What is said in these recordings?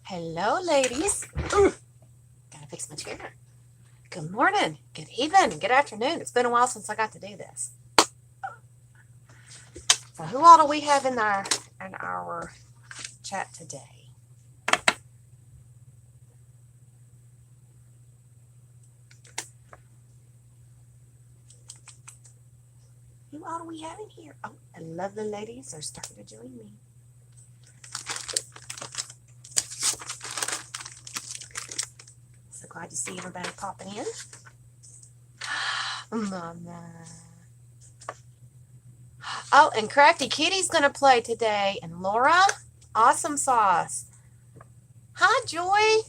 Hello, ladies. Gotta fix my chair. Good morning, good evening, good afternoon. It's been a while since I got to do this. So, who all do we have in our chat today? Who all do we have in here? Oh, I love the ladies are starting to join me. So glad to see everybody popping in. Mama. Oh, and Crafty Kitty's gonna play today. And Laura, awesome sauce. Hi, Joy.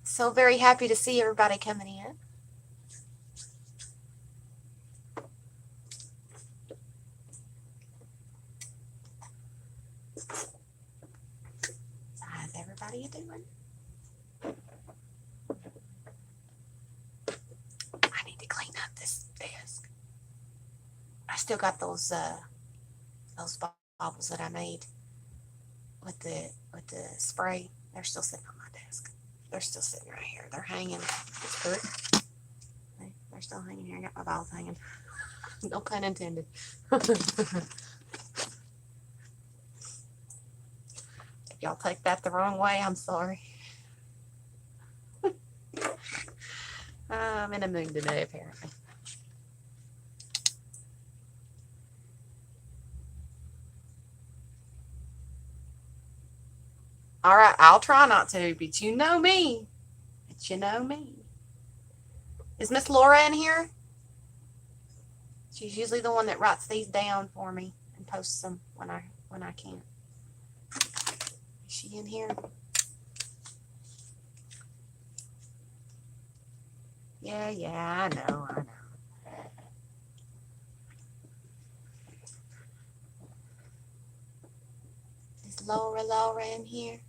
So very happy to see everybody coming in. How's everybody doing? I need to clean up this desk. I still got those baubles that I made with the spray. They're still sitting on my desk. They're still sitting right here. They're hanging. It's good. They're still hanging here. I got my balls hanging. No pun intended. If y'all take that the wrong way, I'm sorry. I'm in a mood today, apparently. All right, I'll try not to, but you know me. Is Miss Laura in here? She's usually the one that writes these down for me and posts them when I can't. Is she in here? Yeah, I know. Is Laura in here?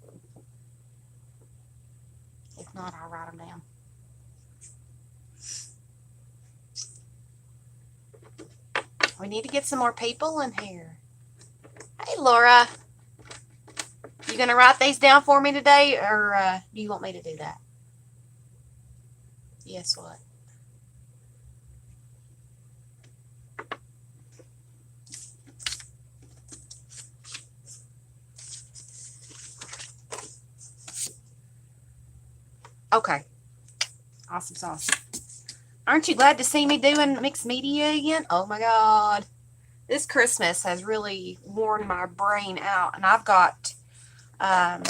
If not, I'll write them down. We need to get some more people in here. Hey, Laura. You going to write these down for me today, or do you want me to do that? Yes, what? Okay. Awesome sauce. Aren't you glad to see me doing mixed media again? Oh my God. This Christmas has really worn my brain out, and I've got, I'm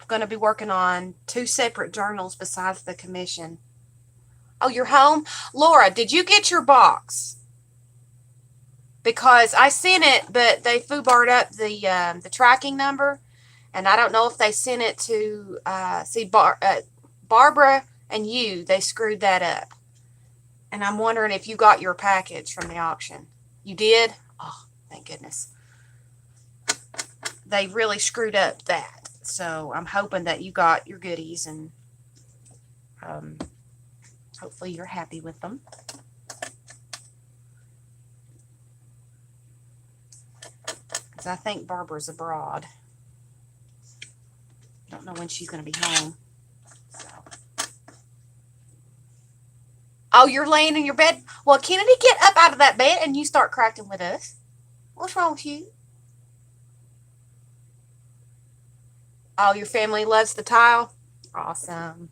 going to be working on 2 separate journals besides the commission. Oh, you're home? Laura, did you get your box? Because I sent it, but they foobarred up the tracking number, and I don't know if they sent it to, Barbara and you, they screwed that up. And I'm wondering if you got your package from the auction. You did? Oh, thank goodness. They really screwed up that. So I'm hoping that you got your goodies, and hopefully you're happy with them. Because I think Barbara's abroad. Don't know when she's going to be home. So. Oh, you're laying in your bed? Well, Kennedy, get up out of that bed and you start crafting with us. What's wrong with you? Oh, your family loves the tile? Awesome.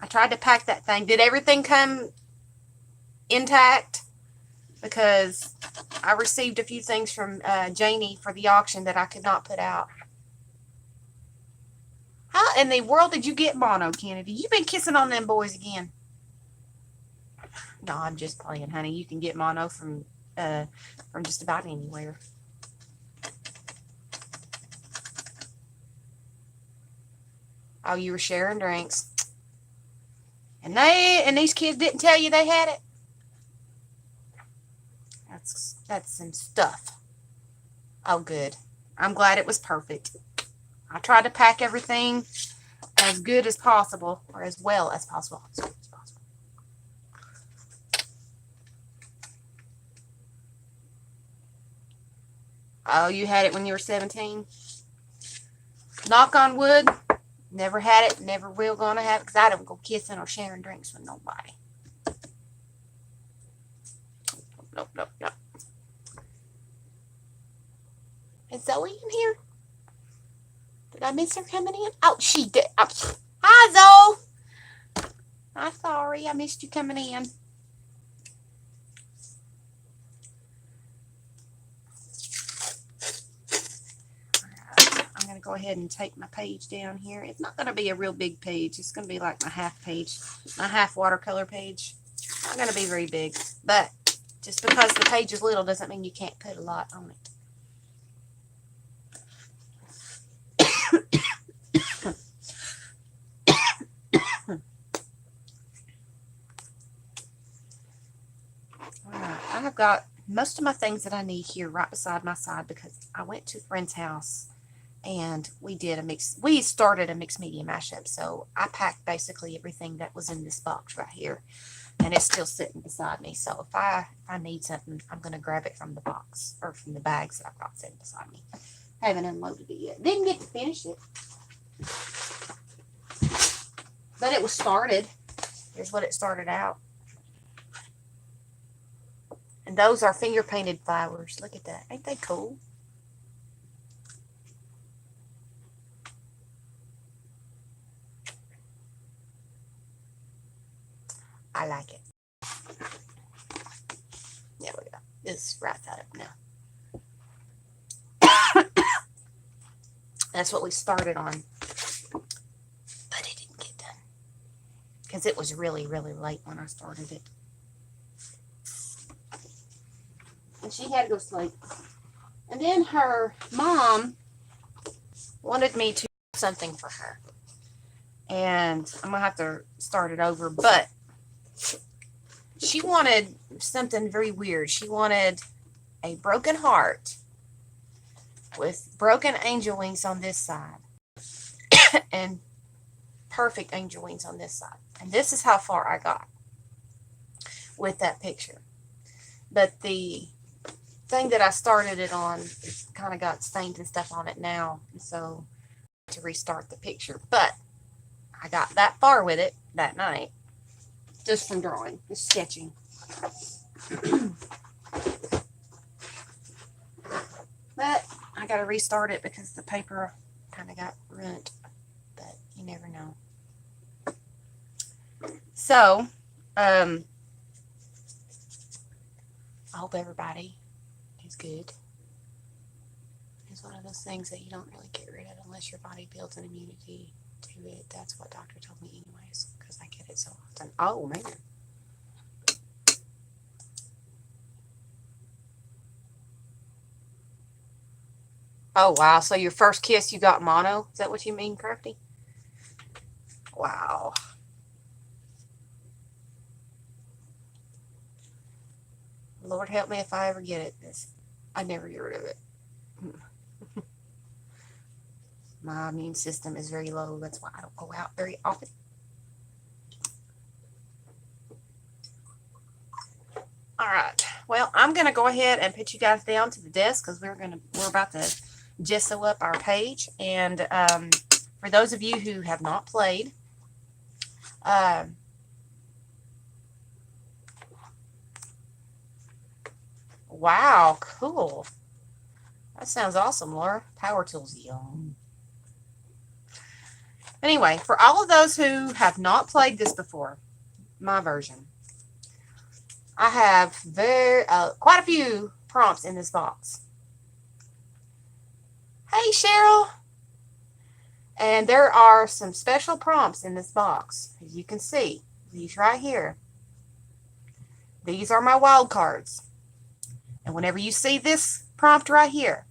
I tried to pack that thing. Did everything come intact? Because I received a few things from Janie for the auction that I could not put out. How in the world did you get mono, Kennedy? You've been kissing on them boys again. No, I'm just playing, honey. You can get mono from just about anywhere. Oh, you were sharing drinks. And these kids didn't tell you they had it? That's some stuff. Oh, good. I'm glad it was perfect. I tried to pack everything as good as possible, or as well as possible. Oh, you had it when you were 17? Knock on wood. Never had it, never will gonna have it, because I don't go kissing or sharing drinks with nobody. Nope, nope, nope. Is Zoe in here? Did I miss her coming in? Oh, she did. Oh. Hi, Zoe. I'm sorry, I missed you coming in. I'm going to go ahead and take my page down here. It's not going to be a real big page. It's going to be like my half page, my half watercolor page. Not going to be very big, but just because the page is little doesn't mean you can't put a lot on it. Alright, I have got most of my things that I need here right beside my side because I went to a friend's house and we started a mixed media mashup. So I packed basically everything that was in this box right here, and it's still sitting beside me. So if I need something, I'm going to grab it from the box or from the bags that I've got sitting beside me. I haven't unloaded it yet. Didn't get to finish it, but it was started. Here's what it started out. And those are finger painted flowers. Look at that. Ain't they cool? I like it. There we go. This right side up now. That's what we started on. But it didn't get done. Because it was really, really late when I started it. And she had to go to sleep. And then her mom wanted me to do something for her. And I'm going to have to start it over. But she wanted something very weird. She wanted a broken heart with broken angel wings on this side. And perfect angel wings on this side. And this is how far I got with that picture. But the thing that I started it on kind of got stains and stuff on it now, so to restart the picture. But I got that far with it that night just from drawing, just sketching. But I got to restart it because the paper kind of got ruined, but you never know. So I hope everybody is good. It's one of those things that you don't really get rid of unless your body builds an immunity to it. That's what doctor told me anyways, because I get it so often. Oh, man. Oh, wow. So your first kiss, you got mono? Is that what you mean, Crafty? Wow. Lord help me if I ever get it. I never get rid of it. My immune system is very low. That's why I don't go out very often. All right. Well, I'm going to go ahead and put you guys down to the desk because we're about to gesso up our page. And for those of you who have not played, wow, cool. That sounds awesome, Laura. Power tools, yum. Anyway, for all of those who have not played this before, my version, I have quite a few prompts in this box. Hey, Cheryl. And there are some special prompts in this box. As you can see, these right here. These are my wild cards. And whenever you see this prompt right here,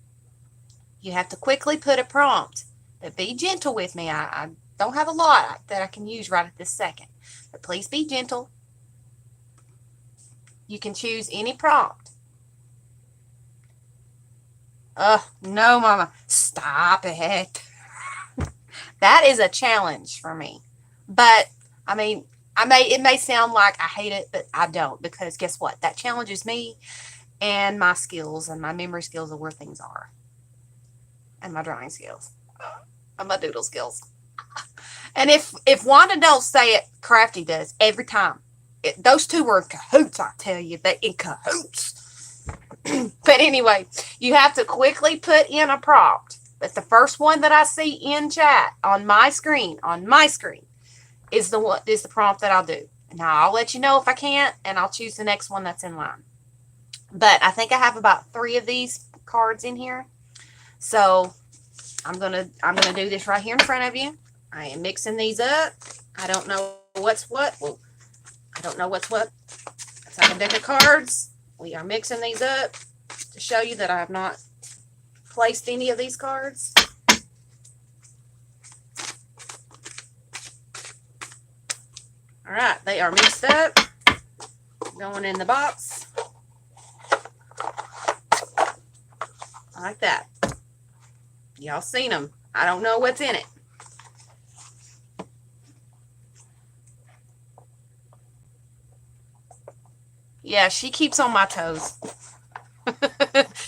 you have to quickly put a prompt. But be gentle with me. I don't have a lot that I can use right at this second. But please be gentle. You can choose any prompt. No, Mama. Stop it. That is a challenge for me. But, I mean, it may sound like I hate it, but I don't. Because guess what? That challenges me. and my skills and my memory skills of where things are, and my drawing skills and my doodle skills. And if Wanda don't say it, Crafty does every time. Those two were in cahoots, I tell you. They in cahoots. But anyway, you have to quickly put in a prompt. But the first one that I see in chat on my screen, is the prompt that I'll do. Now I'll let you know if I can't, and I'll choose the next one that's in line. But I think I have about 3 of these cards in here. So I'm gonna do this right here in front of you. I am mixing these up. I don't know what's what. Well, I don't know what's what. It's like a deck of cards. We are mixing these up to show you that I have not placed any of these cards. All right, they are mixed up. Going in the box. Like that. Y'all seen them. I don't know what's in it. Yeah, she keeps on my toes.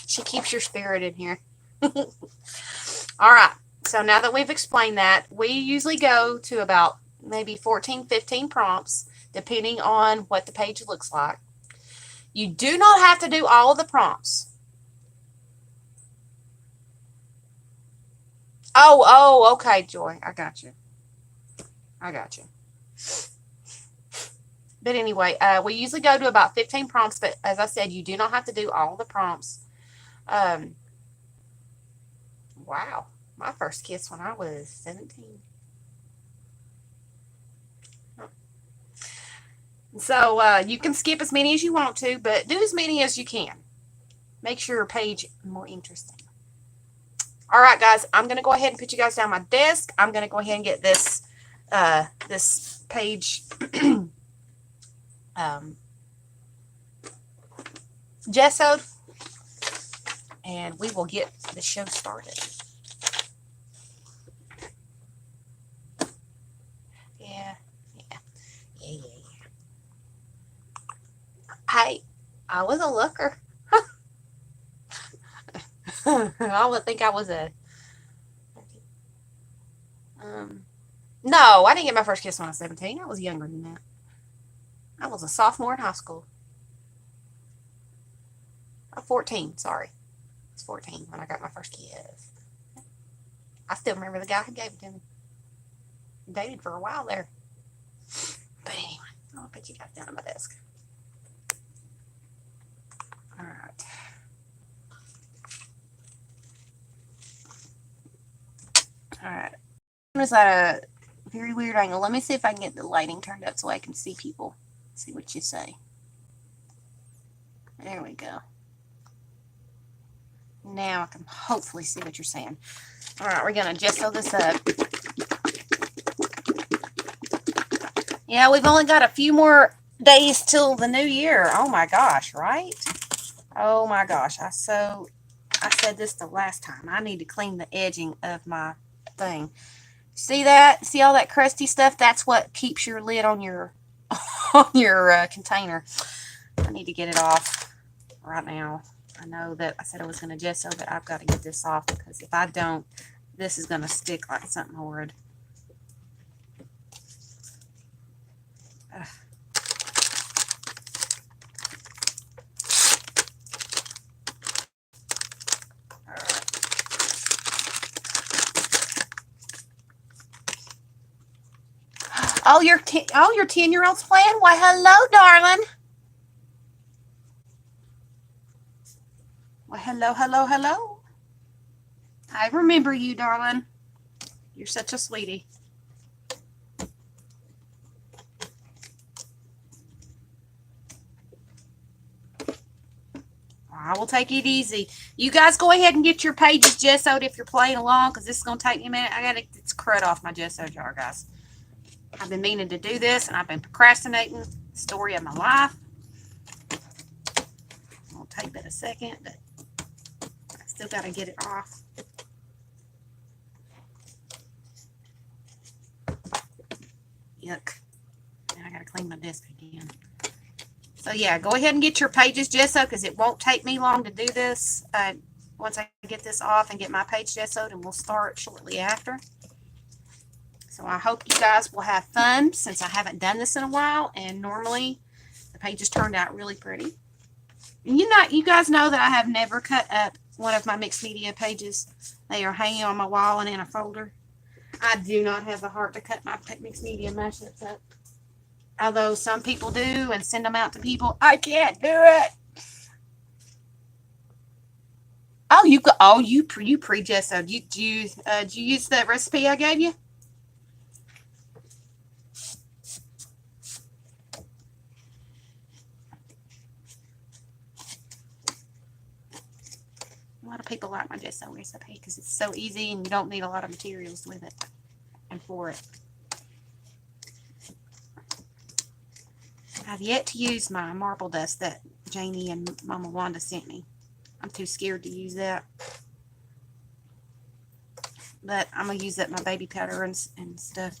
She keeps your spirit in here. All right. So now that we've explained that, we usually go to about maybe 14, 15 prompts, depending on what the page looks like. You do not have to do all of the prompts. Oh, okay, Joy. I got you. But anyway, we usually go to about 15 prompts, but as I said, you do not have to do all the prompts. Wow. My first kiss when I was 17. So you can skip as many as you want to, but do as many as you can. Makes your page more interesting. All right, guys, I'm going to go ahead and put you guys down my desk. I'm going to go ahead and get this this page gessoed, and we will get the show started. Yeah. Hey, I was a looker. I would think I was a. No, I didn't get my first kiss when I was 17. I was younger than that. I was a sophomore in high school. 14, sorry. I was 14 when I got my first kiss. I still remember the guy who gave it to me. Dated for a while there. But anyway, I'll put you guys down at my desk. All right. All right. Is that a very weird angle? Let me see if I can get the lighting turned up so I can see people. See what you say. There we go. Now I can hopefully see what you're saying. All right, we're going to gesso this up. Yeah, we've only got a few more days till the new year. Oh my gosh, right? Oh my gosh. I said this the last time. I need to clean the edging of my thing. See that? See all that crusty stuff? That's what keeps your lid on your container. I need to get it off right now. I know that I said I was going to gesso, but I've got to get this off because if I don't, this is going to stick like something horrid. Ugh. Oh, your 10-year-old's playing? Why, hello, darling. Well, hello. I remember you, darling. You're such a sweetie. I will take it easy. You guys go ahead and get your pages gessoed if you're playing along, because this is going to take me a minute. I got to get this crud off my gesso jar, guys. I've been meaning to do this, and I've been procrastinating. The story of my life. It'll take that a second, but I still got to get it off. Yuck. Now I got to clean my desk again. So yeah, go ahead and get your pages gesso because it won't take me long to do this. Once I get this off and get my page gessoed, and we'll start shortly after. So I hope you guys will have fun since I haven't done this in a while, and normally the pages turned out really pretty. And you guys know that I have never cut up one of my mixed media pages. They are hanging on my wall and in a folder. I do not have the heart to cut my mixed media mashups up. Although some people do and send them out to people, I can't do it. Oh, you pre-gessoed. Did you use the recipe I gave you? A lot of people like my gesso recipe because it's so easy and you don't need a lot of materials with it and for it. I've yet to use my marble dust that Janie and Mama Wanda sent me. I'm too scared to use that. But I'm going to use up my baby powder and stuff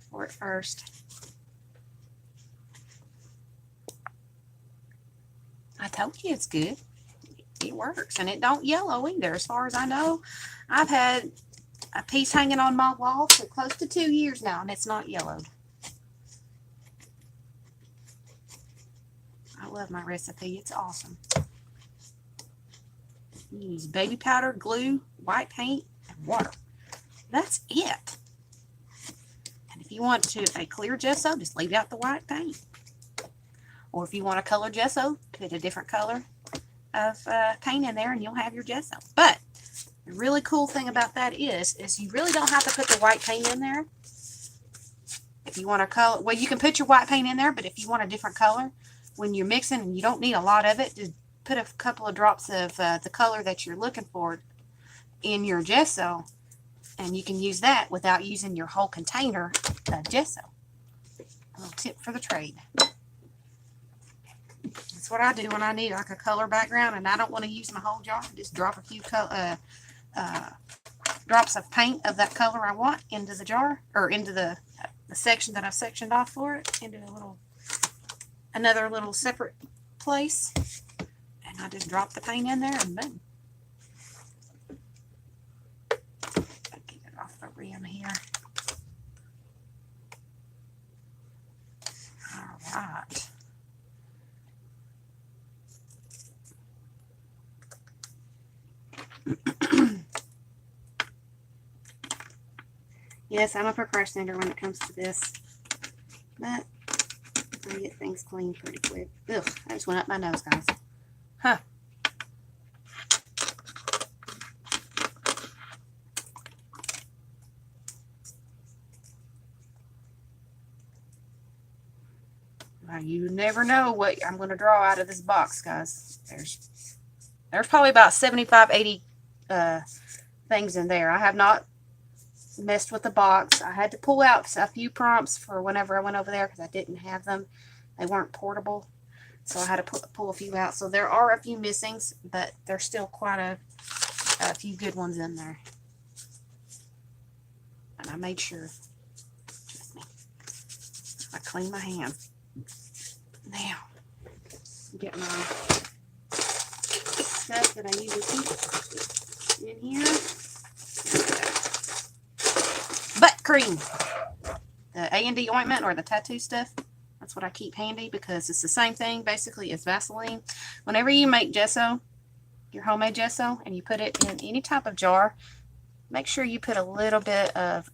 for it first. I told you it's good. It works, and it don't yellow either as far as I know. I've had a piece hanging on my wall for close to 2 years now, and it's not yellowed. I love my recipe. It's awesome. You use baby powder, glue, white paint, and water. That's it. And if you want a clear gesso, just leave out the white paint. Or if you want a color gesso, put a different color of paint in there and you'll have your gesso. But the really cool thing about that is you really don't have to put the white paint in there. If you want a color, well, you can put your white paint in there, but if you want a different color, when you're mixing and you don't need a lot of it, just put a couple of drops of the color that you're looking for in your gesso, and you can use that without using your whole container of gesso. A little tip for the trade. That's what I do when I need like a color background and I don't want to use my whole jar. Just drop a few drops of paint of that color I want into the jar, or into the section that I've sectioned off for it, into another little separate place. And I just drop the paint in there and boom. Get it off the rim here. All right. Yes, I'm a procrastinator when it comes to this, but I get things clean pretty quick. Ugh, that just went up my nose, guys. Huh. Well, you never know what I'm going to draw out of this box, guys. There's probably about 75, 80 things in there. I have not messed with the box. I had to pull out a few prompts for whenever I went over there because I didn't have them. They weren't portable, so I had to pull a few out. So there are a few missings, but there's still quite a few good ones in there. And I made sure. Trust me. I clean my hands. Now, get my stuff that I usually keep in here. Butt cream. The A&D ointment or the tattoo stuff. That's what I keep handy because it's the same thing basically as Vaseline. Whenever you make gesso, your homemade gesso, and you put it in any type of jar, make sure you put a little bit of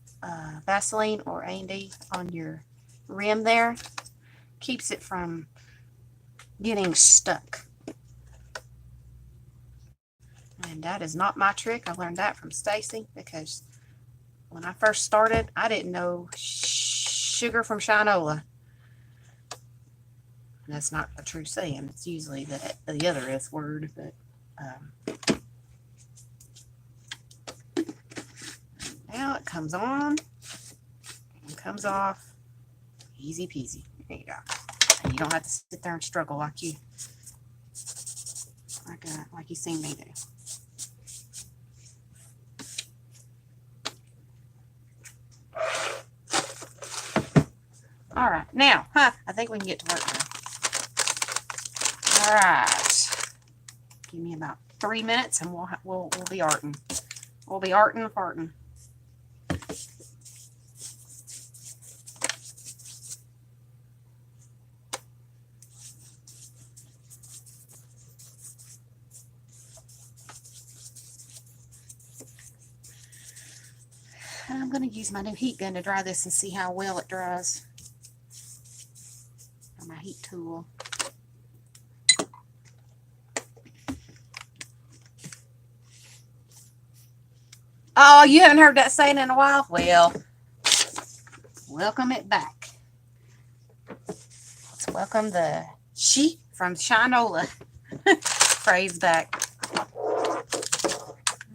Vaseline or A&D on your rim there. Keeps it from getting stuck. And that is not my trick. I learned that from Stacy because when I first started, I didn't know sugar from shinola. And that's not a true saying. It's usually the other S word. But now it comes on and comes off. Easy peasy. There you go. And you don't have to sit there and struggle like you seen me do. All right, now, I think we can get to work now. All right. Give me about 3 minutes and we'll be arting. We'll be arting and farting. And I'm going to use my new heat gun to dry this and see how well it dries. Or my heat tool. Oh, you haven't heard that saying in a while? Well, welcome it back. Let's welcome the sheep from Shinola phrase back.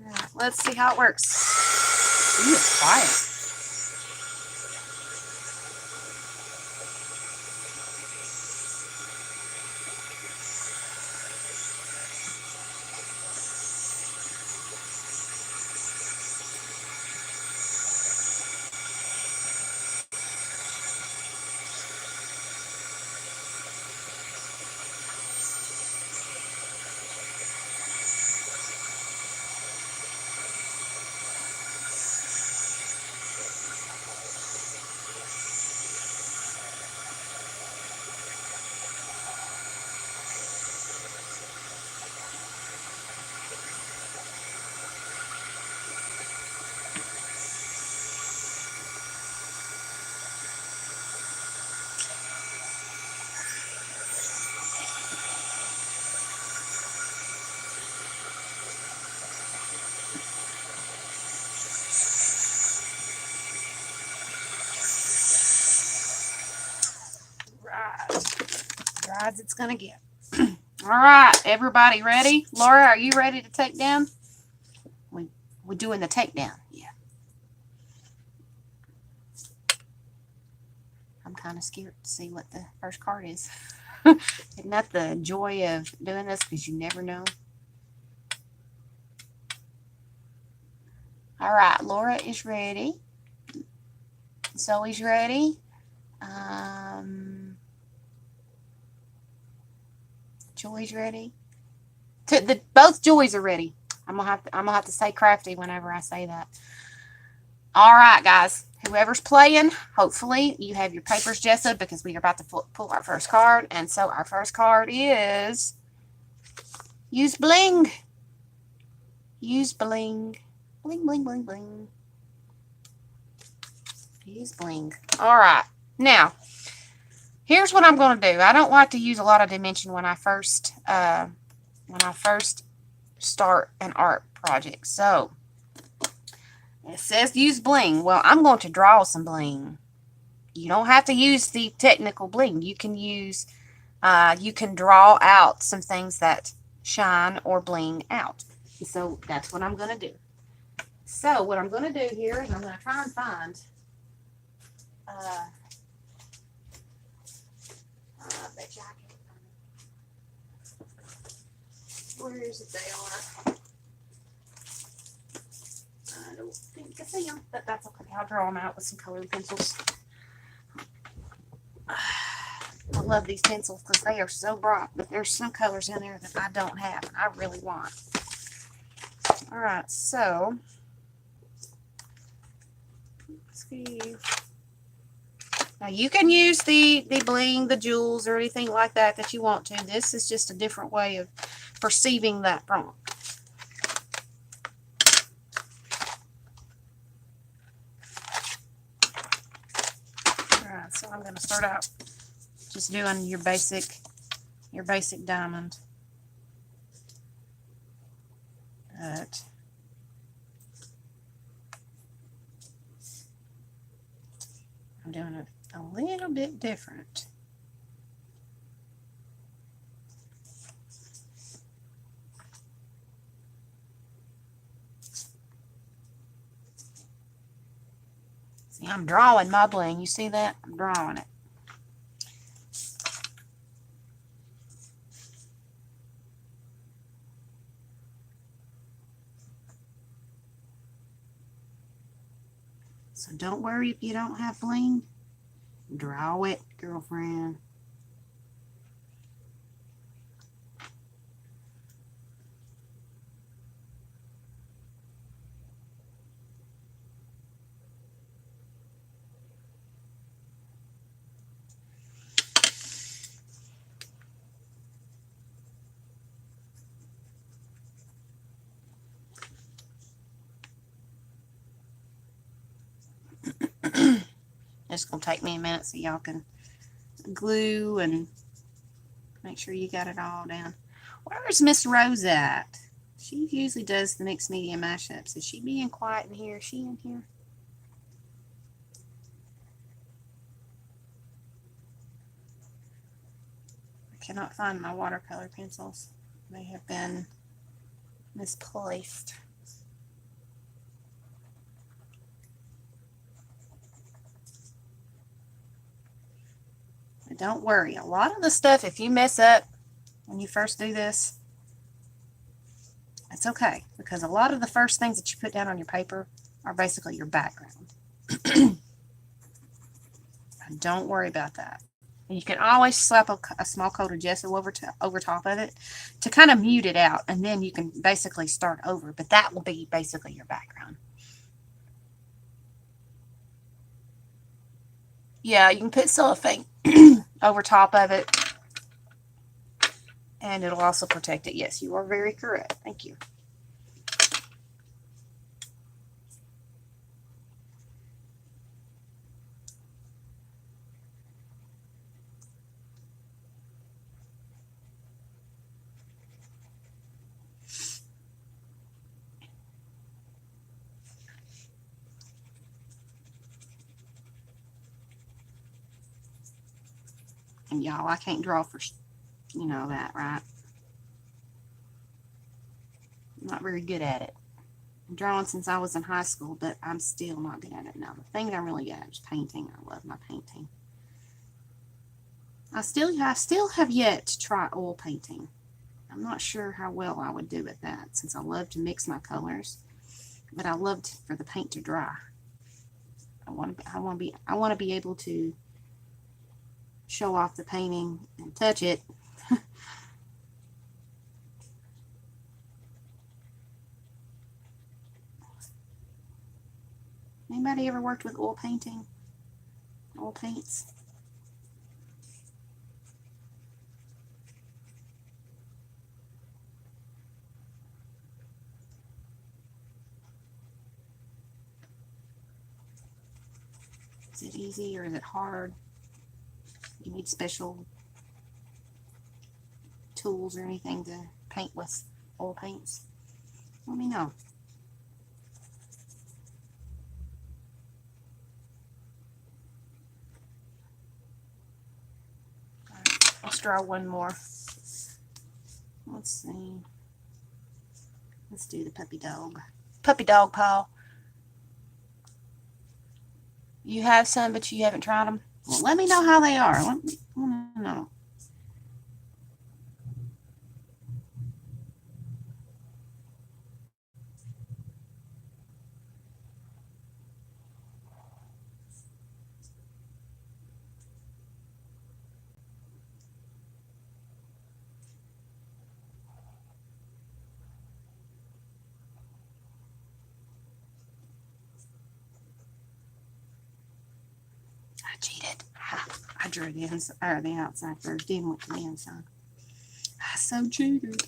Right, let's see how it works. Ooh, it's quiet. Dry as it's gonna get. All right, everybody ready? Laura, are you ready to take down? We're doing the takedown. Yeah. I'm kind of scared to see what the first card is. Isn't that the joy of doing this? Because you never know. All right, Laura is ready. Zoe's ready. Joy's ready. Both Joys are ready. I'm gonna have to say crafty whenever I say that. All right, guys. Whoever's playing, hopefully you have your papers gessoed because we are about to pull our first card. And so our first card is Use Bling. Use Bling. Bling, bling, bling, bling. Use Bling. All right. Now, here's what I'm going to do. I don't like to use a lot of dimension when I first start an art project. So, it says use bling. Well, I'm going to draw some bling. You don't have to use the technical bling. You can use, you can draw out some things that shine or bling out. So that's what I'm going to do. So what I'm going to do here is I'm going to try and find, I bet you I can't find it. Where is it? They are. I don't think I see them, but that's okay. I'll draw them out with some colored pencils. I love these pencils because they are so bright, but there's some colors in there that I don't have and I really want. Alright, so let's see. Now you can use the bling, the jewels, or anything like that you want to. This is just a different way of perceiving that prompt. Alright, so I'm going to start out just doing your basic diamond. But I'm doing it a little bit different. See, I'm drawing my bling. You see that? I'm drawing it. So don't worry if you don't have bling. Draw it, girlfriend. going to take me a minute so y'all can glue and make sure you got it all down. Where's Miss Rose at? She usually does the mixed media mashups. Is she being quiet in here? Is she in here? I cannot find my watercolor pencils. They have been misplaced. But don't worry. A lot of the stuff, if you mess up when you first do this, it's okay, because a lot of the first things that you put down on your paper are basically your background. Don't worry about that. And you can always slap a small coat of gesso over top of it to kind of mute it out, and then you can basically start over, but that will be basically your background. Yeah, you can put cellophane over top of it, and it'll also protect it. Yes, you are very correct. Thank you. And y'all, I can't draw for, you know that, right? I'm not very good at it. I'm drawing since I was in high school, but I'm still not good at it now. The thing that I'm really good at is painting. I love my painting. I still have yet to try oil painting. I'm not sure how well I would do at that, since I love to mix my colors, but I love for the paint to dry. I want to be able to show off the painting and touch it. Anybody ever worked with oil painting? Oil paints? Is it easy or is it hard? You need special tools or anything to paint with oil paints? Let me know. Let's draw one more. Let's see. Let's do the puppy dog. Puppy dog paw. You have some, but you haven't tried them? Well, let me know how they are. Let me know. I cheated. I drew the inside or the outside first, then went to the inside. I so cheated.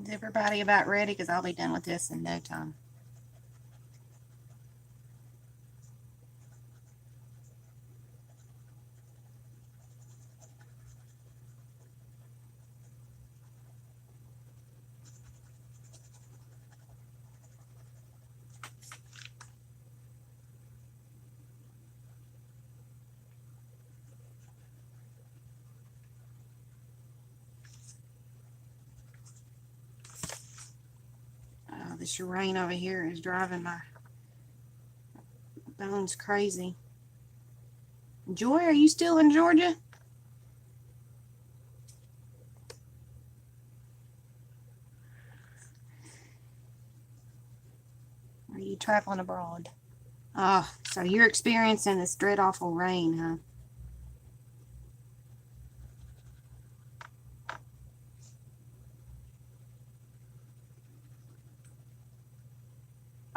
Is everybody about ready? Because I'll be done with this in no time. This rain over here is driving my bones crazy. Joy, are you still in Georgia? Or are you traveling abroad? Oh, so you're experiencing this dread awful rain, huh?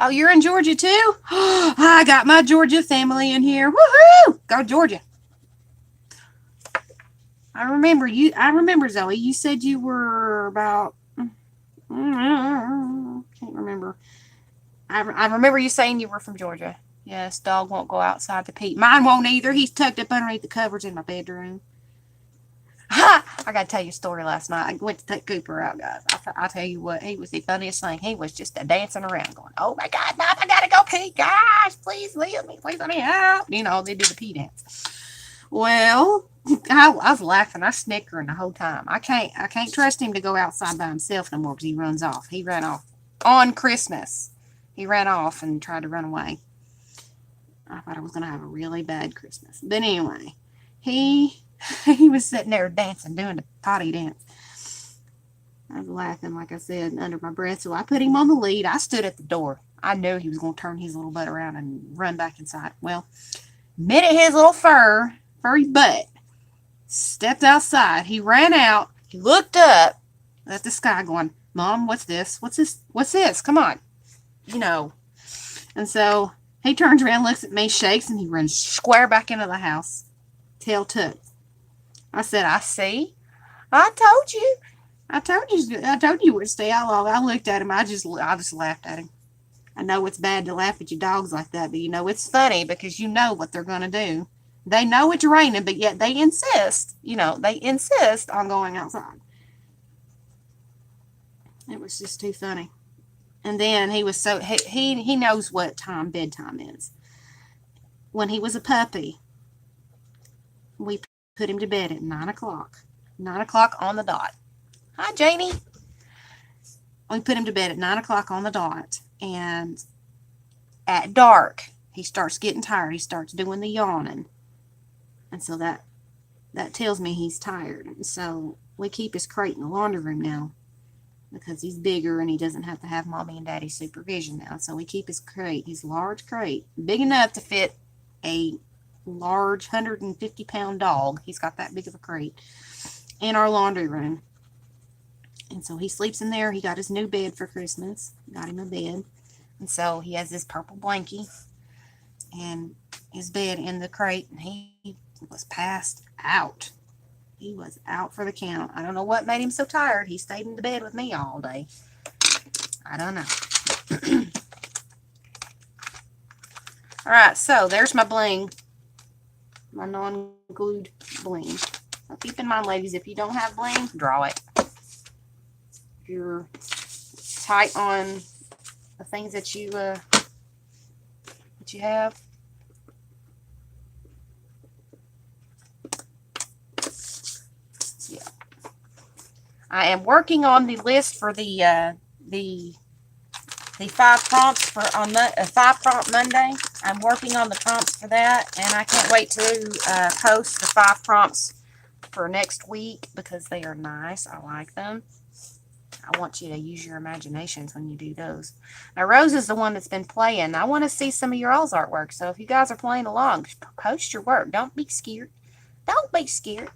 Oh, you're in Georgia too? I got my Georgia family in here. Woohoo! Go Georgia. I remember you. I remember, Zoe. You said you were about. Can't remember. I remember you saying you were from Georgia. Yes, dog won't go outside to pee. Mine won't either. He's tucked up underneath the covers in my bedroom. Ha! I got to tell you a story last night. I went to take Cooper out, guys. I'll tell you what, he was the funniest thing. He was just dancing around going, oh my God, Mom, I got to go pee. Gosh, please leave me. Please let me out. You know, they do the pee dance. Well, I was laughing. I was snickering the whole time. I can't trust him to go outside by himself no more because he runs off. He ran off on Christmas. He ran off and tried to run away. I thought I was going to have a really bad Christmas. But anyway, he was sitting there dancing, doing the potty dance. I was laughing, like I said, under my breath. So I put him on the lead. I stood at the door. I knew he was going to turn his little butt around and run back inside. Well, minute his little furry butt stepped outside. He ran out. He looked up at the sky going, Mom, what's this? What's this? What's this? Come on. You know. And so he turns around, looks at me, shakes, and he runs square back into the house. Tail tucked. I said, I see. I told you. I told you would stay out long. I looked at him. I just laughed at him. I know it's bad to laugh at your dogs like that, but you know it's funny because you know what they're going to do. They know it's raining, but yet they insist. You know, they insist on going outside. It was just too funny. And then he was so he knows what time bedtime is. When he was a puppy, we put him to bed at 9 o'clock. 9 o'clock on the dot. Hi, Janie. We put him to bed at 9 o'clock on the dot. And at dark, he starts getting tired. He starts doing the yawning. And so that tells me he's tired. And so we keep his crate in the laundry room now because he's bigger and he doesn't have to have Mommy and Daddy's supervision now. So we keep his crate, his large crate, big enough to fit a large 150-pound dog. He's got that big of a crate in our laundry room. And so he sleeps in there. He got his new bed for Christmas. Got him a bed. And so he has this purple blankie and his bed in the crate. And he was passed out. He was out for the count. I don't know what made him so tired. He stayed in the bed with me all day. I don't know. All right, so there's my bling. My non-glued bling. So keep in mind, ladies, if you don't have bling, draw it. If you're tight on the things that you have. Yeah. I am working on the list for the 5 prompts for on a 5 prompt Monday. I'm working on the prompts for that, and I can't wait to post the 5 prompts for next week because they are nice. I like them. I want you to use your imaginations when you do those. Now, Rose is the one that's been playing. I want to see some of your all's artwork. So if you guys are playing along, post your work. Don't be scared. Don't be scared.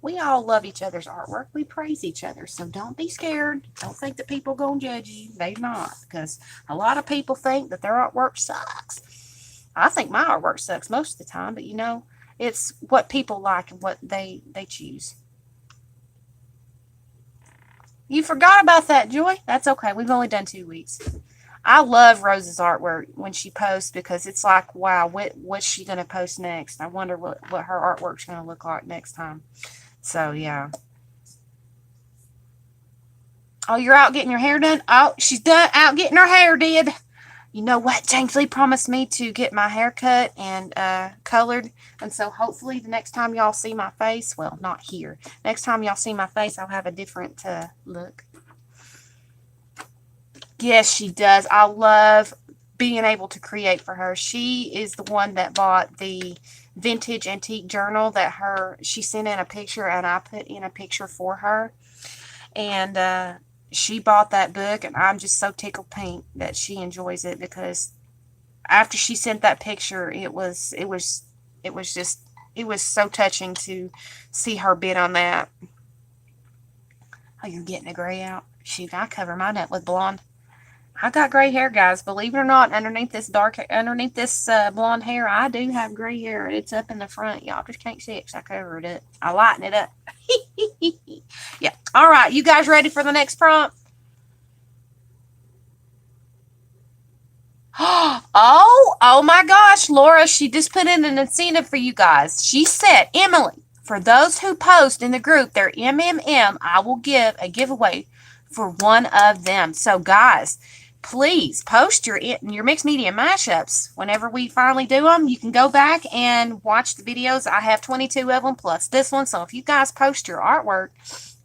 We all love each other's artwork. We praise each other. So don't be scared. Don't think that people are going to judge you. They're not. Because a lot of people think that their artwork sucks. I think my artwork sucks most of the time. But, you know, it's what people like and what they choose. You forgot about that, Joy? That's okay. We've only done 2 weeks. I love Rose's artwork when she posts because it's like, wow, what's she going to post next? I wonder what her artwork's going to look like next time. So, yeah. Oh, you're out getting your hair done? Oh, she's done out getting her hair did. You know what? James Lee promised me to get my hair cut and colored. And so hopefully the next time y'all see my face, well, not here. Next time y'all see my face, I'll have a different look. Yes, she does. I love being able to create for her. She is the one that bought the vintage antique journal that she sent in a picture and I put in a picture for her. And she bought that book, and I'm just so tickled pink that she enjoys it because after she sent that picture, it was so touching to see her bid on that. Oh, you're getting a gray out. Shoot, I cover mine up with blonde. I got gray hair, guys. Believe it or not, underneath this blonde hair, I do have gray hair. It's up in the front. Y'all just can't see it because I covered it. I lighten it up. Yeah. All right. You guys ready for the next prompt? Oh my gosh, Laura, she just put in an incentive for you guys. She said, Emily, for those who post in the group their MMM, I will give a giveaway for one of them. So guys, please post your mixed media mashups. Whenever we finally do them, you can go back and watch the videos. I have 22 of them plus this one. So if you guys post your artwork,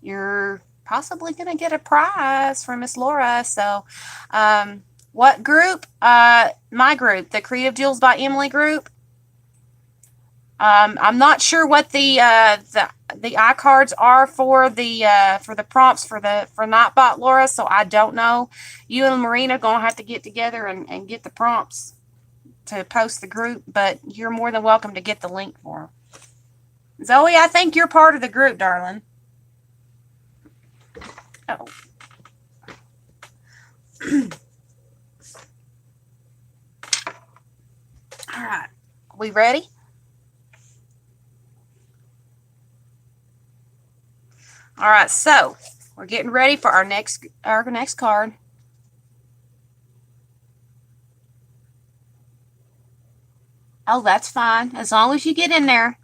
you're possibly going to get a prize from Miss Laura. So, what group? My group, the Creative Jewels by Emily group. I'm not sure what the iCards are for the prompts for Nightbot, Laura. So I don't know. You and Marina are gonna have to get together and get the prompts to post the group. But you're more than welcome to get the link for them. Zoe, I think you're part of the group, darling. Oh. All right, we ready? All right, so we're getting ready for our next card. Oh, that's fine, as long as you get in there.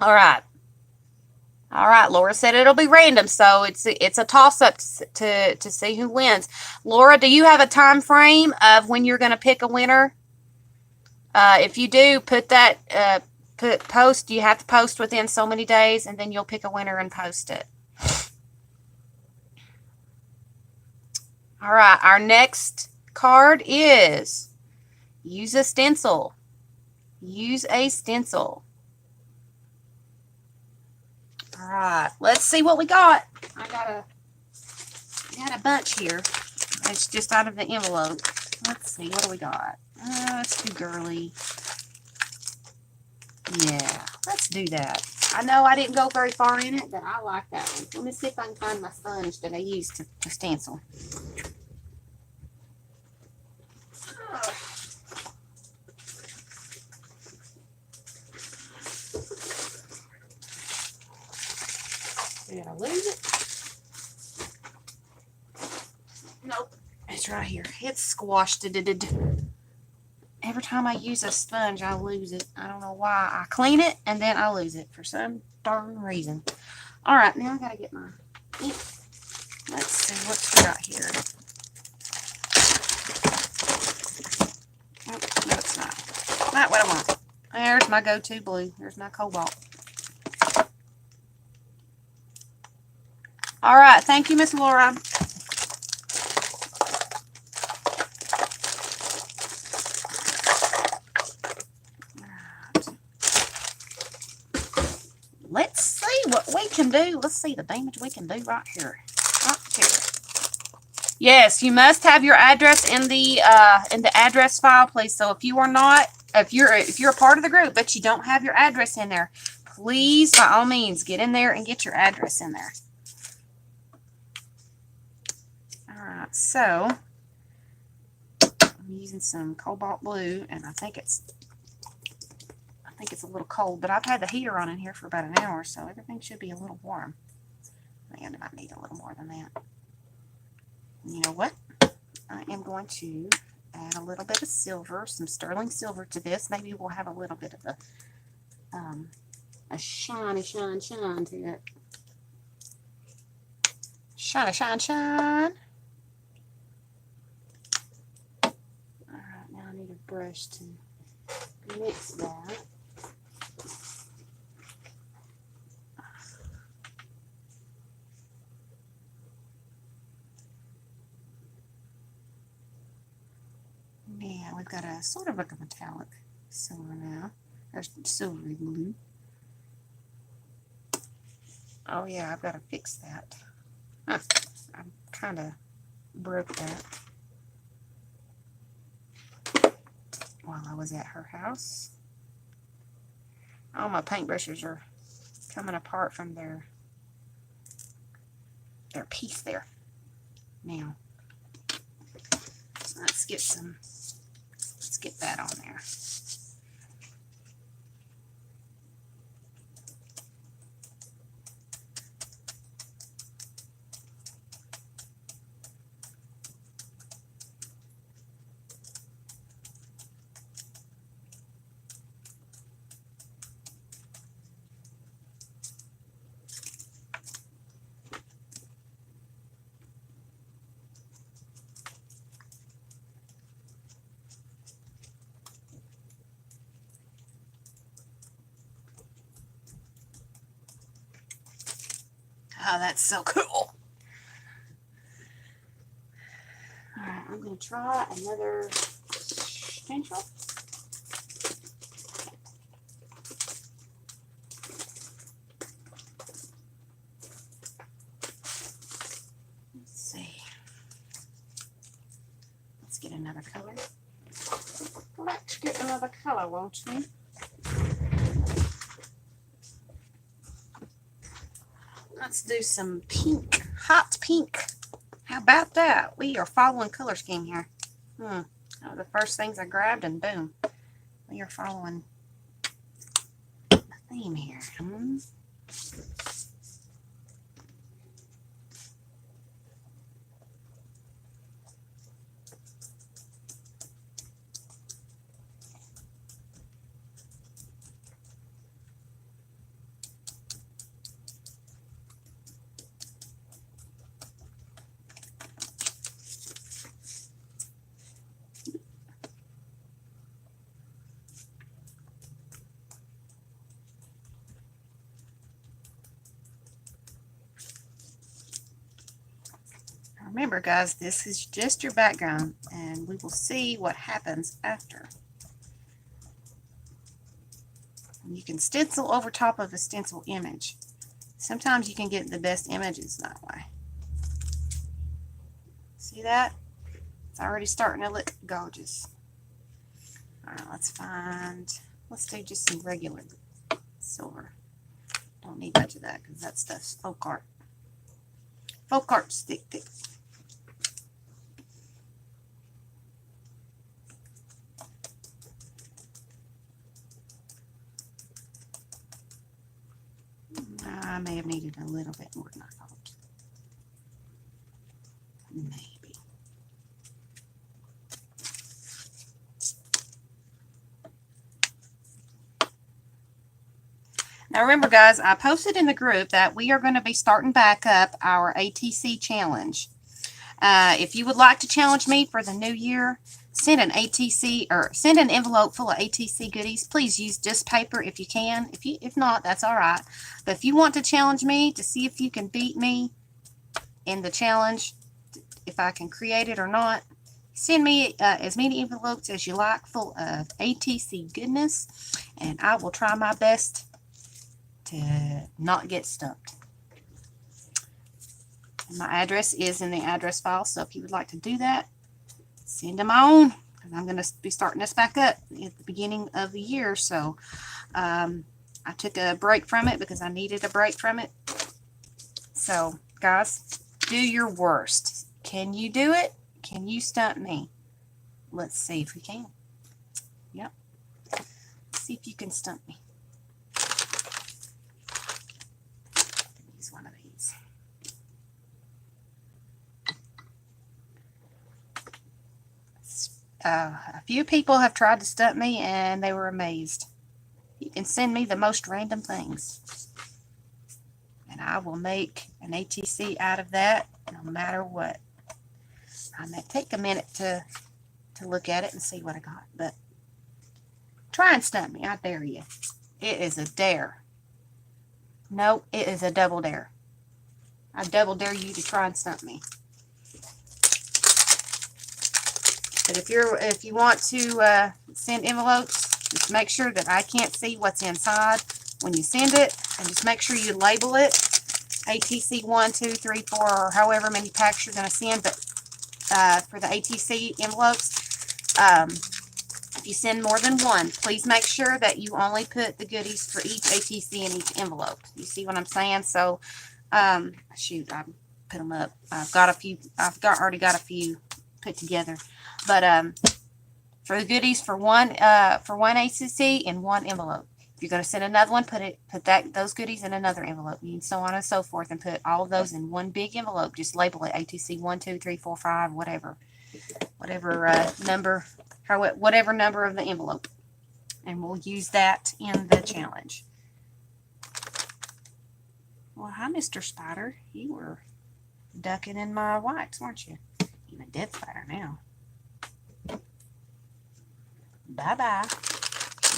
All right. All right, Laura said it'll be random, so it's a toss-up to see who wins. Laura, do you have a time frame of when you're going to pick a winner? If you do, post. You have to post within so many days, and then you'll pick a winner and post it. All right, our next card is use a stencil. Use a stencil. All right, let's see what we got. I got a bunch here. It's just out of the envelope. Let's see, what do we got? Let's do girly. Yeah, let's do that. I know I didn't go very far in it, but I like that one. Let me see if I can find my sponge that I used to stencil. Did I lose it? Nope. It's right here. It's squashed. Every time I use a sponge, I lose it. I don't know why. I clean it, and then I lose it for some darn reason. All right, now I got to get my ink. Let's see what we got here. Oh, no, it's not. Not what I want. There's my go-to blue. There's my cobalt. All right, thank you, Miss Laura. Let's see what we can do. Let's see the damage we can do right here. Right here. Yes, you must have your address in the address file, please. So if you're a part of the group but you don't have your address in there, please by all means get in there and get your address in there. All right, so I'm using some cobalt blue, and I think it's a little cold, but I've had the heater on in here for about an hour, so everything should be a little warm. And I might need a little more than that. You know what? I am going to add a little bit of silver, some sterling silver to this. Maybe we'll have a little bit of a shiny shine to it. Shiny shine. All right, now I need a brush to mix that. Yeah, we've got a sort of like a metallic silver now. Or silvery blue. Oh yeah, I've got to fix that. I kind of broke that while I was at her house. All my paintbrushes are coming apart from their piece there. Now, Let's get that on there. Oh, that's so cool. Alright, I'm going to try another stencil. Let's see. Let's get another color. Let's get another color, won't you? Let's do some pink, hot pink. How about that? We are following color scheme here. That was the first things I grabbed, and boom, we are following the theme here. Remember, guys, this is just your background, and we will see what happens after. You can stencil over top of a stencil image. Sometimes you can get the best images that way. See that? It's already starting to look gorgeous. Alright, let's do just some regular silver. Don't need much of that because that stuff's folk art. Folk art stick thick. I may have needed a little bit more than I thought. Maybe. Now remember, guys, I posted in the group that we are going to be starting back up our ATC challenge. If you would like to challenge me for the new year, send an ATC or send an envelope full of ATC goodies. Please use just paper if you can. If not, that's all right. But if you want to challenge me to see if you can beat me in the challenge, if I can create it or not, send me as many envelopes as you like full of ATC goodness, and I will try my best to not get stumped. And my address is in the address file, so if you would like to do that, send them on. And I'm going to be starting this back up at the beginning of the year, so I took a break from it because I needed a break from it. So, guys, do your worst. Can you do it? Can you stump me? Let's see if we can. Yep. Let's see if you can stump me. Use one of these. A few people have tried to stump me and they were amazed. You can send me the most random things, and I will make an ATC out of that no matter what. I may take a minute to look at it and see what I got, but try and stump me. I dare you. It is a dare. No, it is a double dare. I double dare you to try and stump me. But if you want to send envelopes, just make sure that I can't see what's inside when you send it, and just make sure you label it ATC 1, 2, 3, 4, or however many packs you're going to send. But for the ATC envelopes, if you send more than one, please make sure that you only put the goodies for each ATC in each envelope. You see what I'm saying? So, shoot, I put them up. I've already got a few put together. But for the goodies, for one ACC in one envelope. If you're going to send another one, put those goodies in another envelope, and so on and so forth, and put all of those in one big envelope. Just label it ATC 1, 2, 3, 4, 5, whatever number, whatever number of the envelope, and we'll use that in the challenge. Well, hi, Mr. Spider. You were ducking in my wipes, weren't you? You're a dead spider now. Bye-bye.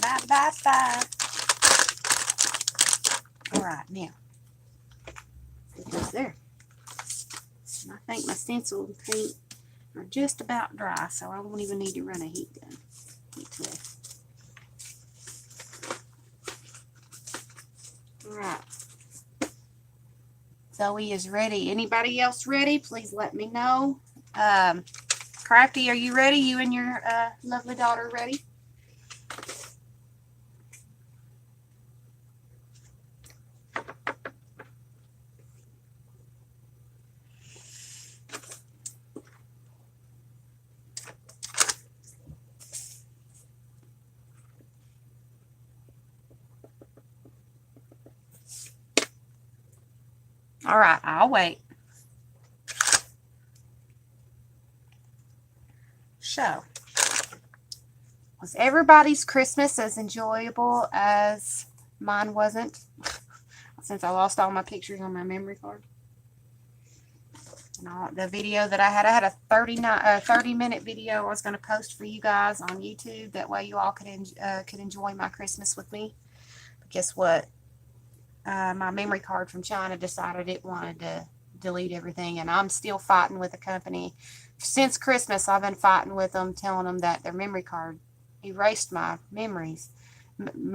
Bye-bye-bye. Alright, now. Put this there. And I think my stencil and paint are just about dry, so I won't even need to run a heat gun. Heat to it. Alright. Zoe is ready. Anybody else ready? Please let me know. Crafty, are you ready? You and your lovely daughter ready? All right, I'll wait. So, was everybody's Christmas as enjoyable as mine wasn't? Since I lost all my pictures on my memory card. And the video that I had a 30-minute video I was going to post for you guys on YouTube. That way you all could enjoy my Christmas with me. But guess what? My memory card from China decided it wanted to delete everything, and I'm still fighting with the company. Since Christmas, I've been fighting with them, telling them that their memory card erased my memories,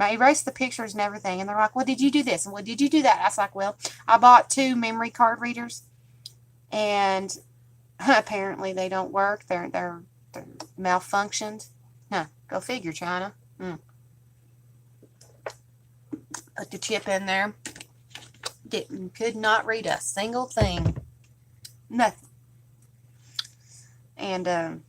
erased the pictures and everything. And they're like, well, did you do this? And well, did you do that? I was like, well, I bought 2 memory card readers, and apparently they don't work. They're malfunctioned. Huh, go figure, China. Put the chip in there. Could not read a single thing. Nothing. And I've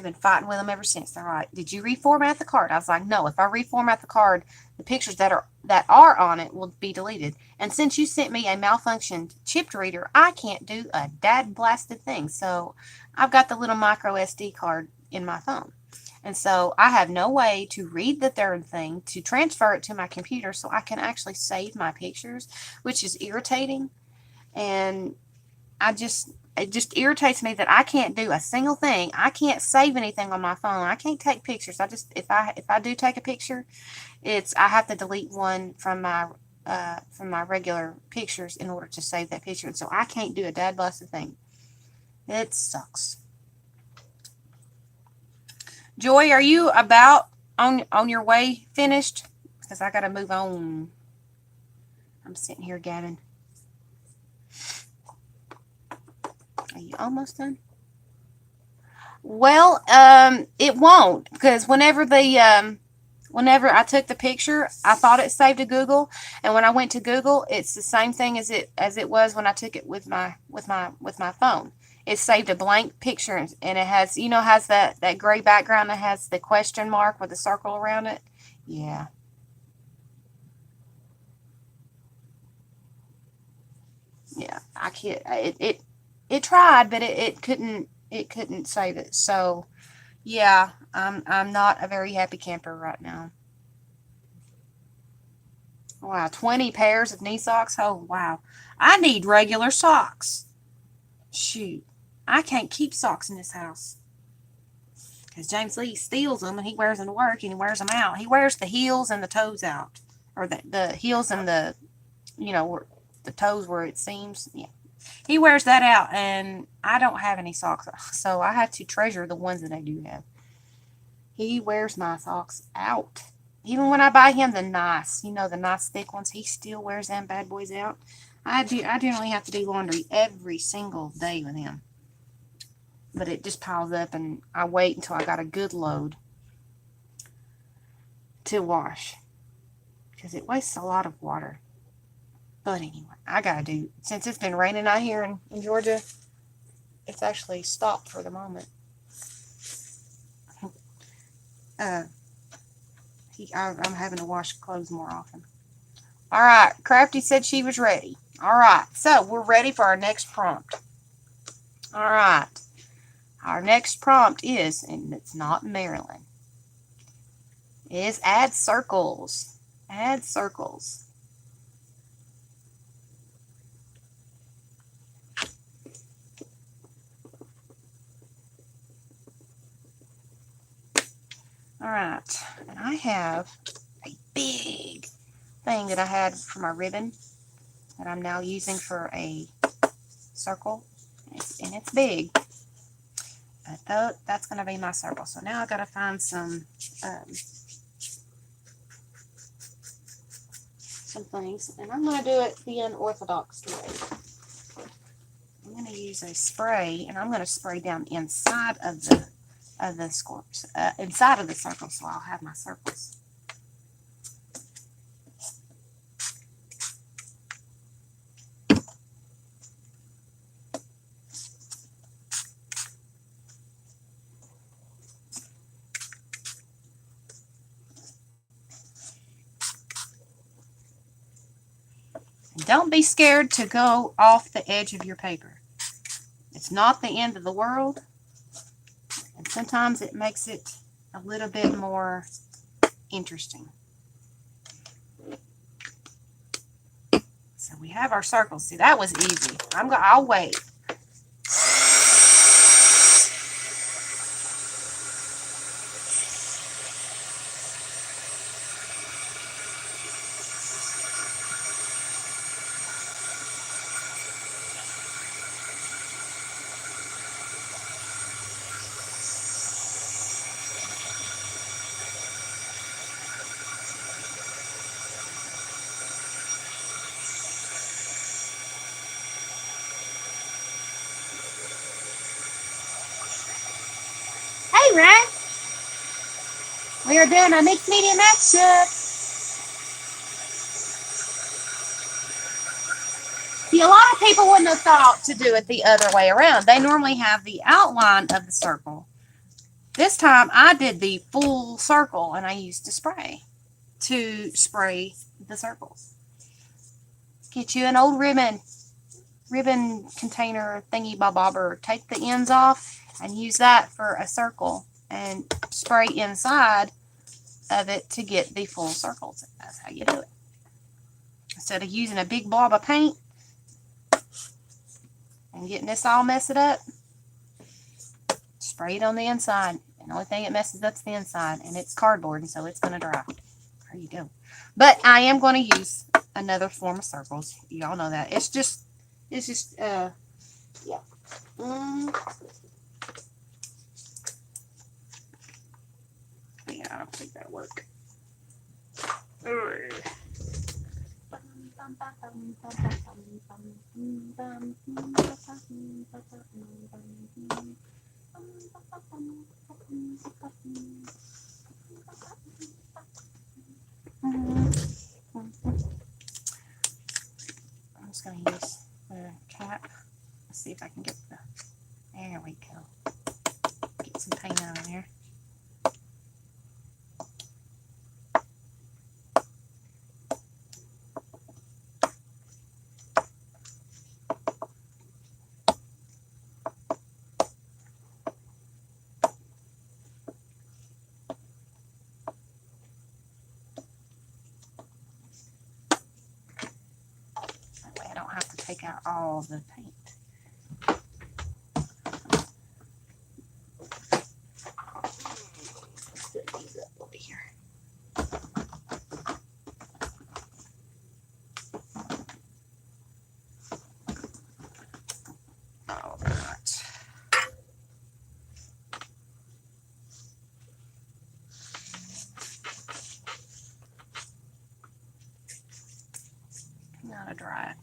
been fighting with them ever since. They're like, did you reformat the card? I was like, no, if I reformat the card, the pictures that are on it will be deleted. And since you sent me a malfunctioned chipped reader, I can't do a dad blasted thing. So I've got the little micro SD card in my phone. And so I have no way to read the third thing, to transfer it to my computer so I can actually save my pictures, which is irritating. And it just irritates me that I can't do a single thing. I can't save anything on my phone. I can't take pictures. If I do take a picture, I have to delete one from my regular pictures in order to save that picture. And so I can't do a dad blasted thing. It sucks. Joy, are you about on your way finished? Because I got to move on. I'm sitting here gabbing. Are you almost done? Well, it won't, because whenever I took the picture, I thought it saved to Google, and when I went to Google, it's the same thing as it was when I took it with my phone. It saved a blank picture, and it has, has that gray background that has the question mark with a circle around it. Yeah. Yeah, I can't. It tried, but it couldn't save it. So, yeah, I'm not a very happy camper right now. Wow, 20 pairs of knee socks. Oh, wow. I need regular socks. Shoot. I can't keep socks in this house. Because James Lee steals them and he wears them to work and he wears them out. He wears the heels and the toes out. Or the heels and the, the toes where it seams. Yeah. He wears that out, and I don't have any socks. So I have to treasure the ones that I do have. He wears my socks out. Even when I buy him the nice thick ones, he still wears them bad boys out. I generally have to do laundry every single day with him. But it just piles up, and I wait until I got a good load to wash. Because it wastes a lot of water. But anyway, I gotta do, since it's been raining out here in Georgia, it's actually stopped for the moment. I'm having to wash clothes more often. All right, Crafty said she was ready. All right, so we're ready for our next prompt. All right, our next prompt is, and it's not Maryland, is add circles. Add circles. All right, and I have a big thing that I had for my ribbon that I'm now using for a circle, and it's big. But that's going to be my circle. So now I got to find some things, and I'm going to do it the unorthodox way. I'm going to use a spray, and I'm going to spray down inside of the inside of the circle, so I'll have my circles. Don't be scared to go off the edge of your paper. It's not the end of the world, and sometimes it makes it a little bit more interesting. So we have our circles. See, that was easy. I'll wait. Hey, Ryan. We are doing a mixed media matchup. See, a lot of people wouldn't have thought to do it the other way around. They normally have the outline of the circle. This time I did the full circle, and I used a spray to spray the circles. Get you an old ribbon container thingy bobber. Take the ends off and use that for a circle and spray inside of it to get the full circles. That's how you do it. Instead of using a big blob of paint and getting this all messed up, spray it on the inside. And the only thing it messes up is the inside, and it's cardboard, and so it's going to dry. There you go. But I am going to use another form of circles. Y'all know that. It's just, yeah. Yeah, I don't think that'll work. I'm just going to use the cap. Let's see if I can get there we go. Get some paint out of there. Take out all the paint. Let's put these up over here. All right. Now to dry it.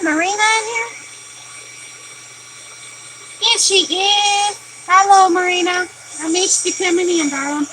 Marina in here? Yes, she is. Hello, Marina. I missed you coming in, darling.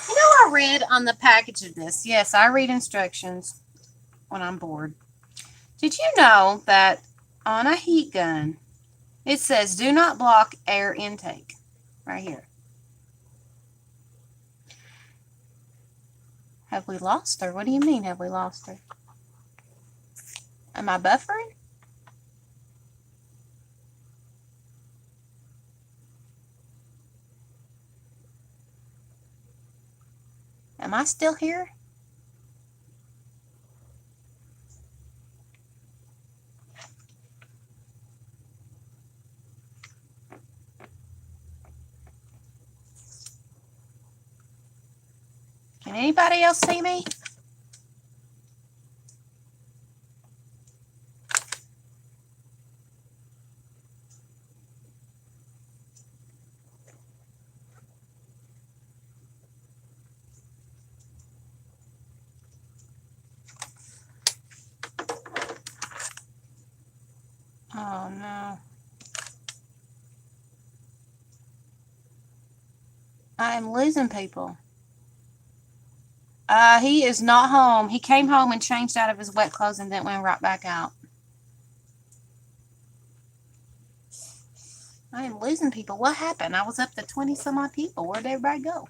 You know, I read on the package of this. Yes, I read instructions when I'm bored. Did you know that on a heat gun, it says do not block air intake right here? Have we lost her? What do you mean, have we lost her? Am I buffering? Am I still here? Can anybody else see me? Oh no. I am losing people. He is not home. He came home and changed out of his wet clothes and then went right back out. I am losing people. What happened? I was up to 20 some odd people. Where'd everybody go?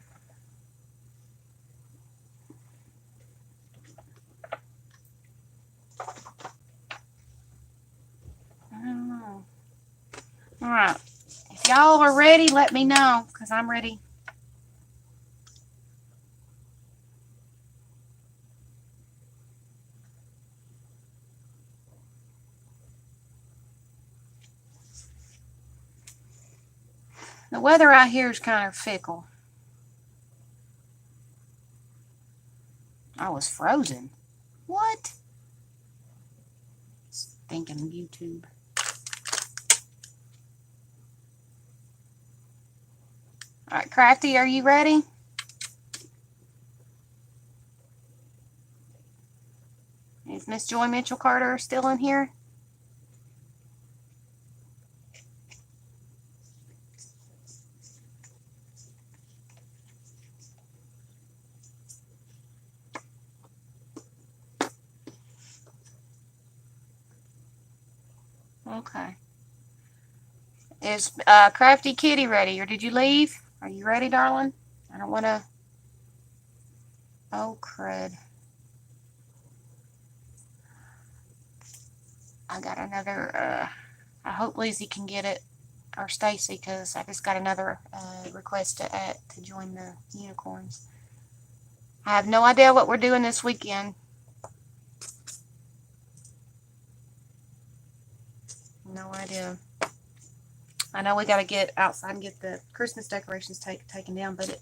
I don't know. All right. If y'all are ready, let me know because I'm ready. The weather out here is kind of fickle. I was frozen. What? Stinking YouTube. All right, Crafty, are you ready? Is Miss Joy Mitchell Carter still in here? Okay. Is Crafty Kitty ready, or did you leave? Are you ready, darling? I don't want to... Oh, crud. I got another... I hope Lizzie can get it, or Stacy, because I just got another request to join the unicorns. I have no idea what we're doing this weekend. No idea. I know we got to get outside and get the Christmas decorations taken down, but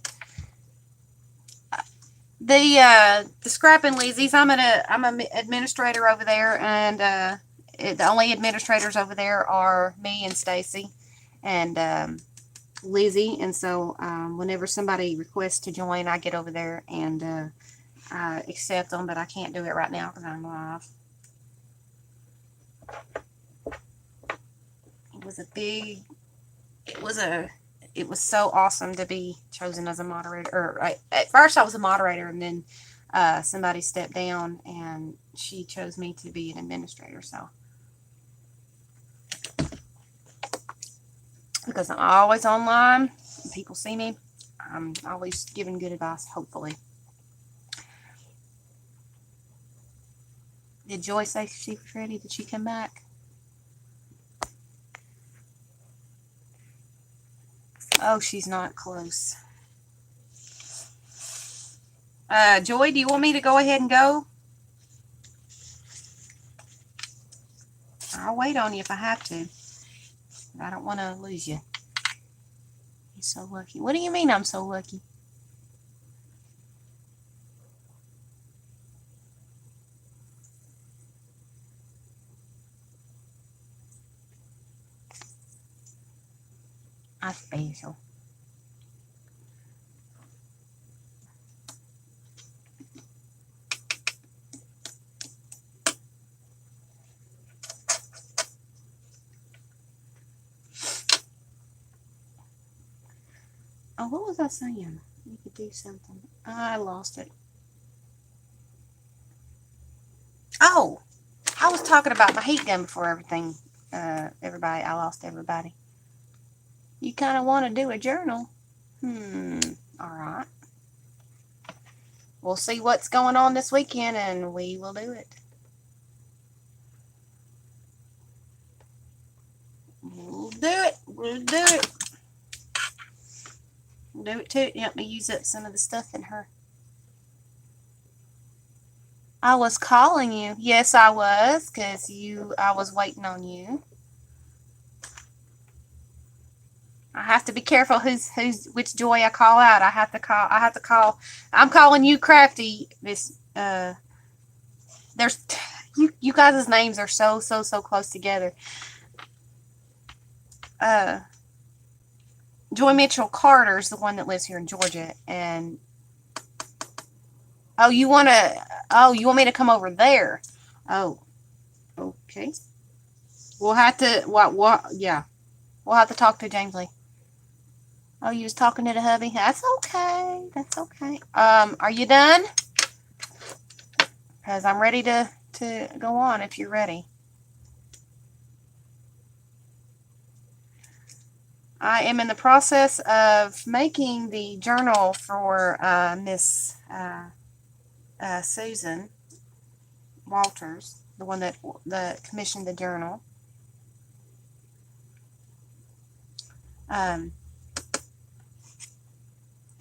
the Scrapping Lizzie's, I'm an administrator over there, and the only administrators over there are me and Stacy and Lizzie, and so whenever somebody requests to join, I get over there and I accept them, but I can't do it right now because I'm live. It was so awesome to be chosen as a moderator. At first I was a moderator, and then somebody stepped down and she chose me to be an administrator. So because I'm always online and people see me, I'm always giving good advice, hopefully. Did Joy say she was ready? Did she come back? Oh, she's not close. Joy, do you want me to go ahead and go? I'll wait on you if I have to. I don't want to lose you. You're so lucky. What do you mean I'm so lucky? I'm special. Oh, what was I saying? You could do something. I lost it. Oh, I was talking about my heat gun before everything. Everybody, I lost everybody. You kind of want to do a journal? All right. We'll see what's going on this weekend, and we will do it. We'll do it. We'll do it. We'll do it too. Help me use up some of the stuff in her. I was calling you. Yes, I was, because I was waiting on you. I have to be careful which Joy I call out. I have to call. I'm calling you Crafty. There's you guys' names are so close together. Joy Mitchell Carter's the one that lives here in Georgia, and you want me to come over there? Oh, okay. We'll have to yeah. We'll have to talk to James Lee. Oh, you was talking to the hubby? That's okay. That's okay. Are you done? Because I'm ready to go on if you're ready. I am in the process of making the journal for Miss Susan Walters, the one that commissioned the journal.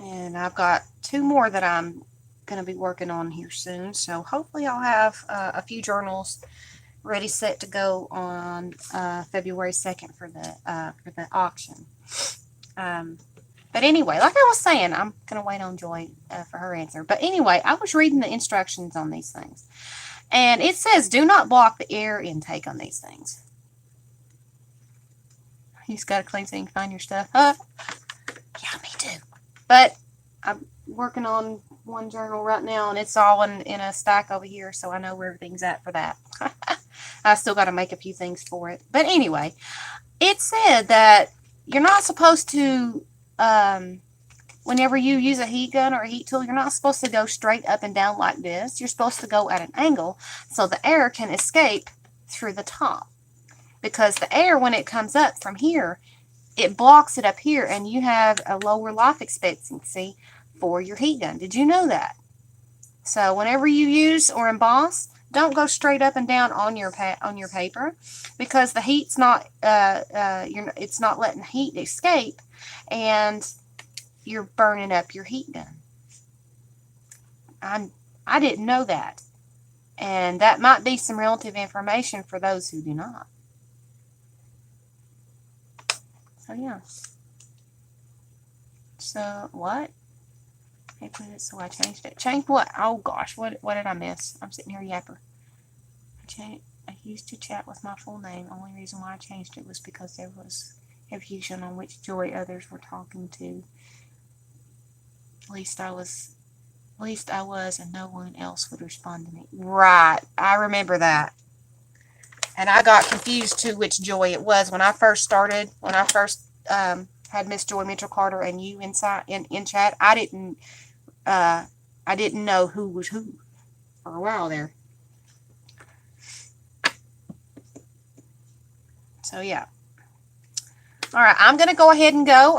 And I've got 2 more that I'm going to be working on here soon. So hopefully I'll have a few journals ready, set to go on February 2nd for the auction. But anyway, like I was saying, I'm going to wait on Joy for her answer. But anyway, I was reading the instructions on these things. And it says, do not block the air intake on these things. You just got to clean so you can find your stuff. Yeah, me too. But I'm working on one journal right now, and it's all in a stack over here, so I know where everything's at for that. I still got to make a few things for it. But anyway, it said that you're not supposed to, whenever you use a heat gun or a heat tool, you're not supposed to go straight up and down like this. You're supposed to go at an angle so the air can escape through the top. Because the air, when it comes up from here, it blocks it up here, and you have a lower life expectancy for your heat gun. Did you know that? So whenever you use or emboss, don't go straight up and down on your paper, because the heat's not it's not letting heat escape, and you're burning up your heat gun. I didn't know that, and that might be some relative information for those who do not. So yeah. So what? I put it, so I changed it. Changed what? Oh gosh, what did I miss? I'm sitting here yapper. I used to chat with my full name. Only reason why I changed it was because there was confusion on which Joy others were talking to. At least I was, and no one else would respond to me. Right, I remember that. And I got confused to which Joy it was when I first started. When I first had Miss Joy Mitchell Carter and you inside in chat. I didn't know who was who for a while there. So yeah. All right, I'm gonna go ahead and go.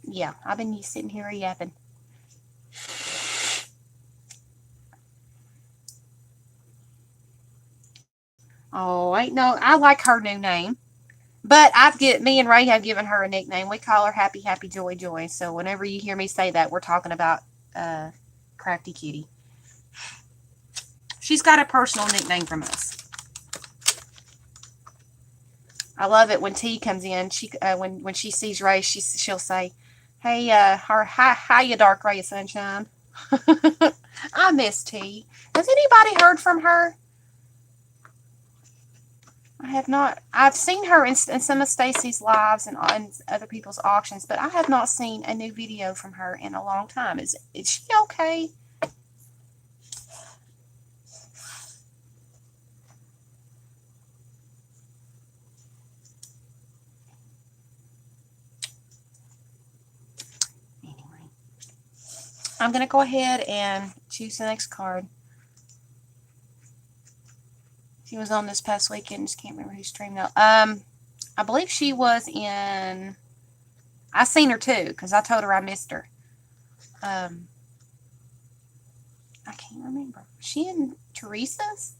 Yeah, I've been sitting here yapping. Oh, I like her new name. But me and Ray have given her a nickname. We call her Happy Happy Joy Joy. So whenever you hear me say that, we're talking about Crafty Kitty. She's got a personal nickname from us. I love it when T comes in. She when she sees Ray, she'll say, "Hey, hi, you dark ray of sunshine." I miss T. Has anybody heard from her? I have not. I've seen her in some of Stacy's lives and on other people's auctions, but I have not seen a new video from her in a long time. Is she okay? Anyway, I'm going to go ahead and choose the next card. She was on this past weekend. Just can't remember who streamed now. I believe she was in. I seen her too because I told her I missed her. I can't remember. Was she in Teresa's?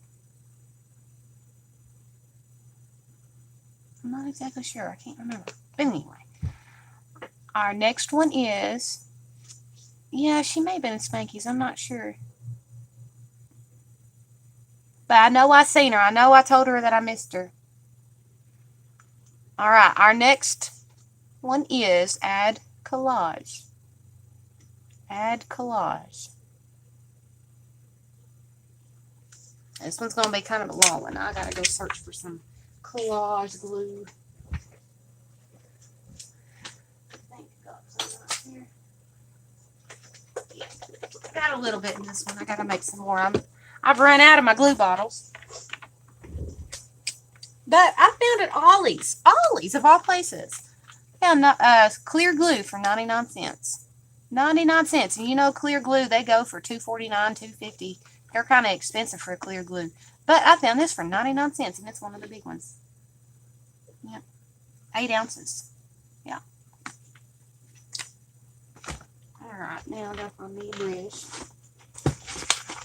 I'm not exactly sure. I can't remember. But anyway, our next one is. Yeah, she may have been in Spanky's. I'm not sure. But I know I seen her. I know I told her that I missed her. All right, our next one is Add Collage. Add Collage. This one's going to be kind of a long one. I got to go search for some collage glue. I think I got some right here. Yeah, I got a little bit in this one. I got to make some more. I've run out of my glue bottles. But I found at Ollie's. Ollie's, of all places. Found clear glue for 99 cents. 99 cents. And you know clear glue, they go for $2.49, $2.50. They're kind of expensive for a clear glue. But I found this for 99 cents, and it's one of the big ones. Yep. 8 ounces. Yeah. Alright, now I gotta find me a brush.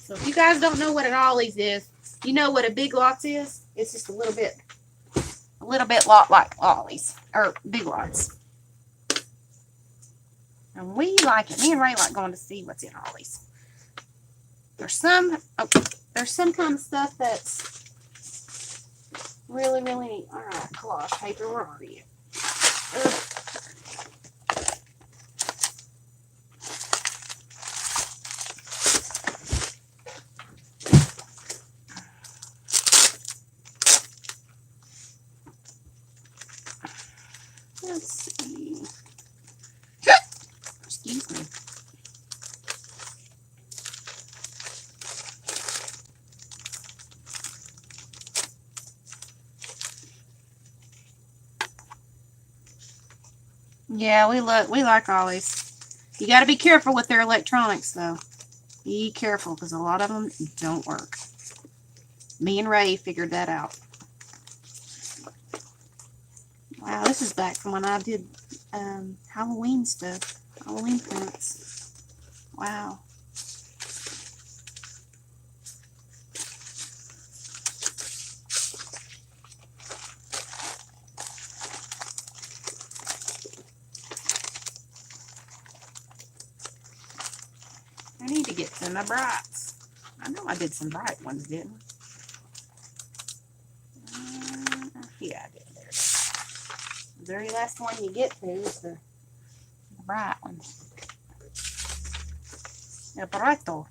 So if you guys don't know what an Ollie's is, you know what a Big Lots is? It's just a little bit lot like Ollie's. Or Big Lots. And we like it. Me and Ray like going to see what's in Ollie's. There's some kind of stuff that's really, really neat. Alright, collage paper, where are you? Let's see. Excuse me. Yeah, we like Ollie's. You got to be careful with their electronics, though. Be careful, because a lot of them don't work. Me and Ray figured that out. Wow, this is back from when I did Halloween stuff. Halloween prints. Wow. I need to get some of my brights. I know I did some bright ones, didn't I? Yeah, I did. There. The very last one you get to is the bright ones. El Barreto.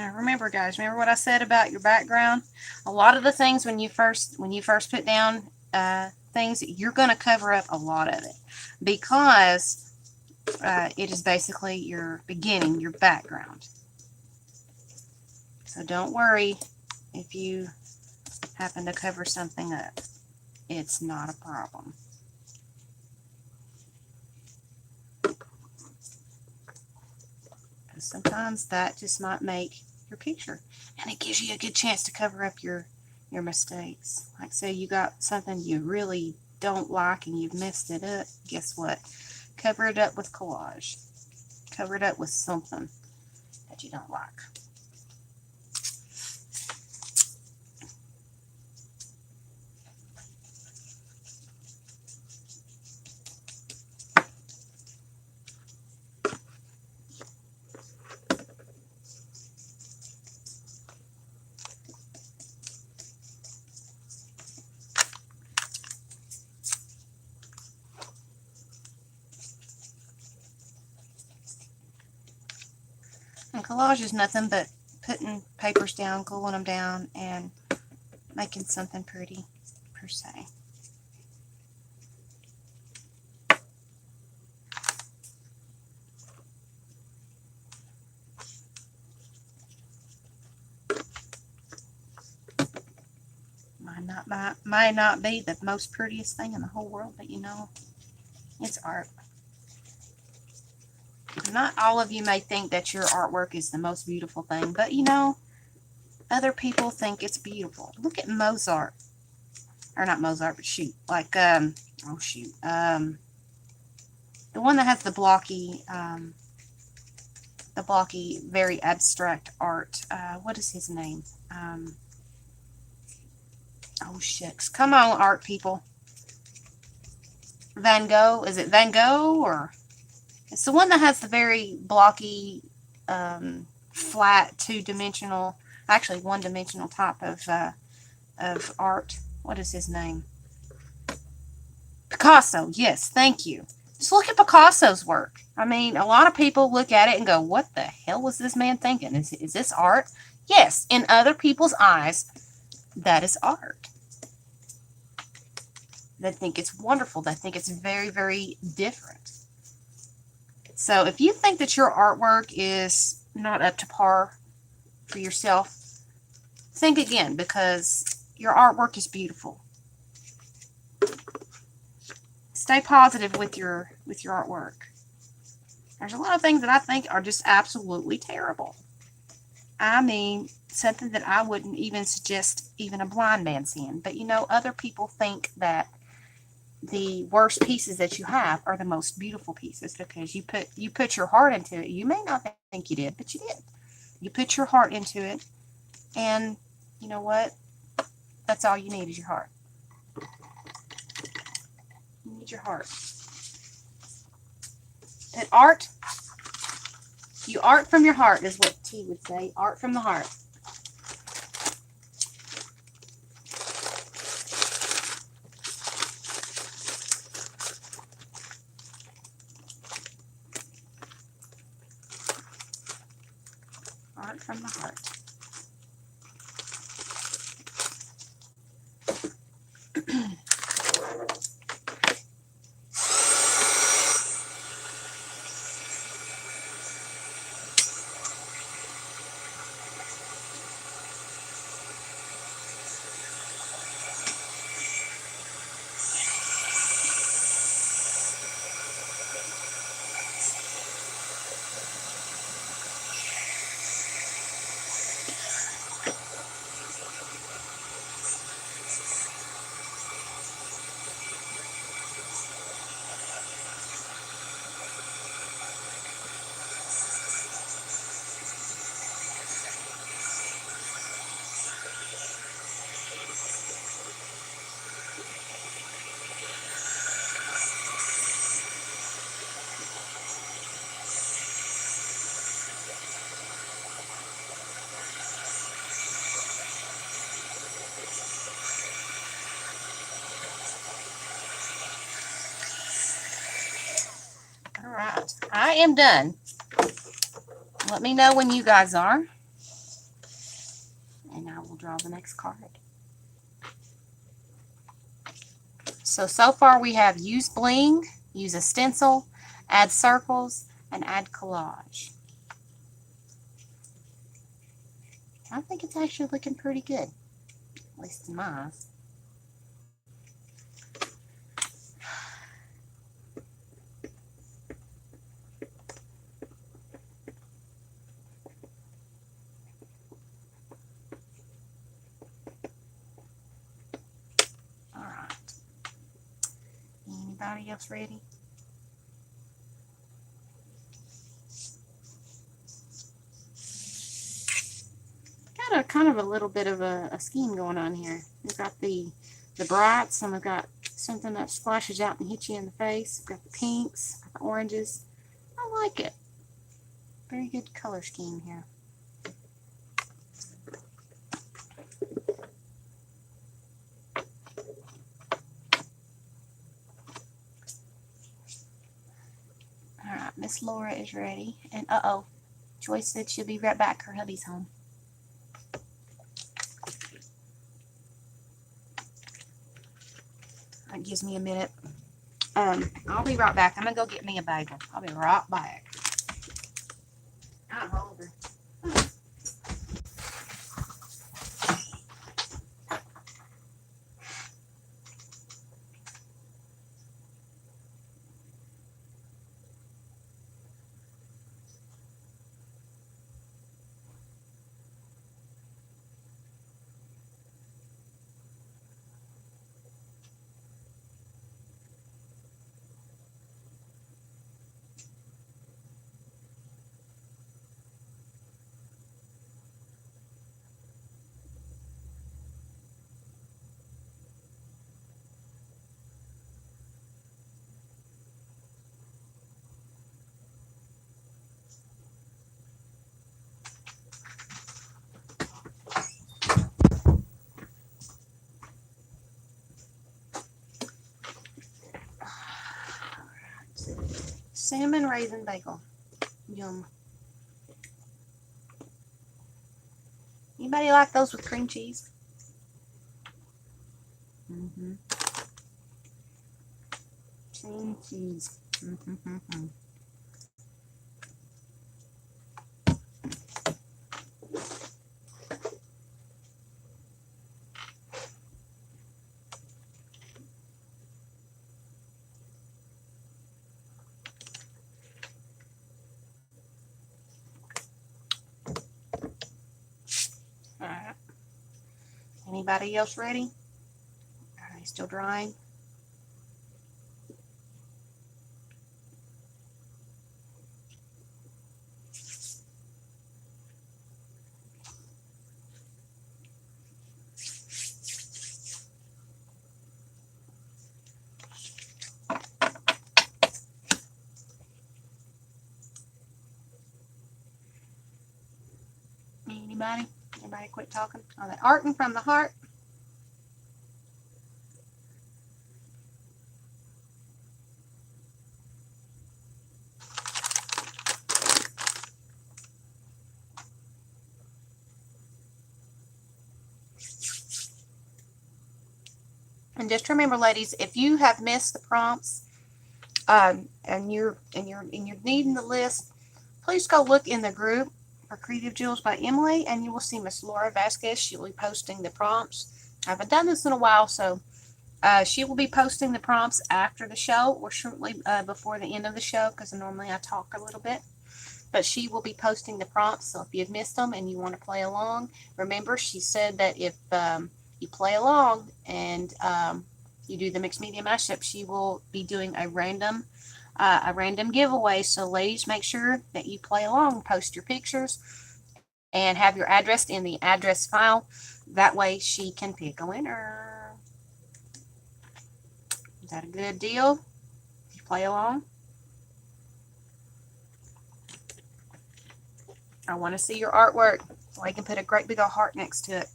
Now remember, guys, remember what I said about your background? A lot of the things when you first put down things, you're going to cover up a lot of it because it is basically your beginning, your background. So don't worry if you happen to cover something up. It's not a problem. Because sometimes that just might make your picture. And it gives you a good chance to cover up your mistakes. Like say you got something you really don't like and you've messed it up. Guess what? Cover it up with collage. Cover it up with something that you don't like. And collage is nothing but putting papers down, gluing them down, and making something pretty, per se. Might not be the most prettiest thing in the whole world, but you know, it's art. Not all of you may think that your artwork is the most beautiful thing, but you know, other people think it's beautiful. Look at Mozart. Or not Mozart, but shoot. Like, the one that has the blocky, very abstract art. What is his name? Oh, shucks. Come on, art people. Van Gogh. Is it Van Gogh? Or it's the one that has the very blocky, flat, two-dimensional, actually one-dimensional type of art. What is his name? Picasso. Yes, thank you. Just look at Picasso's work. I mean, a lot of people look at it and go, what the hell was this man thinking? Is this art? Yes, in other people's eyes, that is art. They think it's wonderful. They think it's very, very different. So if you think that your artwork is not up to par for yourself, think again, because your artwork is beautiful. Stay positive with your artwork. There's a lot of things that I think are just absolutely terrible. I mean, something that I wouldn't even suggest even a blind man seeing. But you know, other people think that the worst pieces that you have are the most beautiful pieces because you put your heart into it. You may not think you did, but you did. You put your heart into it, and you know what? That's all you need is your heart. You need your heart. And art, you art from your heart is what T would say. Art from the heart. Art from the heart. All right, I am done. Let me know when you guys are. and I will draw the next card. So far we have use bling, use a stencil, add circles, and add collage. I think it's actually looking pretty good, at least in my eyes. All right. Anybody else ready? Got a kind of a little bit of a scheme going on here. We've got the brights, and we've got something that splashes out and hits you in the face. We've got the pinks, got the oranges. I like it. Very good color scheme here. Alright, Miss Laura is ready. And uh-oh, Joyce said she'll be right back. Her hubby's home. That gives me a minute. I'll be right back. I'm going to go get me a bagel. I'll be right back. I'm older. Salmon raisin bagel. Yum. Anybody like those with cream cheese? Mm-hmm. Cream cheese. Mm-hmm. Alright. Anybody else ready? Are they still drying? Anybody? Anybody quit talking? Oh, that arting from the heart. And just remember, ladies, if you have missed the prompts, and you're needing the list, please go look in the group for Creative Jewels by Emily, and you will see Miss Laura Vasquez. She will be posting the prompts. I haven't done this in a while, so she will be posting the prompts after the show, or shortly before the end of the show, because normally I talk a little bit. But she will be posting the prompts, so if you've missed them and you want to play along, remember she said that if you play along and you do the mixed media mashup, she will be doing a random giveaway. So ladies, make sure that you play along, post your pictures, and have your address in the address file. That way she can pick a winner. Is that a good deal? You play along? I want to see your artwork so I can put a great big old heart next to it.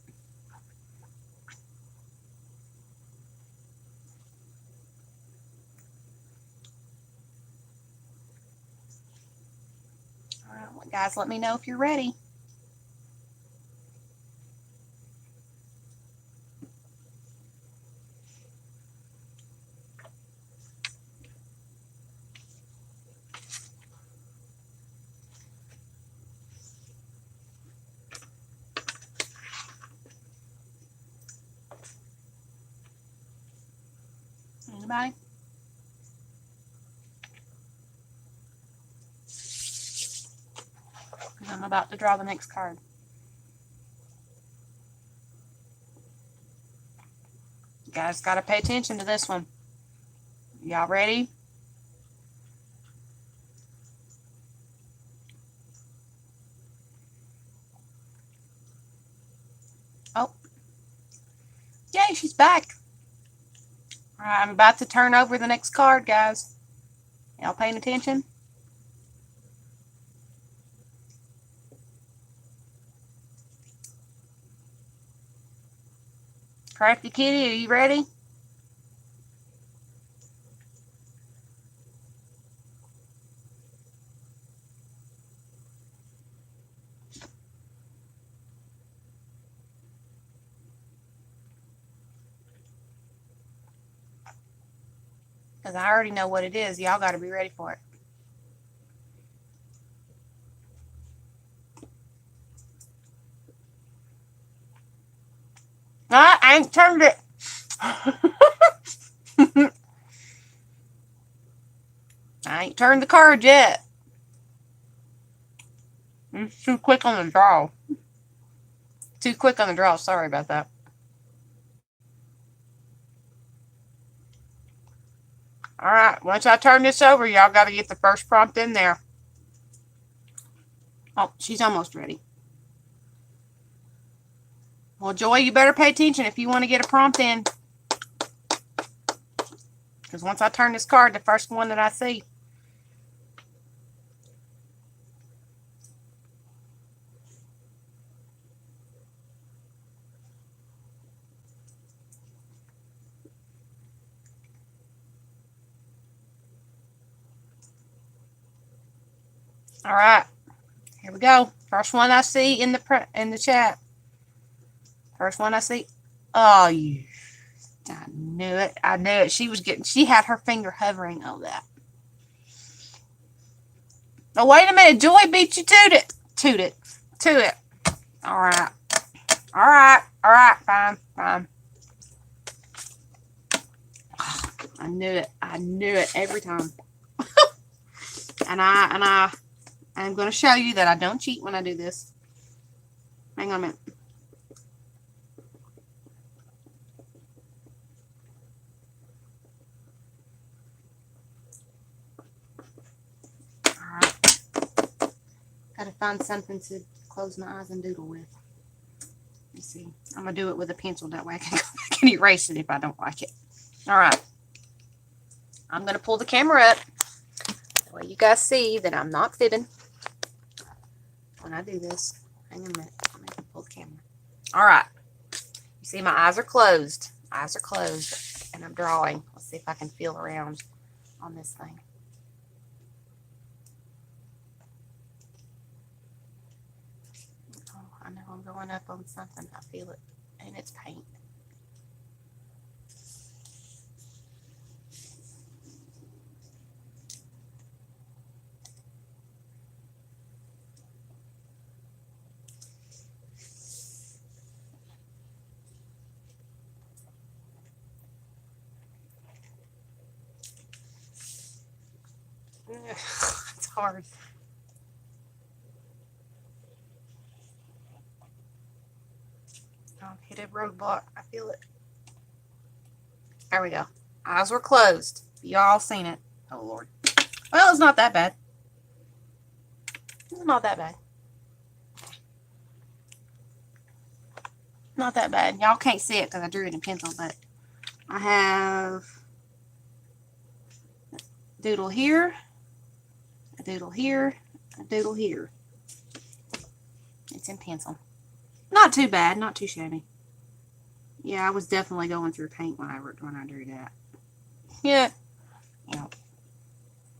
All right, well, guys, let me know if you're ready. Anybody? I'm about to draw the next card. You guys got to pay attention to this one. Y'all ready? Oh. Yay, she's back. All right, I'm about to turn over the next card, guys. Y'all paying attention? Crafty Kitty, are you ready? Because I already know what it is. Y'all got to be ready for it. I ain't turned it. I ain't turned the card yet. It's too quick on the draw. Too quick on the draw. Sorry about that. All right. Once I turn this over, y'all got to get the first prompt in there. Oh, she's almost ready. Well, Joy, you better pay attention if you want to get a prompt in. Because once I turn this card, the first one that I see. All right. Here we go. First one I see in the chat. First one I see. Oh, you. I knew it. I knew it. She had her finger hovering on that. Oh, wait a minute. Joy beat you to it. To it. All right. All right. All right. Fine. Fine. I knew it. I knew it every time. I'm going to show you that I don't cheat when I do this. Hang on a minute. Alright. Gotta find something to close my eyes and doodle with. Let's see. I'm going to do it with a pencil. That way I can erase it if I don't like it. Alright. I'm going to pull the camera up. That way you guys see that I'm not fibbing when I do this. Hang on a minute. I'm going to pull the camera. Alright. You see my eyes are closed. Eyes are closed. And I'm drawing. Let's see if I can feel around on this thing. Oh, I know I'm going up on something. I feel it. And it's paint. It's hard. I've hit a roadblock. I feel it. There we go. Eyes were closed. Y'all seen it. Oh, Lord. Well, it's not that bad. It's not that bad. Not that bad. Y'all can't see it because I drew it in pencil, but I have a doodle here, a doodle here, a doodle here. It's in pencil. Not too bad. Not too shabby. Yeah, I was definitely going through paint when I drew that. Yeah.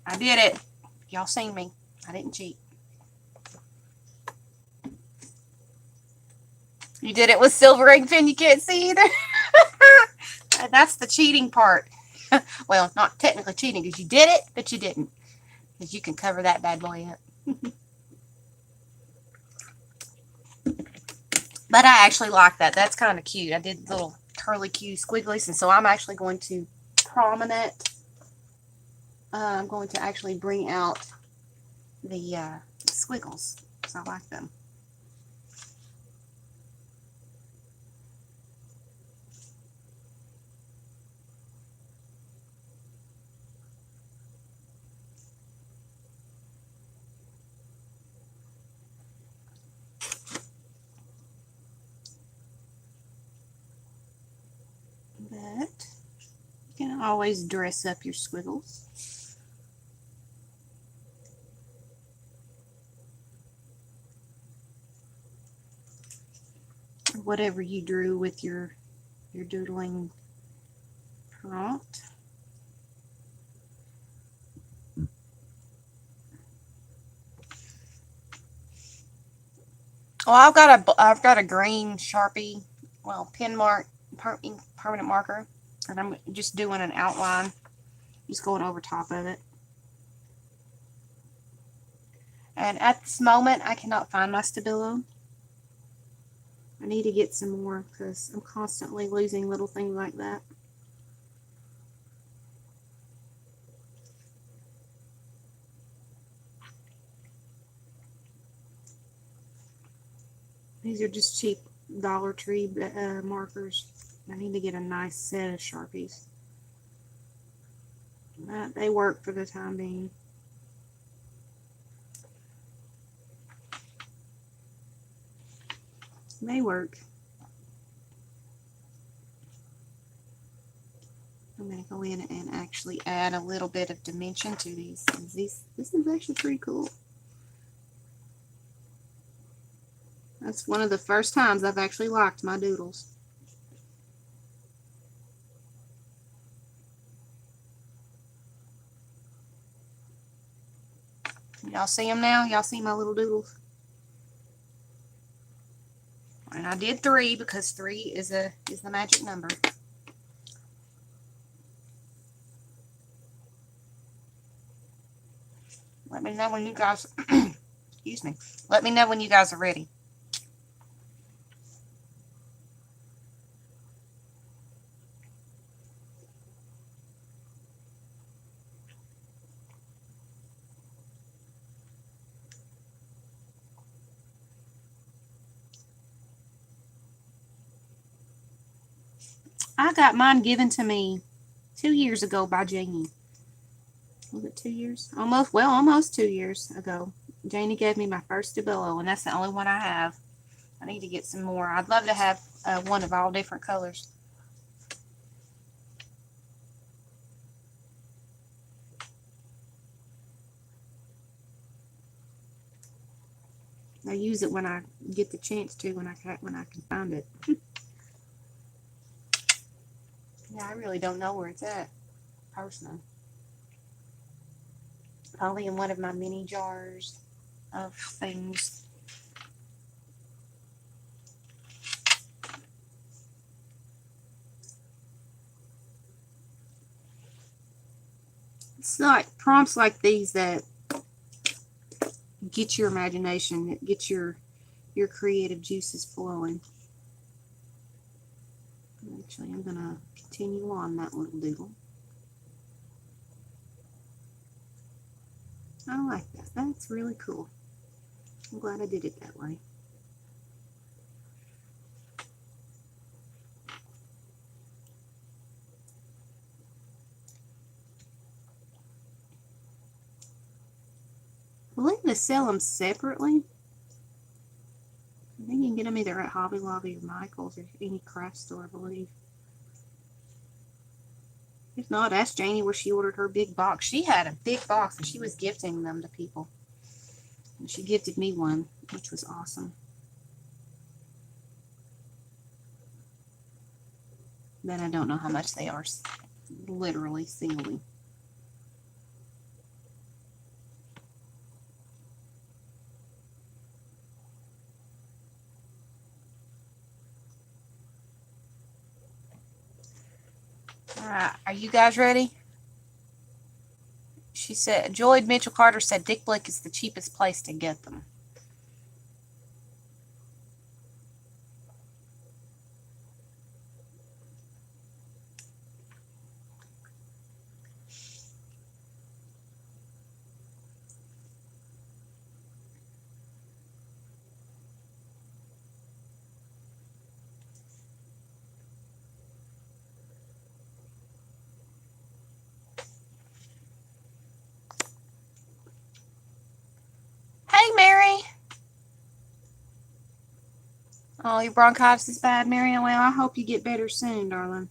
I did it. Y'all seen me. I didn't cheat. You did it with silver ink pen. You can't see either. That's the cheating part. Well, not technically cheating because you did it, but you didn't. Because you can cover that bad boy up. But I actually like that. That's kind of cute. I did little curly Q squigglies, and so I'm actually going to prominent. I'm going to actually bring out the squiggles because I like them. But you can always dress up your squiggles. Whatever you drew with your doodling prompt. Well, I've got a green Sharpie, well, permanent marker, and I'm just doing an outline, just going over top of it. And at this moment, I cannot find my Stabilo. I need to get some more because I'm constantly losing little things like that. These are just cheap Dollar Tree markers. I need to get a nice set of Sharpies. They work for the time being. They work. I'm going to go in and actually add a little bit of dimension to these. This is actually pretty cool. That's one of the first times I've actually liked my doodles. Y'all see them now? Y'all see my little doodles? And I did 3 because 3 is the magic number. Let me know when you guys excuse me. Let me know when you guys are ready. I got mine given to me 2 years ago by Janie. Was it 2 years? Almost 2 years ago. Janie gave me my first Stabilo, and that's the only one I have. I need to get some more. I'd love to have one of all different colors. I use it when I get the chance to, when I can find it. Yeah, I really don't know where it's at, personally. Probably in one of my mini jars of things. It's like prompts like these that get your imagination, that get your creative juices flowing. Actually, I'm going to continue on that little doodle. I like that. That's really cool. I'm glad I did it that way. I believe they sell them separately. I think you can get them either at Hobby Lobby or Michael's or any craft store, I believe. If not, ask Janie where she ordered her big box. She had a big box and she was gifting them to people. And she gifted me one, which was awesome. Then I don't know how much they are, literally singly. Alright, are you guys ready? She said, Joy Mitchell Carter said Dick Blick is the cheapest place to get them. Oh, your bronchitis is bad, Marion? Well, I hope you get better soon, darling.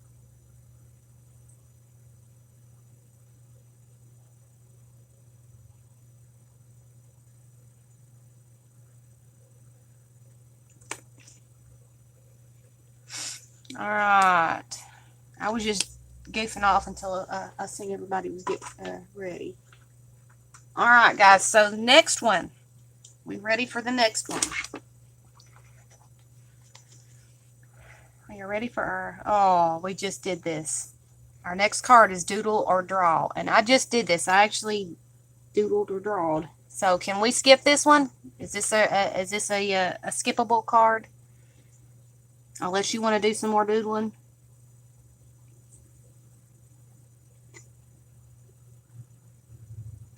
All right. I was just goofing off until I seen everybody was getting ready. All right, guys. So the next one. We ready for the next one? Are you ready for our... Oh, we just did this. Our next card is doodle or draw. And I just did this. I actually doodled or drawed. So can we skip this one? Is this a skippable card? Unless you want to do some more doodling.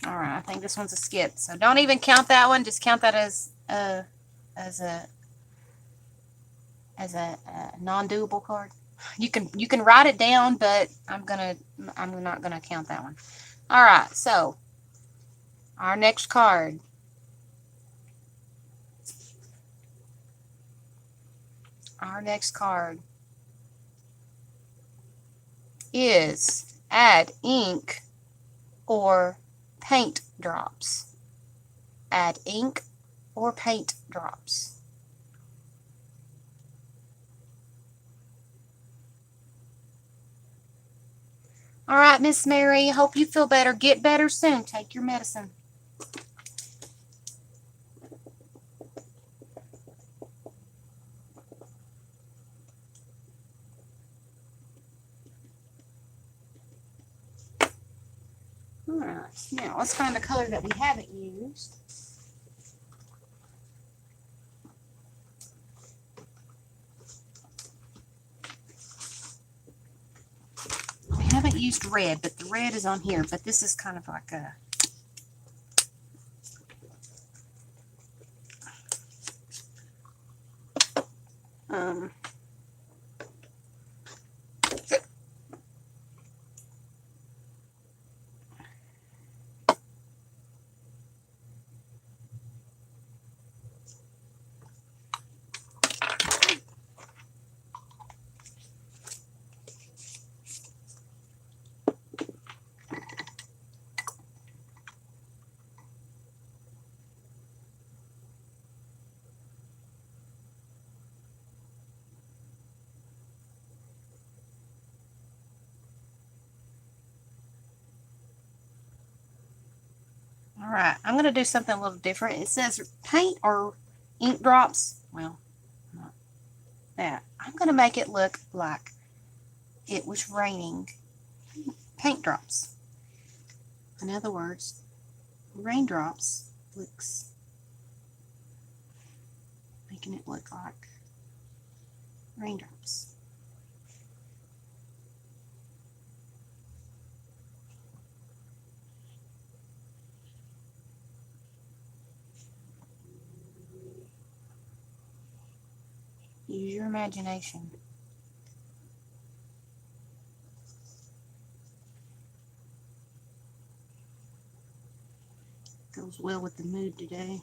All right, I think this one's a skip. So don't even count that one. Just count that as as a non-doable card. You can write it down, but I'm not gonna count that one. All right, so our next card. Our next card is add ink or paint drops. Add ink or paint drops. All right, Miss Mary, hope you feel better. Get better soon. Take your medicine. All right, now let's find a color that we haven't used. We haven't used red, but the red is on here, but this is kind of like a... Um, all right, I'm going to do something a little different. It says paint or ink drops. Well, not that. I'm going to make it look like it was raining paint drops. In other words, raindrops looks, making it look like raindrops. Use your imagination. Goes well with the mood today.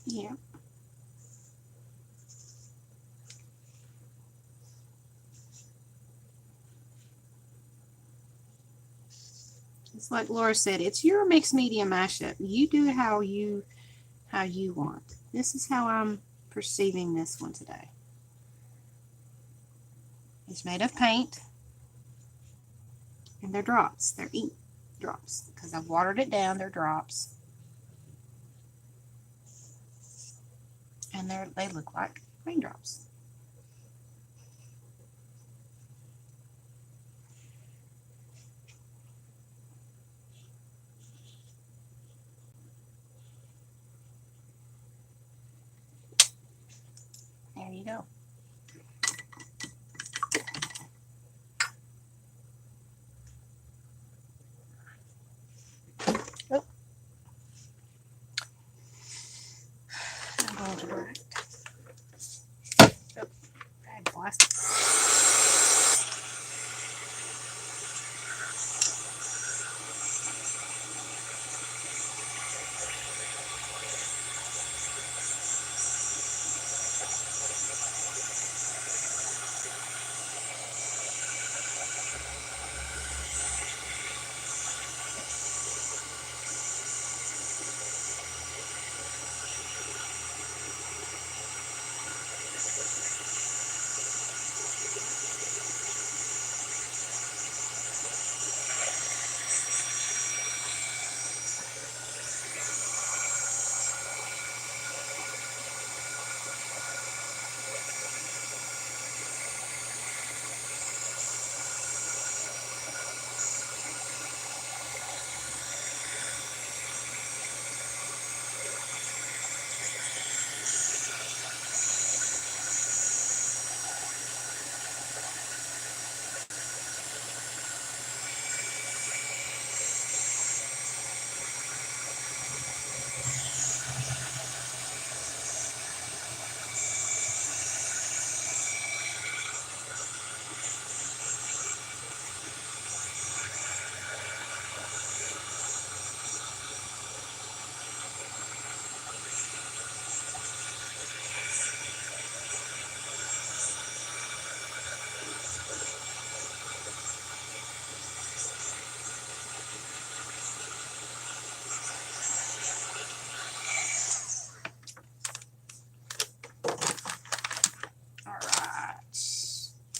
Yeah. It's like Laura said, it's your mixed media mashup. You do it how you want. This is how I'm perceiving this one today. It's made of paint and they're drops. They're ink drops because I've watered it down. They're drops. And they look like raindrops. There you go. Oh. I'm going to direct. Oh, bad plastic.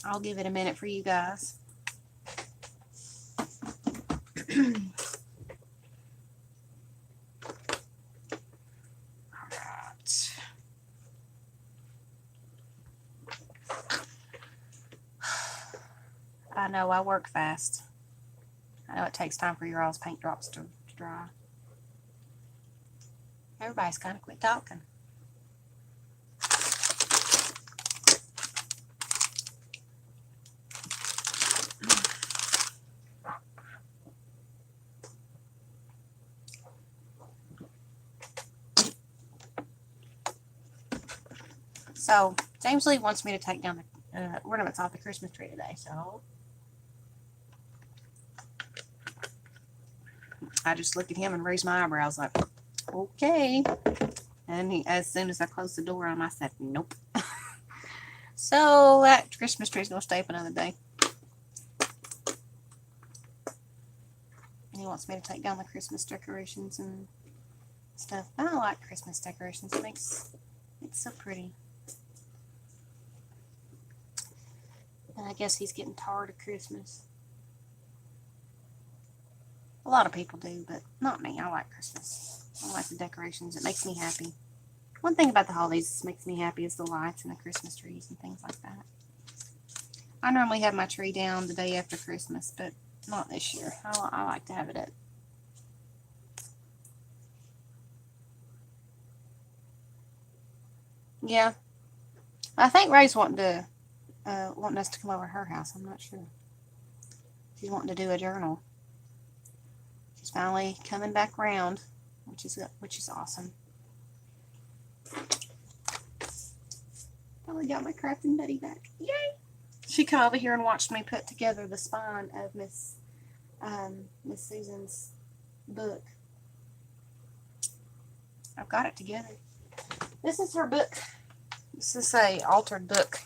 I'll give it a minute for you guys. Alright. I know I work fast. I know it takes time for your all's paint drops to dry. Everybody's kind of quit talking. So, James Lee wants me to take down the ornaments off the Christmas tree today, so I just looked at him and raised my eyebrows like, okay. And as soon as I closed the door on him, I said, nope. So, that Christmas tree is going to stay up another day. And he wants me to take down the Christmas decorations and stuff. I don't like Christmas decorations. It's so pretty. And I guess he's getting tired of Christmas. A lot of people do, but not me. I like Christmas. I like the decorations. It makes me happy. One thing about the holidays that makes me happy is the lights and the Christmas trees and things like that. I normally have my tree down the day after Christmas, but not this year. I like to have it up. Yeah. I think Ray's wanting us to come over to her house. I'm not sure. She's wanting to do a journal. She's finally coming back around, which is awesome. Finally got my crafting buddy back. Yay! She came over here and watched me put together the spine of Miss Susan's book. I've got it together. This is her book. This is a altered book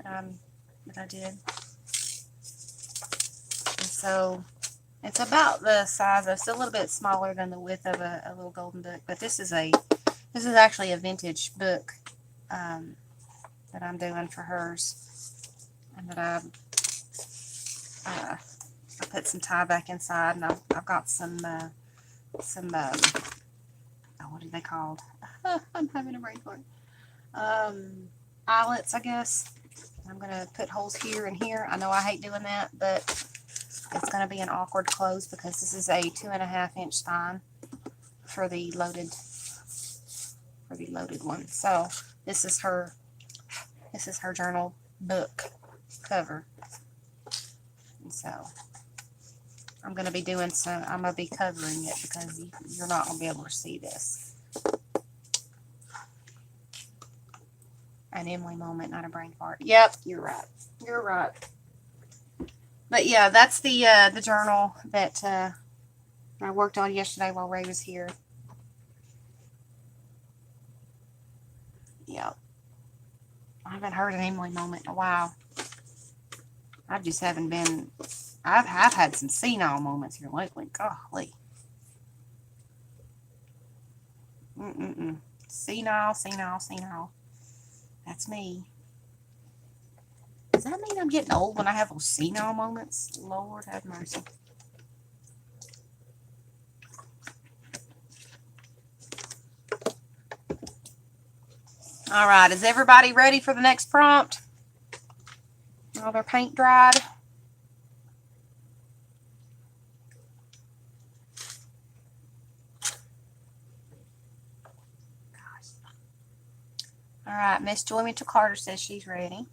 that I did. And so it's about the size of, it's a little bit smaller than the width of a little golden book, but this is actually a vintage book that I'm doing for hers, and that I put some tie back inside, and I've got some what are they called? I'm having a brain fart. Eyelets, I guess. I'm gonna put holes here and here. I know I hate doing that, but it's gonna be an awkward close because this is a 2.5-inch spine for the loaded one. So This is her journal book cover. And so I'm going to be doing some, I'm going to be covering it because you're not going to be able to see this. An Emily moment, not a brain fart. Yep, you're right. You're right. But yeah, that's the journal that I worked on yesterday while Ray was here. Yep. I haven't heard an Emily moment in a while. I just haven't been. I've had some senile moments here lately. Golly. Senile. That's me. Does that mean I'm getting old when I have those senile moments? Lord have mercy. All right, is everybody ready for the next prompt? All their paint dried? All right, Miss Joy Mitchell Carter says she's ready.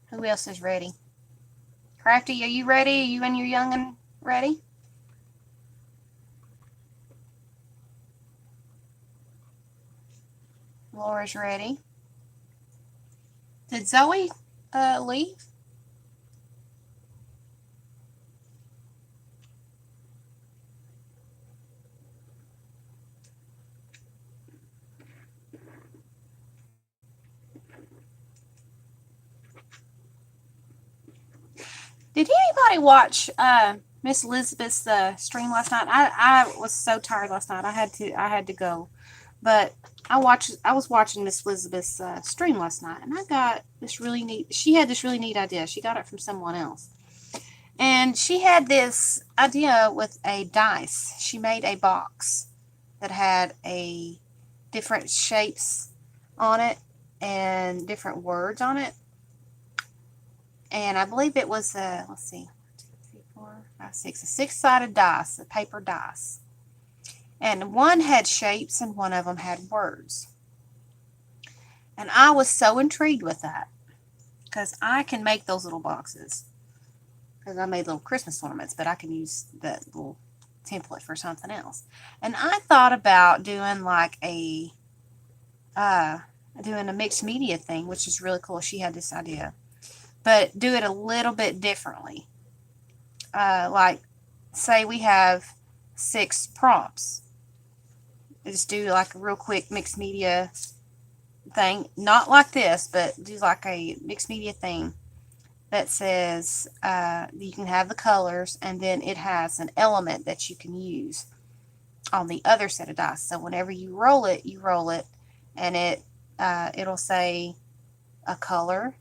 Who else is ready? Crafty, are you ready? Are you and your youngin' ready? Laura's ready. Did Zoe leave? Did anybody watch Miss Elizabeth's stream last night? I was so tired last night. I had to go, but I was watching Miss Elizabeth's stream last night, and I got this really neat. She had this really neat idea. She got it from someone else, and she had this idea with a dice. She made a box that had a different shapes on it and different words on it. And I believe it was let's see, 1, 2, 3, 4, 5, 6, a 6-sided dice, a paper dice. And one had shapes and one of them had words. And I was so intrigued with that because I can make those little boxes. Because I made little Christmas ornaments, but I can use that little template for something else. And I thought about doing like doing a mixed media thing, which is really cool. She had this idea. But do it a little bit differently. Like, say we have 6 prompts. Just do like a real quick mixed media thing. Not like this, but do like a mixed media thing that says you can have the colors, and then it has an element that you can use on the other set of dice. So whenever you roll it, and it'll say a color,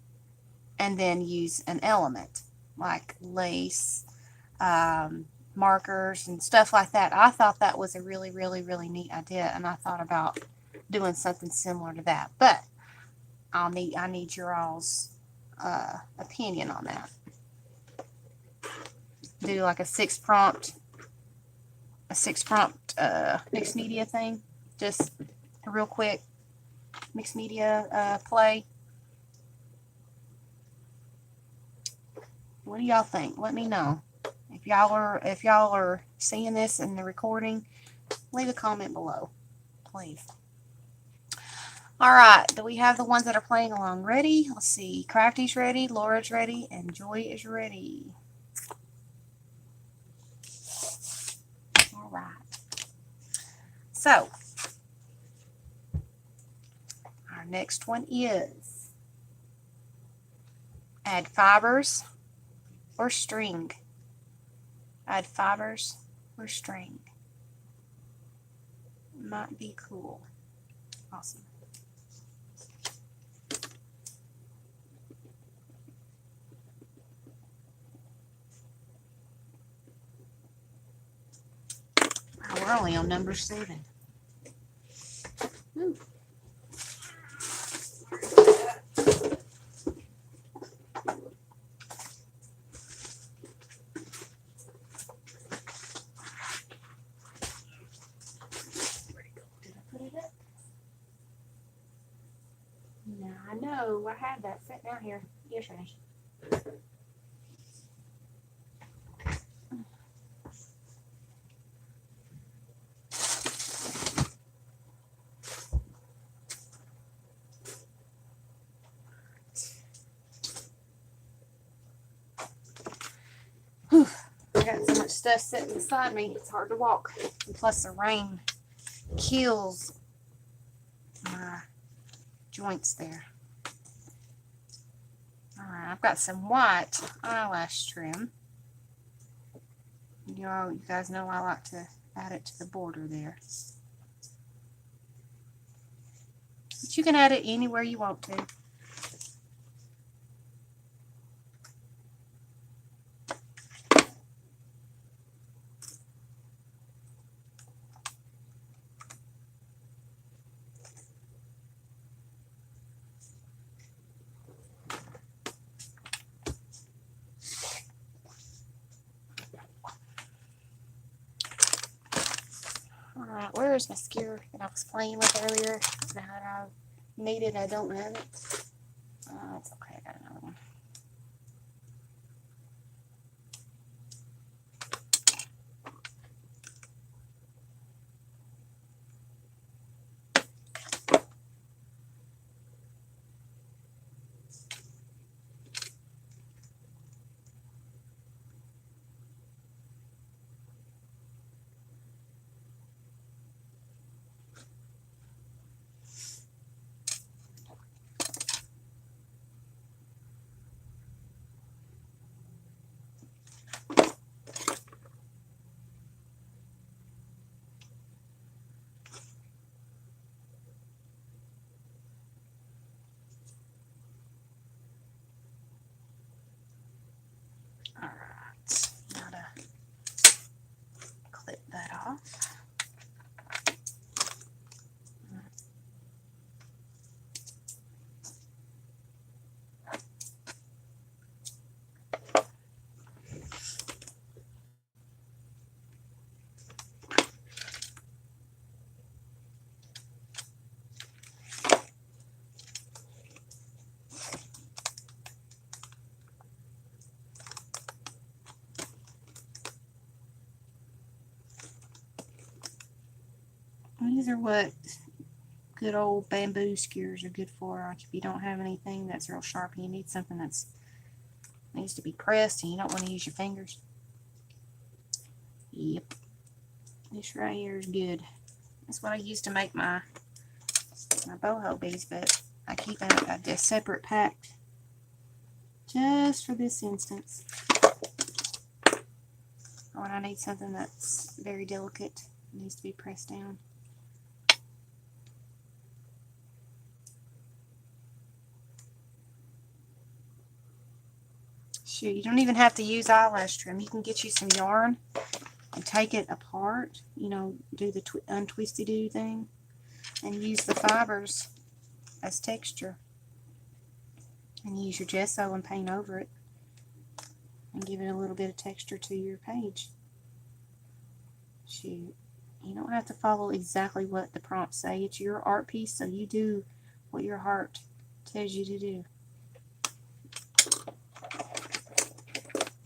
and then use an element like lace, markers, and stuff like that. I thought that was a really, really, really neat idea, and I thought about doing something similar to that. But I need your all's opinion on that. Do like a 6 prompt mixed media thing, just a real quick mixed media play. What do y'all think? Let me know. If y'all are seeing this in the recording, leave a comment below, please. All right, do we have the ones that are playing along ready? Let's see. Crafty's ready, Laura's ready, and Joy is ready. All right. So, our next one is add fibers or string. Add fibers or string. Might be cool. Awesome. Wow, we're only on number 7. Ooh. I know, I had that set down here yesterday. Whew. I got so much stuff sitting beside me, it's hard to walk. And plus the rain kills my joints there. Alright, I've got some white eyelash trim. You guys know I like to add it to the border there. But you can add it anywhere you want to. Alright, where is mascara that I was playing with earlier? Now that I need it, I don't have it. It's okay, I got another one. Alright, now to clip that off. These are what good old bamboo skewers are good for. Like if you don't have anything that's real sharp and you need something that's needs to be pressed and you don't want to use your fingers. Yep. This right here is good. That's what I use to make my boho beads, but I keep a separate pack just for this instance. When I need something that's very delicate, it needs to be pressed down. Shoot, you don't even have to use eyelash trim. You can get you some yarn and take it apart, you know, do the untwisty-do thing, and use the fibers as texture. And use your gesso and paint over it and give it a little bit of texture to your page. Shoot, you don't have to follow exactly what the prompts say. It's your art piece, so you do what your heart tells you to do.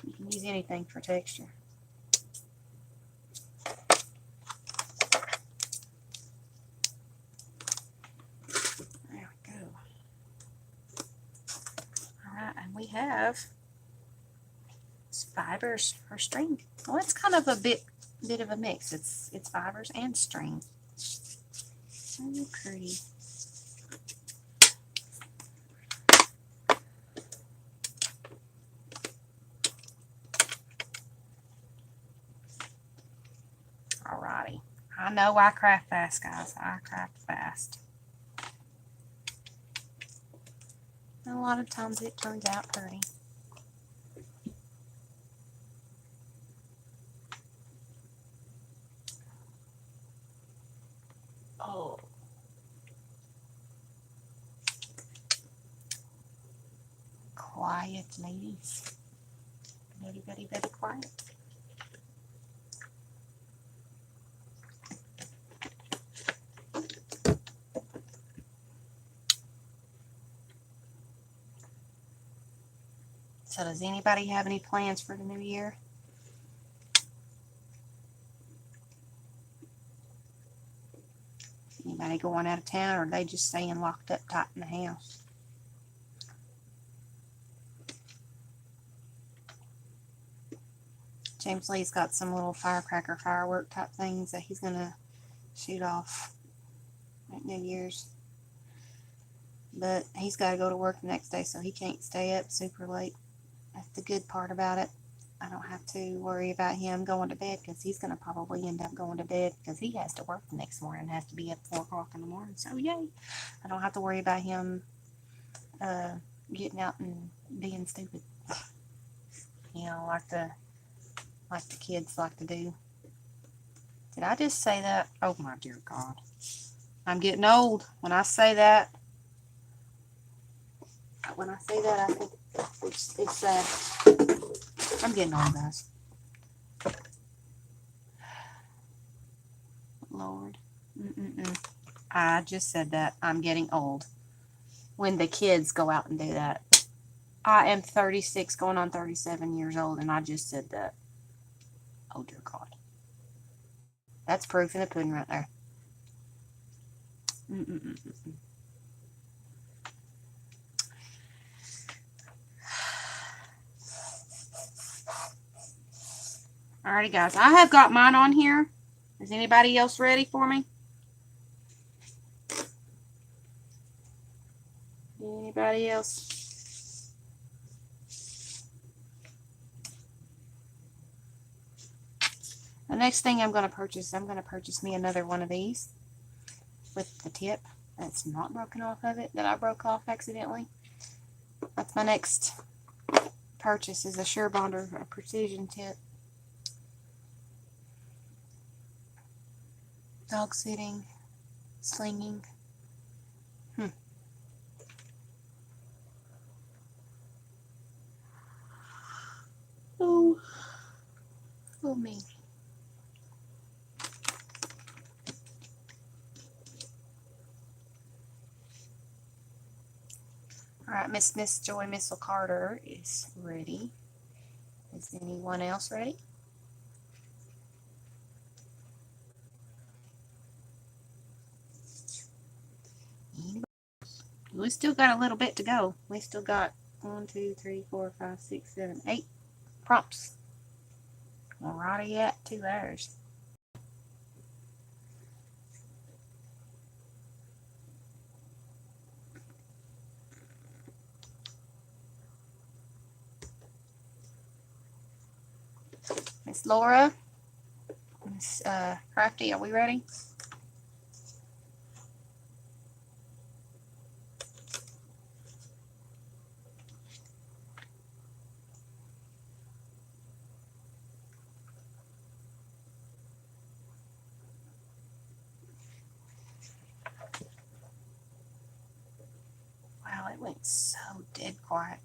You can use anything for texture. There we go. Alright, and we have fibers for string. Well, it's kind of a bit of a mix. It's fibers and string. So pretty. Alrighty. I know I craft fast, guys. I craft fast. And a lot of times it turns out pretty. Oh. Quiet, ladies. Very, very, very quiet. So does anybody have any plans for the new year? Anybody going out of town, or are they just staying locked up tight in the house? James Lee's got some little firework type things that he's going to shoot off at New Year's. But he's got to go to work the next day, so he can't stay up super late. That's the good part about it. I don't have to worry about him going to bed, because he's going to probably end up going to bed because he has to work the next morning and has to be up 4 o'clock in the morning. So, yay. I don't have to worry about him getting out and being stupid. You know, like the kids like to do. Did I just say that? Oh, my dear God. I'm getting old. When I say that, I think it's sad. I'm getting old, guys. Lord. I just said that. I'm getting old. When the kids go out and do that. I am 36, going on 37 years old, and I just said that. Oh, dear God. That's proof in the pudding right there. Alrighty, guys. I have got mine on here. Is anybody else ready for me? Anybody else? The next thing I'm going to purchase me another one of these with the tip that's not broken off of it, that I broke off accidentally. That's my next purchase, is a Sure Bonder, a precision tip. Dog sitting, slinging. Oh me. Alright, Miss Joy Missile Carter is ready. Is anyone else ready? We still got a little bit to go. We still got 1, 2, 3, 4, 5, 6, 7, 8 prompts. We're already at 2 hours. Miss Laura, Miss Crafty, are we ready? Wow, it went so dead quiet.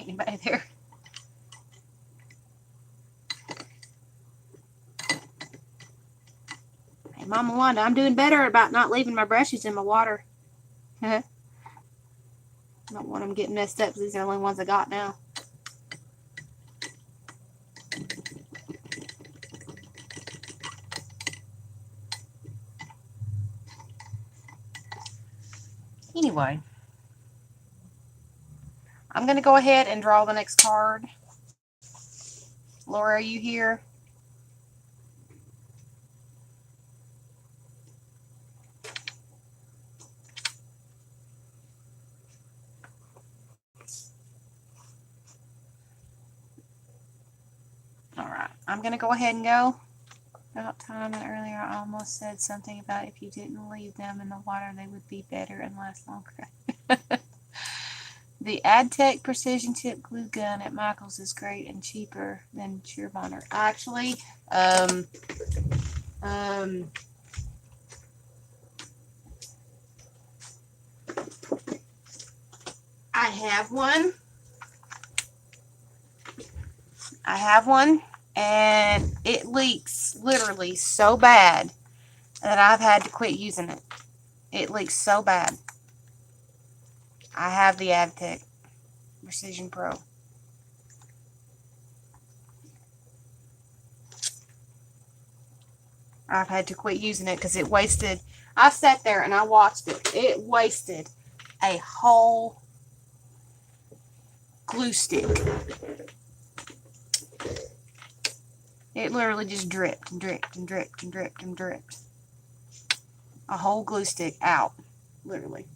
Anybody there? Hey, Mama Wanda, I'm doing better about not leaving my brushes in my water. I don't want them getting messed up, because these are the only ones I got now. Anyway, I'm going to go ahead and draw the next card. Laura, are you here? Alright, I'm going to go ahead and go. About time, and earlier I almost said something about if you didn't leave them in the water, they would be better and last longer. The AdTech Precision Tip Glue Gun at Michael's is great and cheaper than Sure Bonder. Actually, I have one. and it leaks literally so bad that I've had to quit using it. It leaks so bad. I have the Avtech Precision Pro. I've had to quit using it because it wasted. I sat there and I watched it. It wasted a whole glue stick. It literally just dripped and dripped and dripped and dripped and dripped. A whole glue stick out, literally.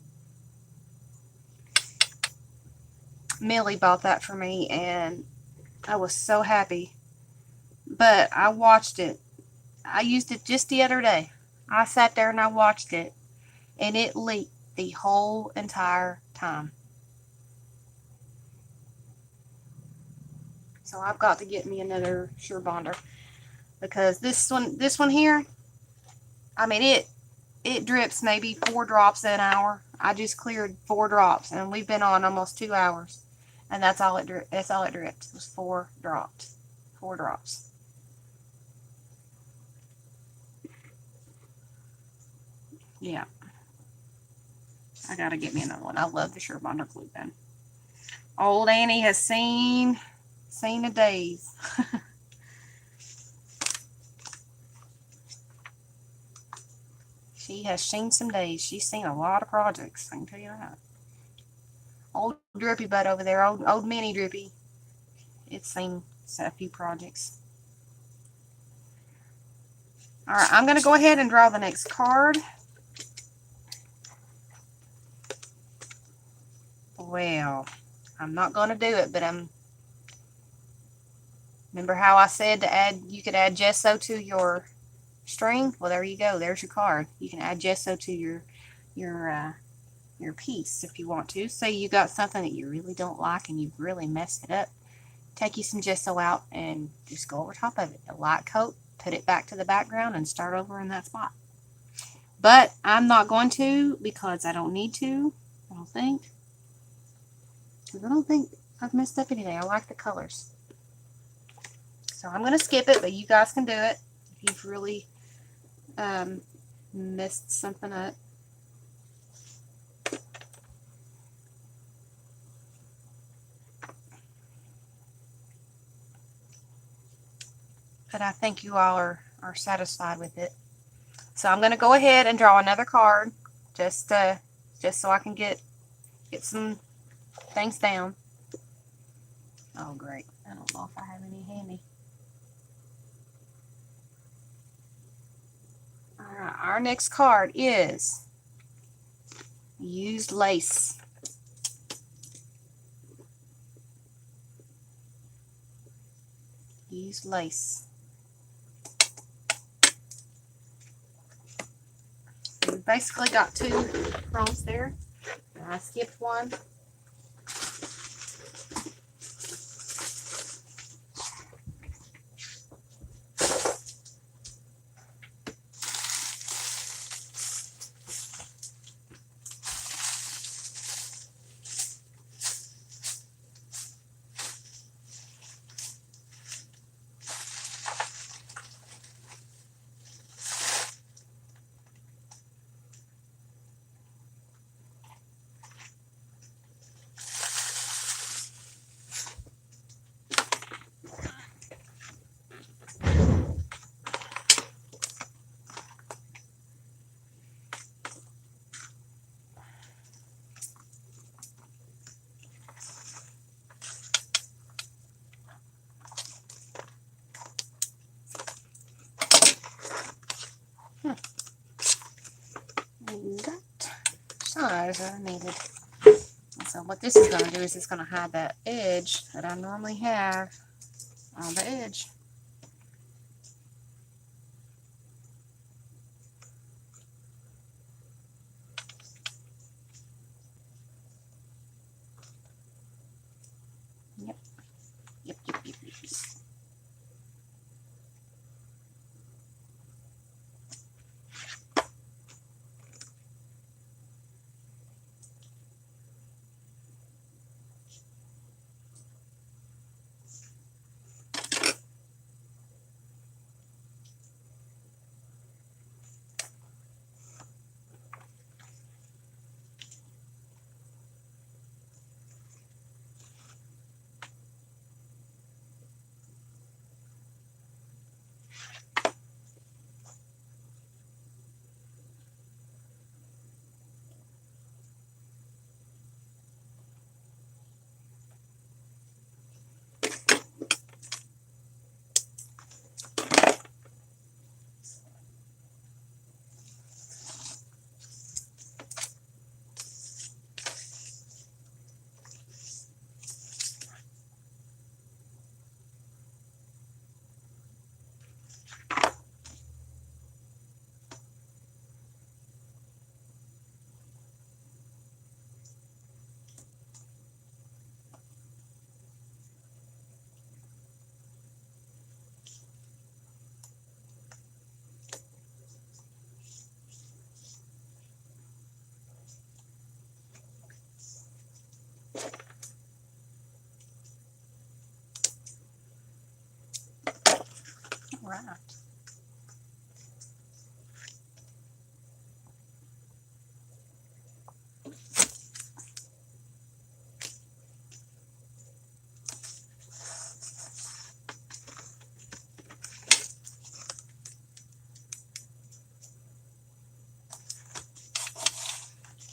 Millie bought that for me and I was so happy. But I watched it. I used it just the other day. I sat there and I watched it and it leaked the whole entire time. So I've got to get me another Sure Bonder because this one here, I mean it drips maybe 4 drops an hour. I just cleared 4 drops and we've been on almost 2 hours. And that's all it dripped. That's all it dripped. It was 4 drops. 4 drops. Yeah. I gotta get me another one. I love the Sure Bonder glue gun. Old Annie has seen the days. She has seen some days. She's seen a lot of projects, I can tell you that. Old Drippy Butt over there, old Mini Drippy. It's seen a few projects. Alright, I'm going to go ahead and draw the next card. Well, I'm not going to do it, but remember how I said you could add gesso to your string? Well, there you go. There's your card. You can add gesso to your piece if you want to. Say you got something that you really don't like and you've really messed it up. Take you some gesso out and just go over top of it. A light coat, put it back to the background and start over in that spot. But I'm not going to because I don't need to. I don't think. Because I don't think I've messed up anything. I like the colors. So I'm going to skip it, but you guys can do it if you've really messed something up. But I think you all are satisfied with it. So I'm going to go ahead and draw another card just so I can get some things down. Oh, great. I don't know if I have any handy. Alright, our next card is used lace. Used lace. We basically got 2 rows there. I skipped one. That size I needed. So what this is going to do is it's going to hide that edge that I normally have on the edge. Yep. Yep. Right.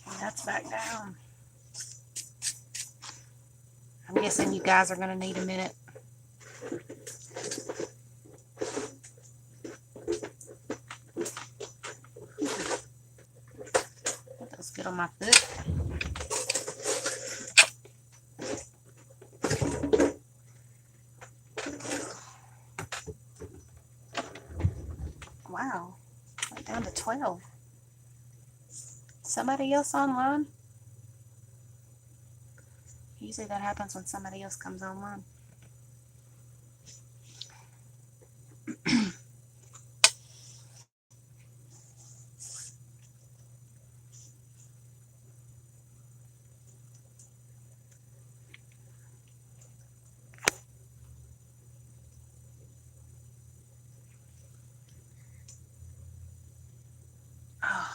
Okay, that's back down. I'm guessing you guys are going to need a minute. That feels good on my foot. Wow. Went down to 12. Somebody else online? Usually that happens when somebody else comes online. Oh.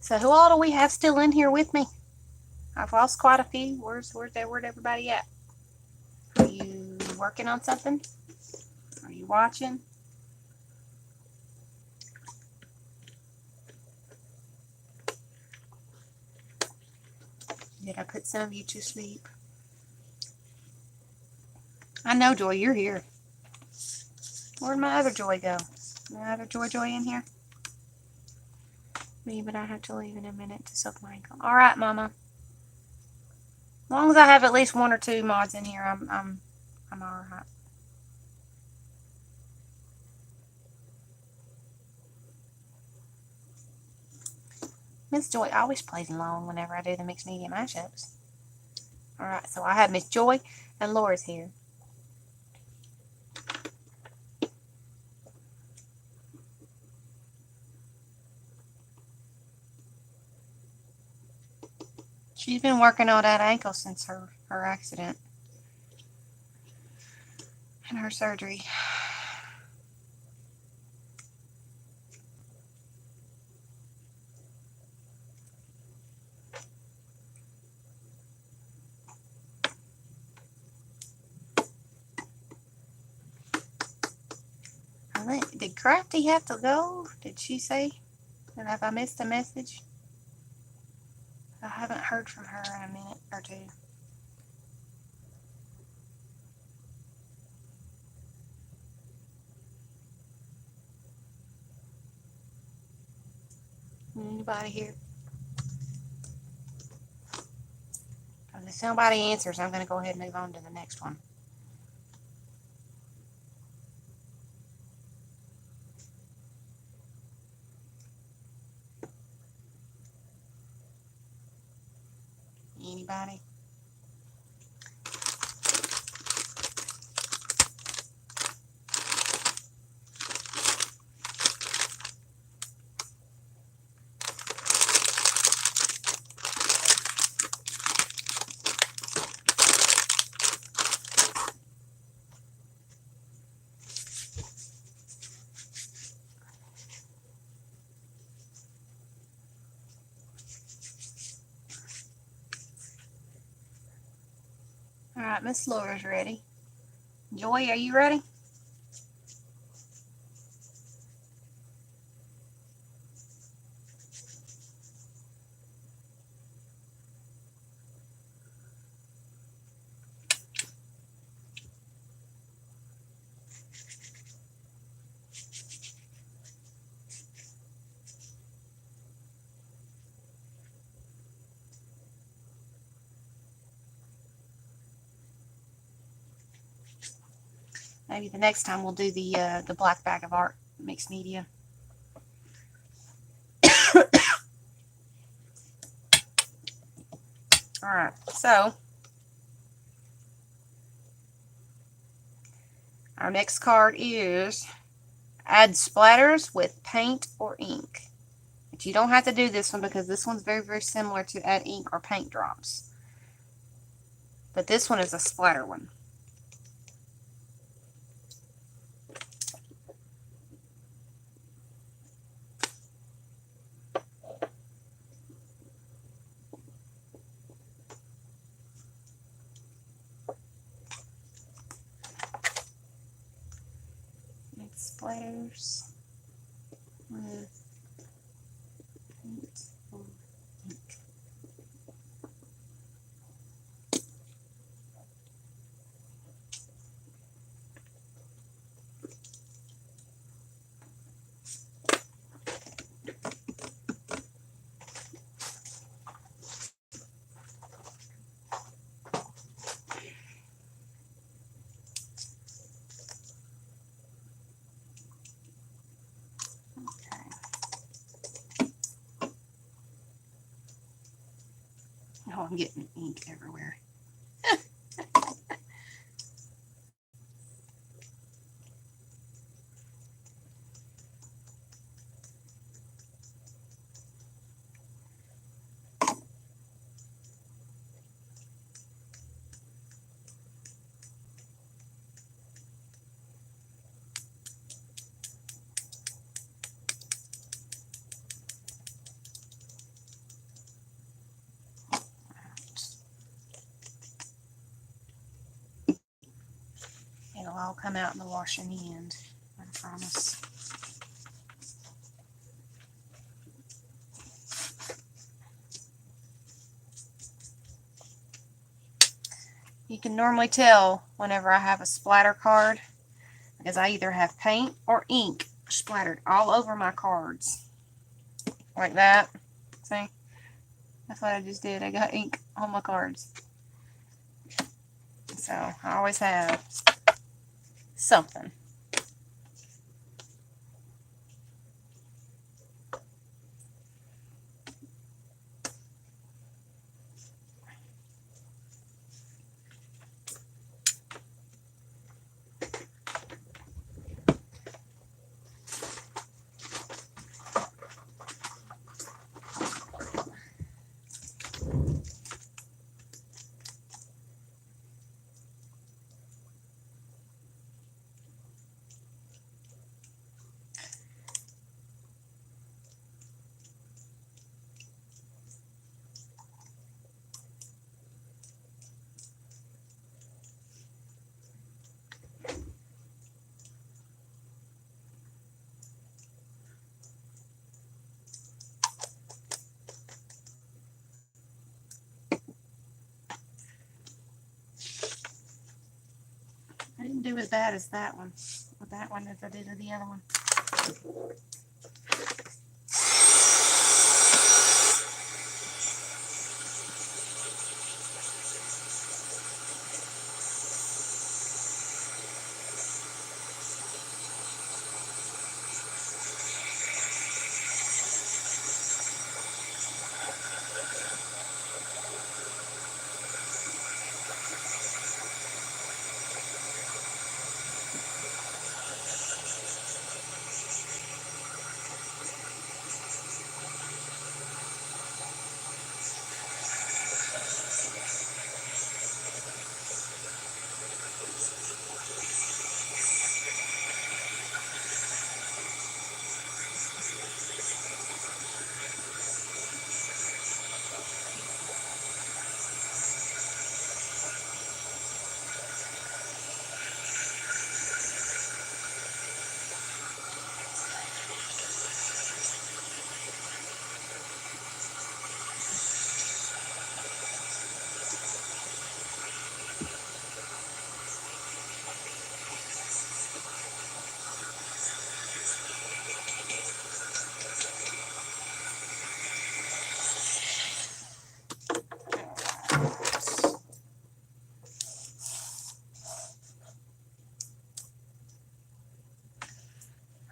So who all do we have still in here with me? I've lost quite a few. Where's everybody at? Are you working on something? Are you watching? Did I put some of you to sleep? I know, Joy, you're here. Where'd my other Joy go? My other Joy in here? Me, but I have to leave in a minute to soak my ankle. All right, Mama. As long as I have at least one or two mods in here, I'm all right. Miss Joy always plays along whenever I do the mixed media mashups. All right, so I have Miss Joy and Laura's here. She's been working on that ankle since her accident and her surgery. Did Crafty have to go? Did she say? And have I missed a message? I haven't heard from her in a minute or two. Anybody here? If somebody answers, I'm going to go ahead and move on to the next one. Anybody? All right, Miss Laura's ready. Joy, are you ready? Maybe the next time we'll do the black bag of art mixed media. All right, so our next card is add splatters with paint or ink. But you don't have to do this one because this one's very, very similar to add ink or paint drops. But this one is a splatter one. Mix splatters with paint or ink. Oh, I'm getting ink everywhere. It'll all come out in the wash in the end, I promise. You can normally tell whenever I have a splatter card because I either have paint or ink splattered all over my cards. Like that. See? That's what I just did. I got ink on my cards. So I always have something. I didn't do as bad as that one. With that one as I did with the other one.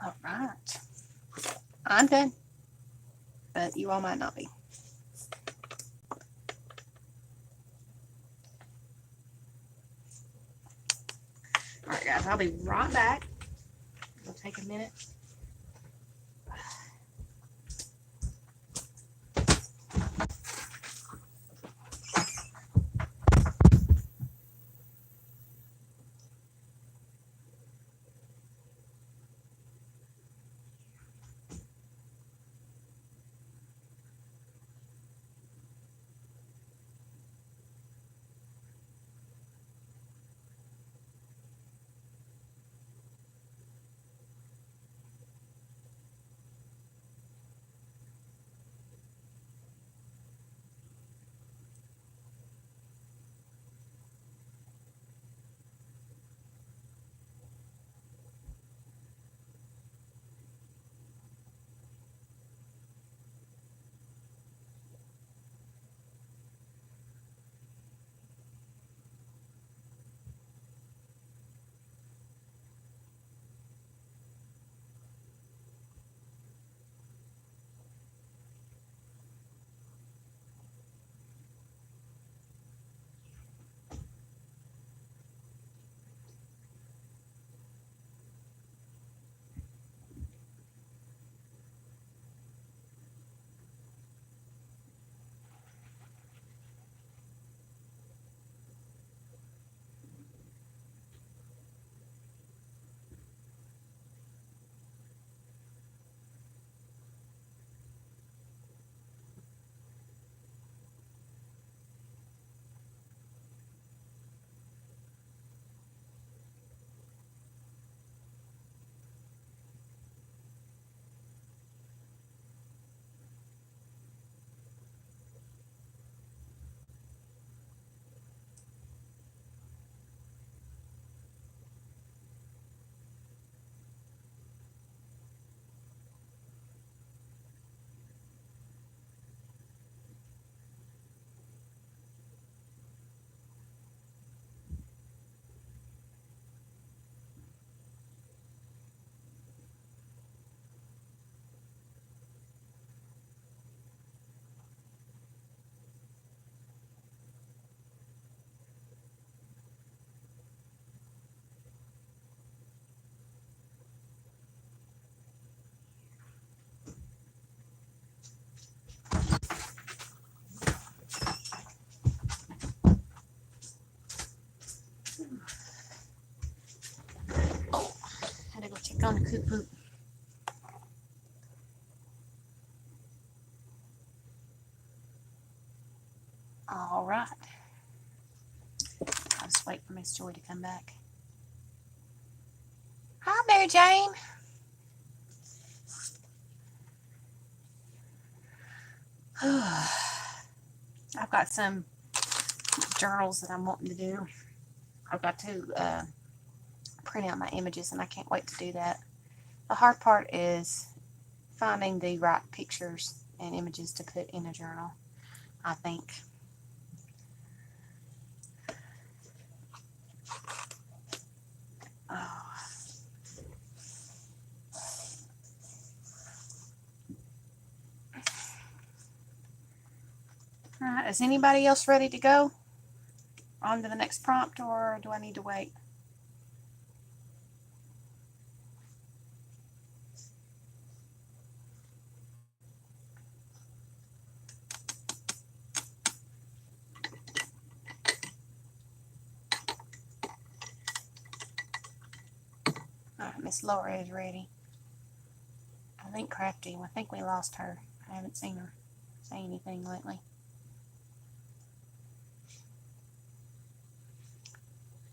All right. I'm done. But you all might not be. All right, guys. I'll be right back. It'll take a minute. poop, poop. All right. I'll just wait for Miss Joy to come back. Hi, Mary Jane. I've got some journals that I'm wanting to do. I've got to print out my images, and I can't wait to do that. The hard part is finding the right pictures and images to put in a journal, I think. Oh. All right, is anybody else ready to go on to the next prompt, or do I need to wait? All right, Miss Laura is ready. I think Crafty, I think we lost her. I haven't seen her say anything lately.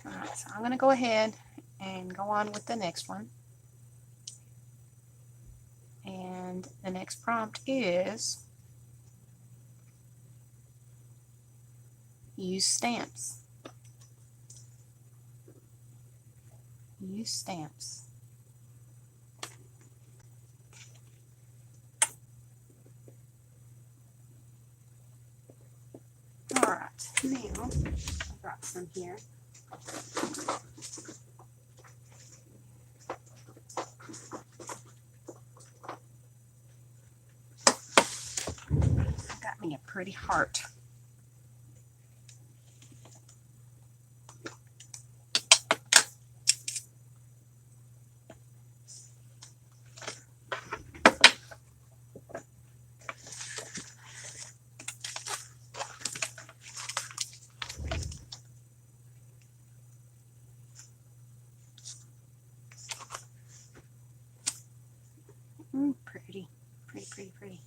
Alright, so I'm going to go ahead and go on with the next one. And the next prompt is use stamps. Use stamps. Alright, now I've got some here. Got me a pretty heart. Pretty, pretty, pretty, pretty.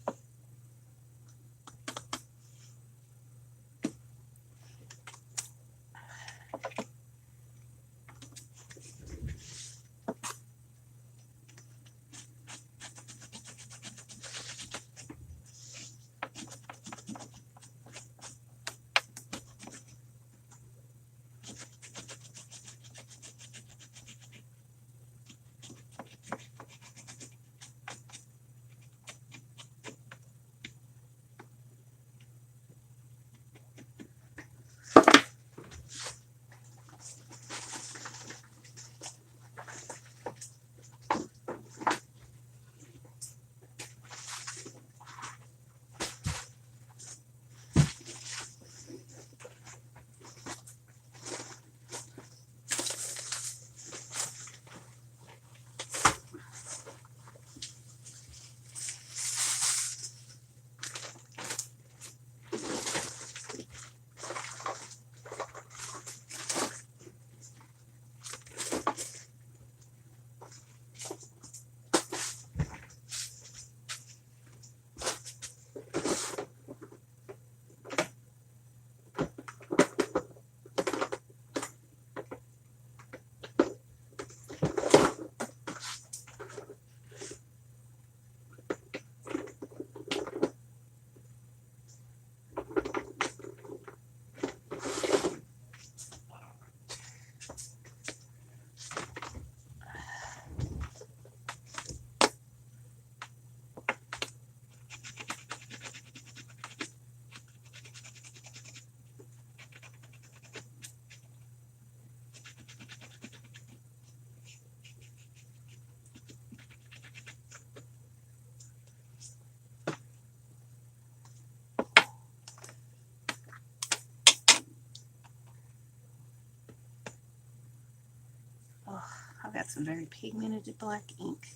Oh, I've got some very pigmented black ink.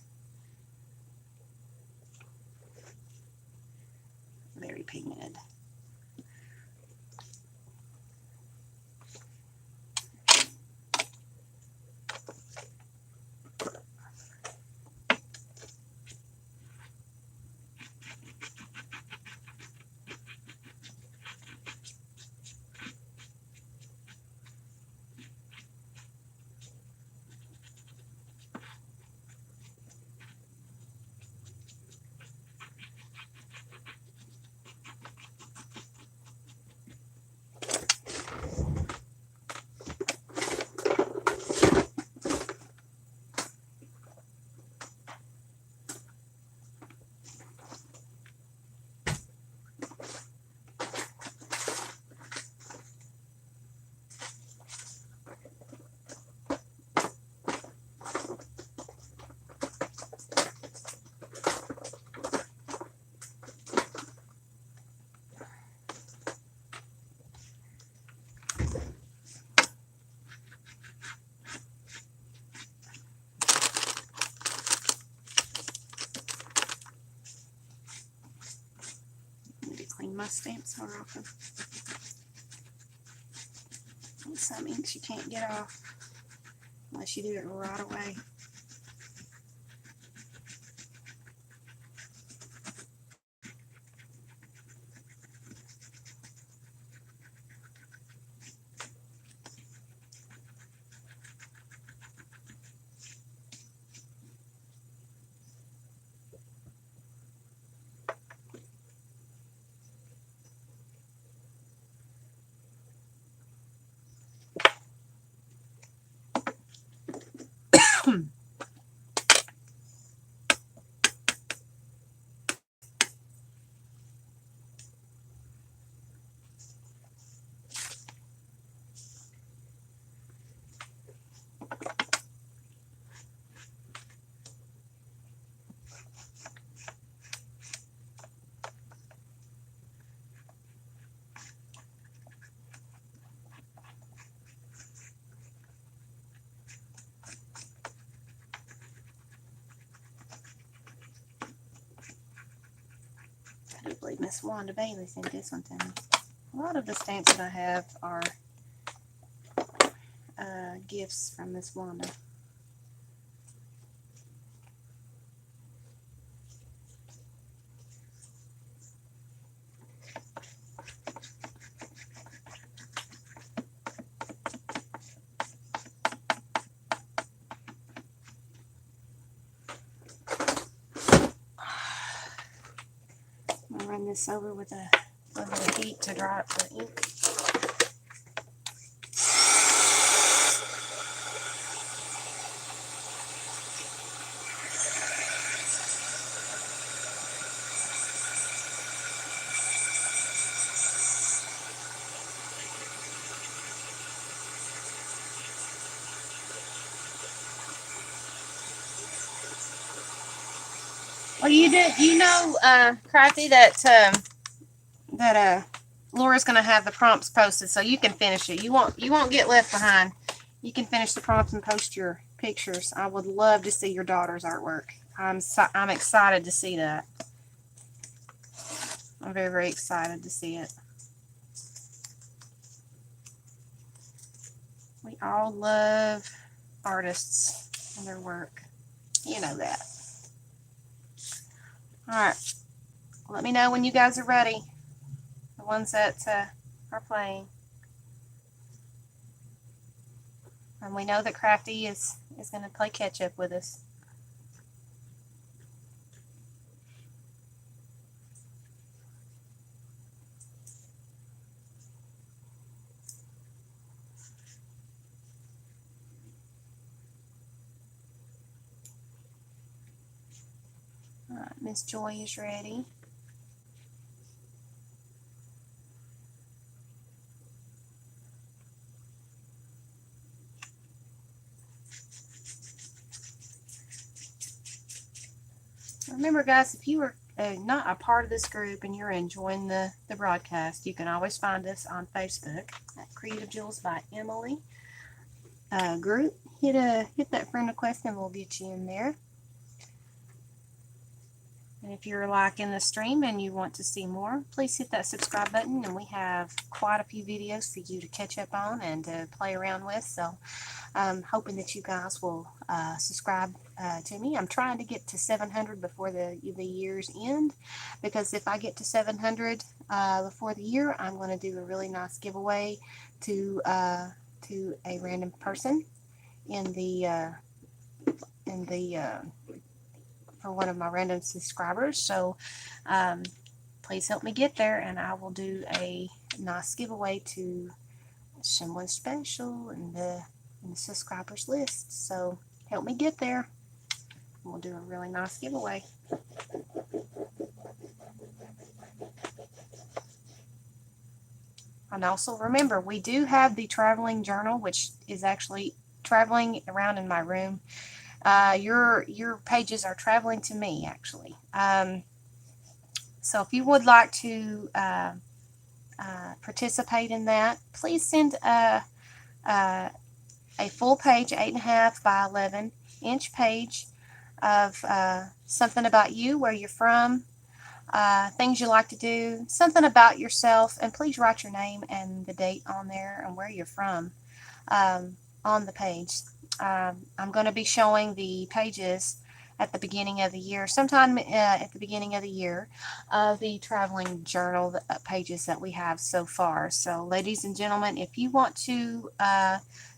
Very pigmented. on my stamps more often. Some inks you can't get off unless you do it right away. I do believe Miss Wanda Bailey sent this one to me. A lot of the stamps that I have are gifts from Miss Wanda. I'm gonna run this over with a little bit of heat to dry up the ink. Well, you know, Crafty, that Laura's gonna have the prompts posted, so you can finish it. You won't get left behind. You can finish the prompts and post your pictures. I would love to see your daughter's artwork. I'm excited to see that. I'm very, very excited to see it. We all love artists and their work. You know that. Alright. Let me know when you guys are ready. The ones that are playing. And we know that Crafty is going to play catch up with us. Alright, Miss Joy is ready. Remember, guys, if you are not a part of this group and you're enjoying the broadcast, you can always find us on Facebook at Creative Jewels by Emily group. Hit that friend request and we'll get you in there. And if you're liking the stream and you want to see more, please hit that subscribe button, and we have quite a few videos for you to catch up on and to play around with. So I'm hoping that you guys will subscribe to me. I'm trying to get to 700 before the year's end, because if I get to 700 before the year, I'm going to do a really nice giveaway to a random person in the for one of my random subscribers. So please help me get there, and I will do a nice giveaway to someone special in the subscribers list. So help me get there. We'll do a really nice giveaway. And also remember, we do have the traveling journal, which is actually traveling around in my room. Your pages are traveling to me, actually. So if you would like to participate in that, please send a full page, 8.5 by 11 inch page of something about you, where you're from, things you like to do, something about yourself, and please write your name and the date on there and where you're from on the page. I'm going to be showing the pages at the beginning of the year, sometime at the beginning of the year, of the traveling journal pages that we have so far. So, ladies and gentlemen, if you want to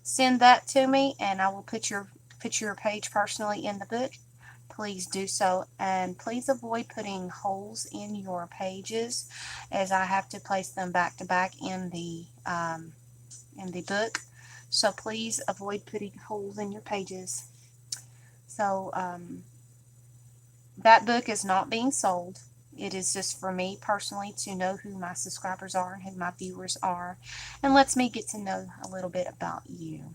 send that to me, and I will put your page personally in the book, please do so, and please avoid putting holes in your pages, as I have to place them back to back in the book. So please avoid putting holes in your pages. So that book is not being sold. It is just for me personally to know who my subscribers are and who my viewers are, and lets me get to know a little bit about you.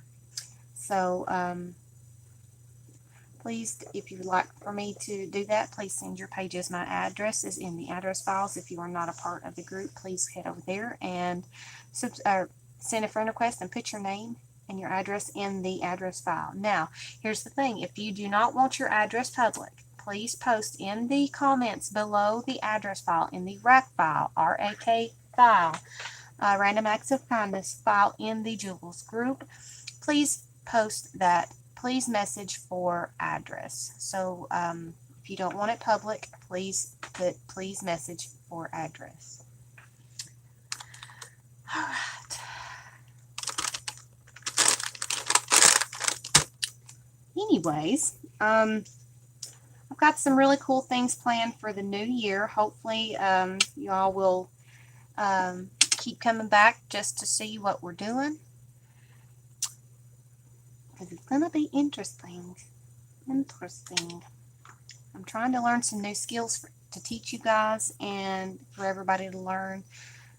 So please, if you'd like for me to do that, please send your pages. My address is in the address files. If you are not a part of the group, please head over there and send a friend request and put your name and your address in the address file. Now, here's the thing. If you do not want your address public, please post in the comments below the address file, in the RAK file, R-A-K file, Random Acts of Kindness file in the Jewels group. Please post that. Please message for address. So if you don't want it public, please message for address. All right. Anyways, I've got some really cool things planned for the new year. Hopefully, you all will keep coming back just to see what we're doing, because it's gonna be interesting. I'm trying to learn some new skills to teach you guys, and for everybody to learn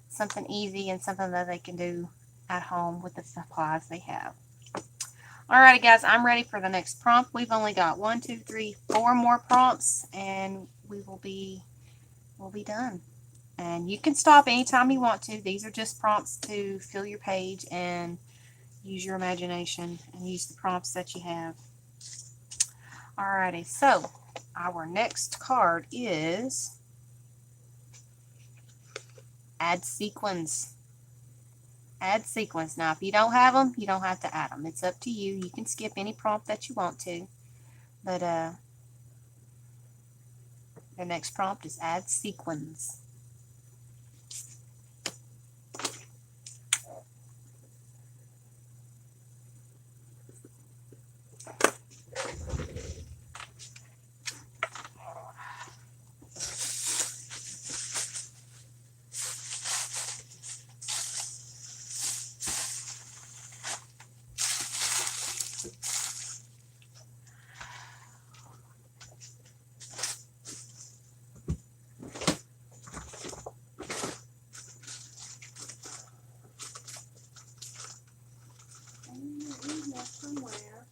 something easy and something that they can do at home with the supplies they have. Alrighty guys, I'm ready for the next prompt. We've only got 1, 2, 3, 4 more prompts, and we'll be done. And you can stop anytime you want to. These are just prompts to fill your page and use your imagination and use the prompts that you have. Alrighty, so our next card is Add Sequins. Add sequins. Now, if you don't have them, you don't have to add them. It's up to you. You can skip any prompt that you want to. But the next prompt is Add Sequins. Somewhere.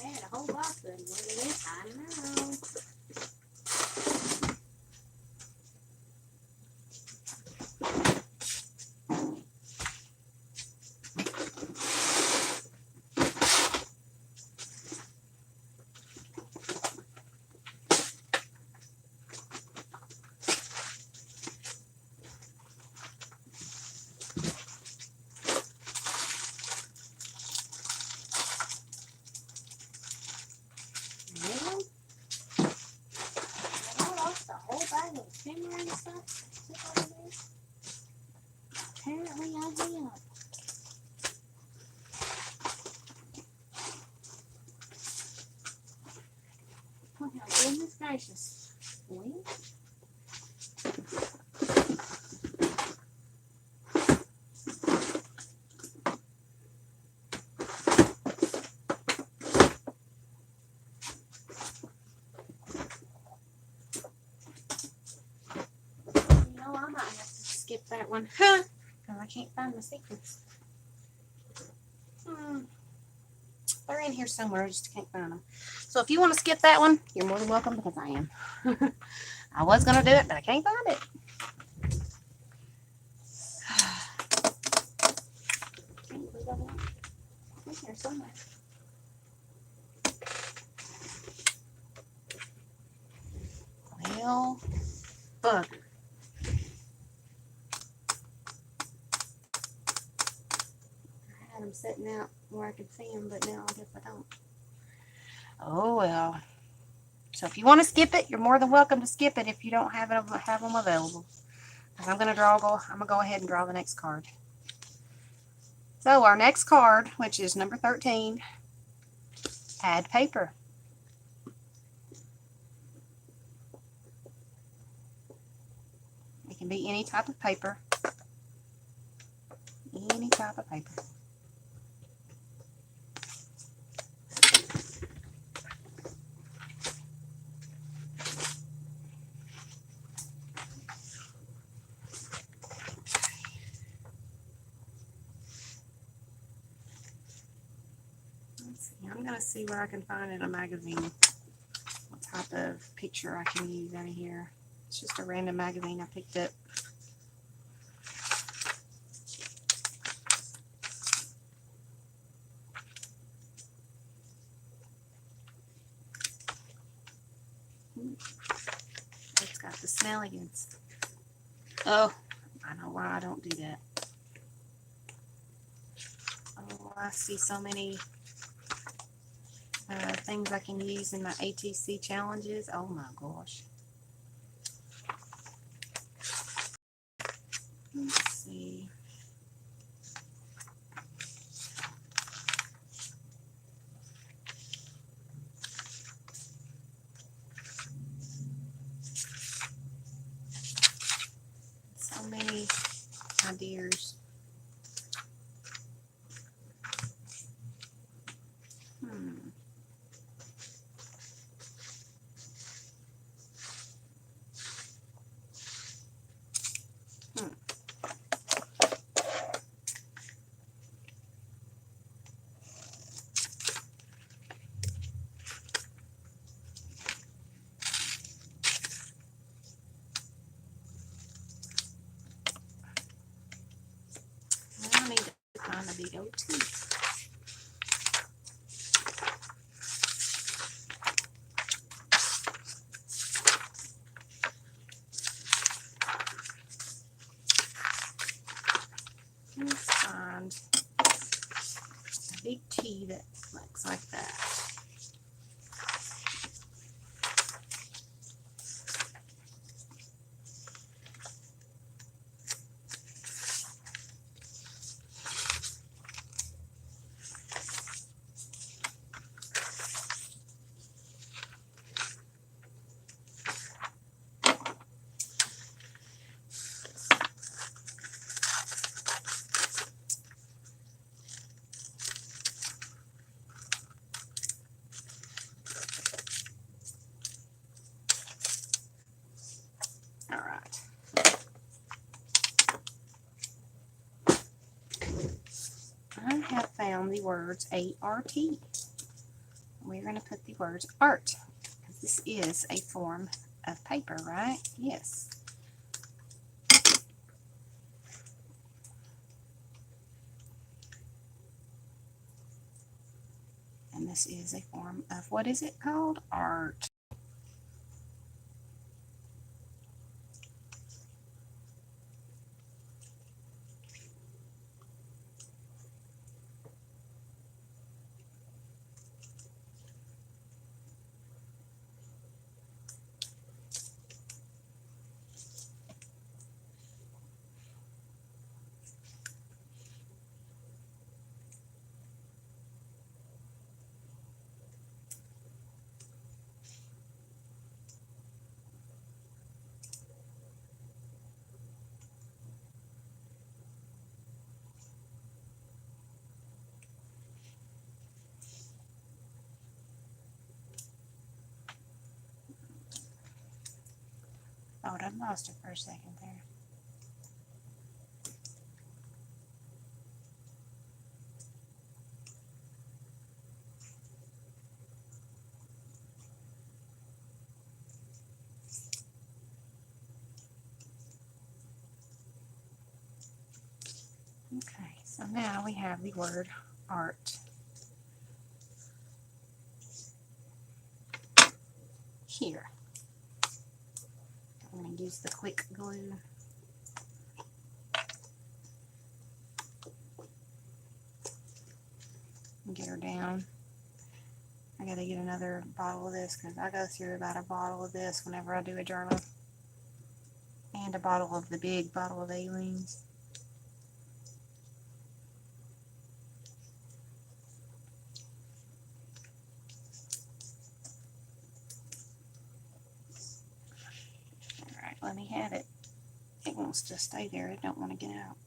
I had a whole lot, but what it is, I don't know. And stuff. Apparently I did. Oh my goodness gracious. Wait. I might have to skip that one. Huh? Because I can't find the sequence. They're in here somewhere. I just can't find them. So if you want to skip that one, you're more than welcome because I am. I was going to do it, but I can't find it. It's in here somewhere. Well, bugger. I had them sitting out where I could see them, but now I guess I don't. Oh well. So if you want to skip it, you're more than welcome to skip it if you don't have them available. I'm gonna go ahead and draw the next card. So our next card, which is number 13, add paper. It can be any type of paper. Any type of paper. Let's see. I'm going to see where I can find in a magazine what type of picture I can use out of here. It's just a random magazine I picked up. It's got the smellians. Oh, I know why I don't do that. Oh, I see so many things I can use in my ATC challenges. Oh my gosh. Let's see. So many ideas. I need to find a big old too. Let's find a big T that looks like that. All right. I have found the words ART. We're going to put the words art, because this is a form of paper, right? Yes. And this is a form of, what is it called? Art. Oh, I lost it for a second there. Okay, so now we have the word art here. I'm going to use the quick glue. And get her down. I got to get another bottle of this because I go through about a bottle of this whenever I do a journal. And a bottle of the big bottle of Aleene's. Alright, let me have it. It wants to stay there. It don't want to get out.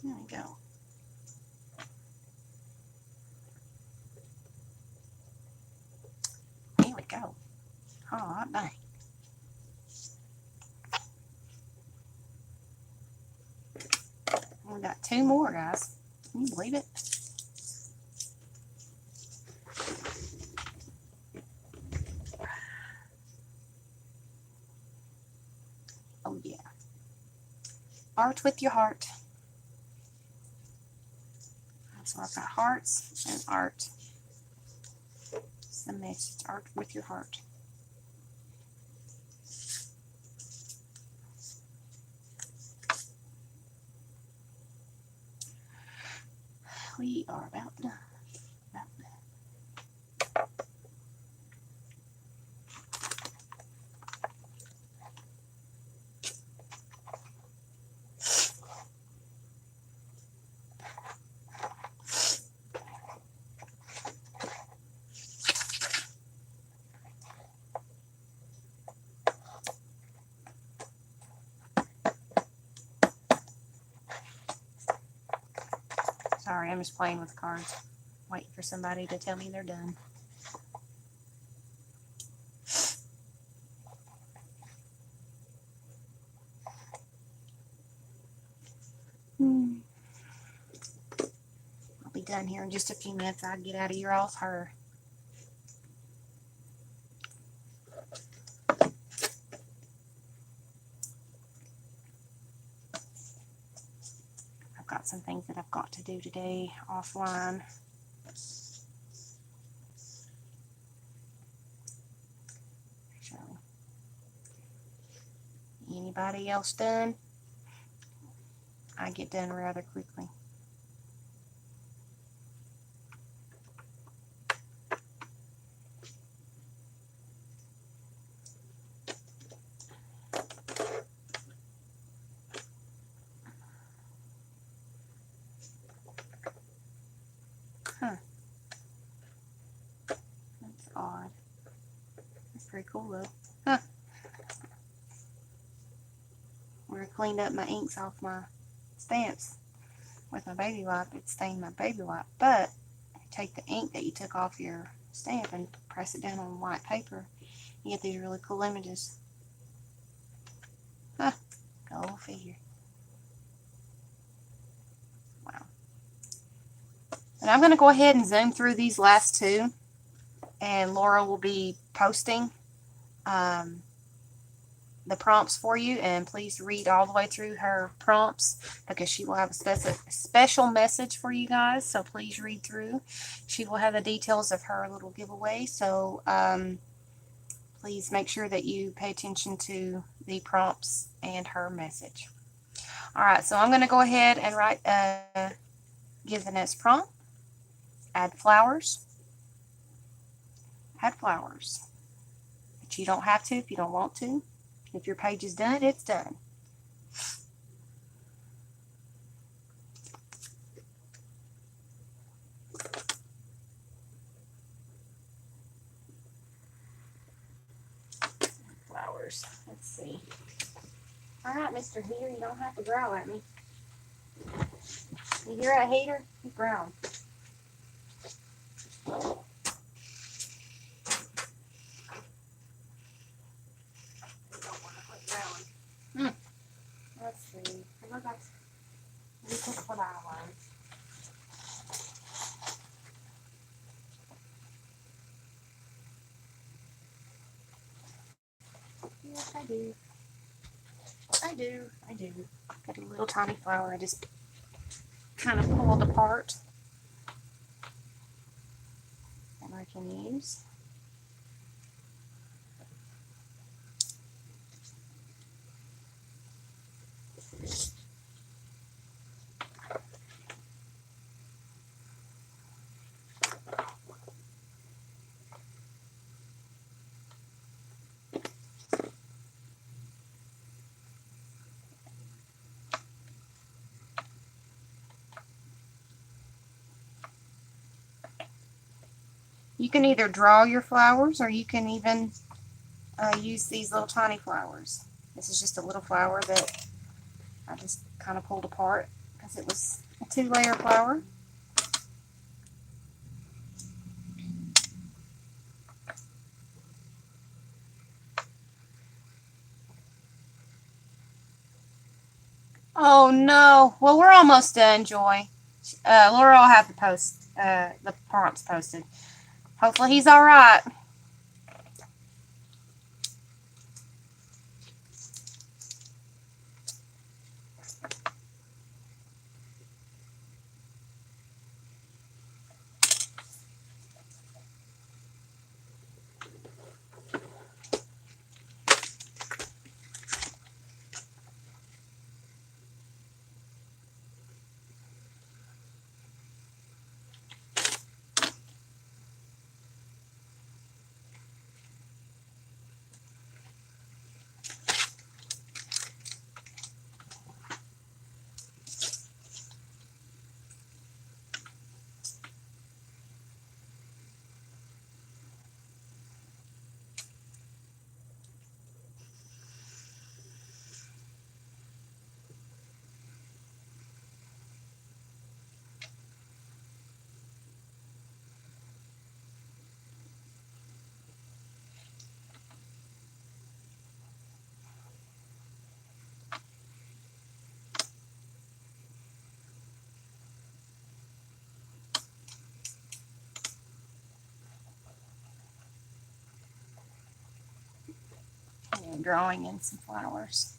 There we go. Here we go. Oh, dang. We got 2 more, guys. Can you believe it? Oh, yeah. Art with your heart. So I've got hearts and art. It's the message, art with your heart. We are about done. About done. Sorry, I'm just playing with the cards. Waiting for somebody to tell me they're done. I'll be done here in just a few minutes. I'll get out of your all's hair. I've got some things that I've got to do today offline. So, anybody else done? I get done rather quickly. Huh. That's odd. That's pretty cool though. Huh. Where I cleaned up my inks off my stamps with my baby wipe, it stained my baby wipe. But you take the ink that you took off your stamp and press it down on white paper, you get these really cool images. Huh. Go figure. Wow. And I'm going to go ahead and zoom through these last 2, and Laura will be posting the prompts for you, and please read all the way through her prompts because she will have a special message for you guys, so please read through. She will have the details of her little giveaway, so please make sure that you pay attention to the prompts and her message. Alright, so I'm going to go ahead and give the next prompt. Add flowers. Add flowers. But you don't have to if you don't want to. If your page is done, it's done. Flowers. Let's see. Alright, Mr. Heater, you don't have to growl at me. You hear that, Heater? You growl. This is what I want. Yes, I do. I do. I do. Got a little tiny flower I just kind of pulled apart that I can use. You can either draw your flowers or you can even use these little tiny flowers. This is just a little flower that I just kind of pulled apart because it was a 2-layer flower. Oh no! Well, we're almost done, Joy. Laura will have the prompts posted. Hopefully he's all right. And drawing in some flowers.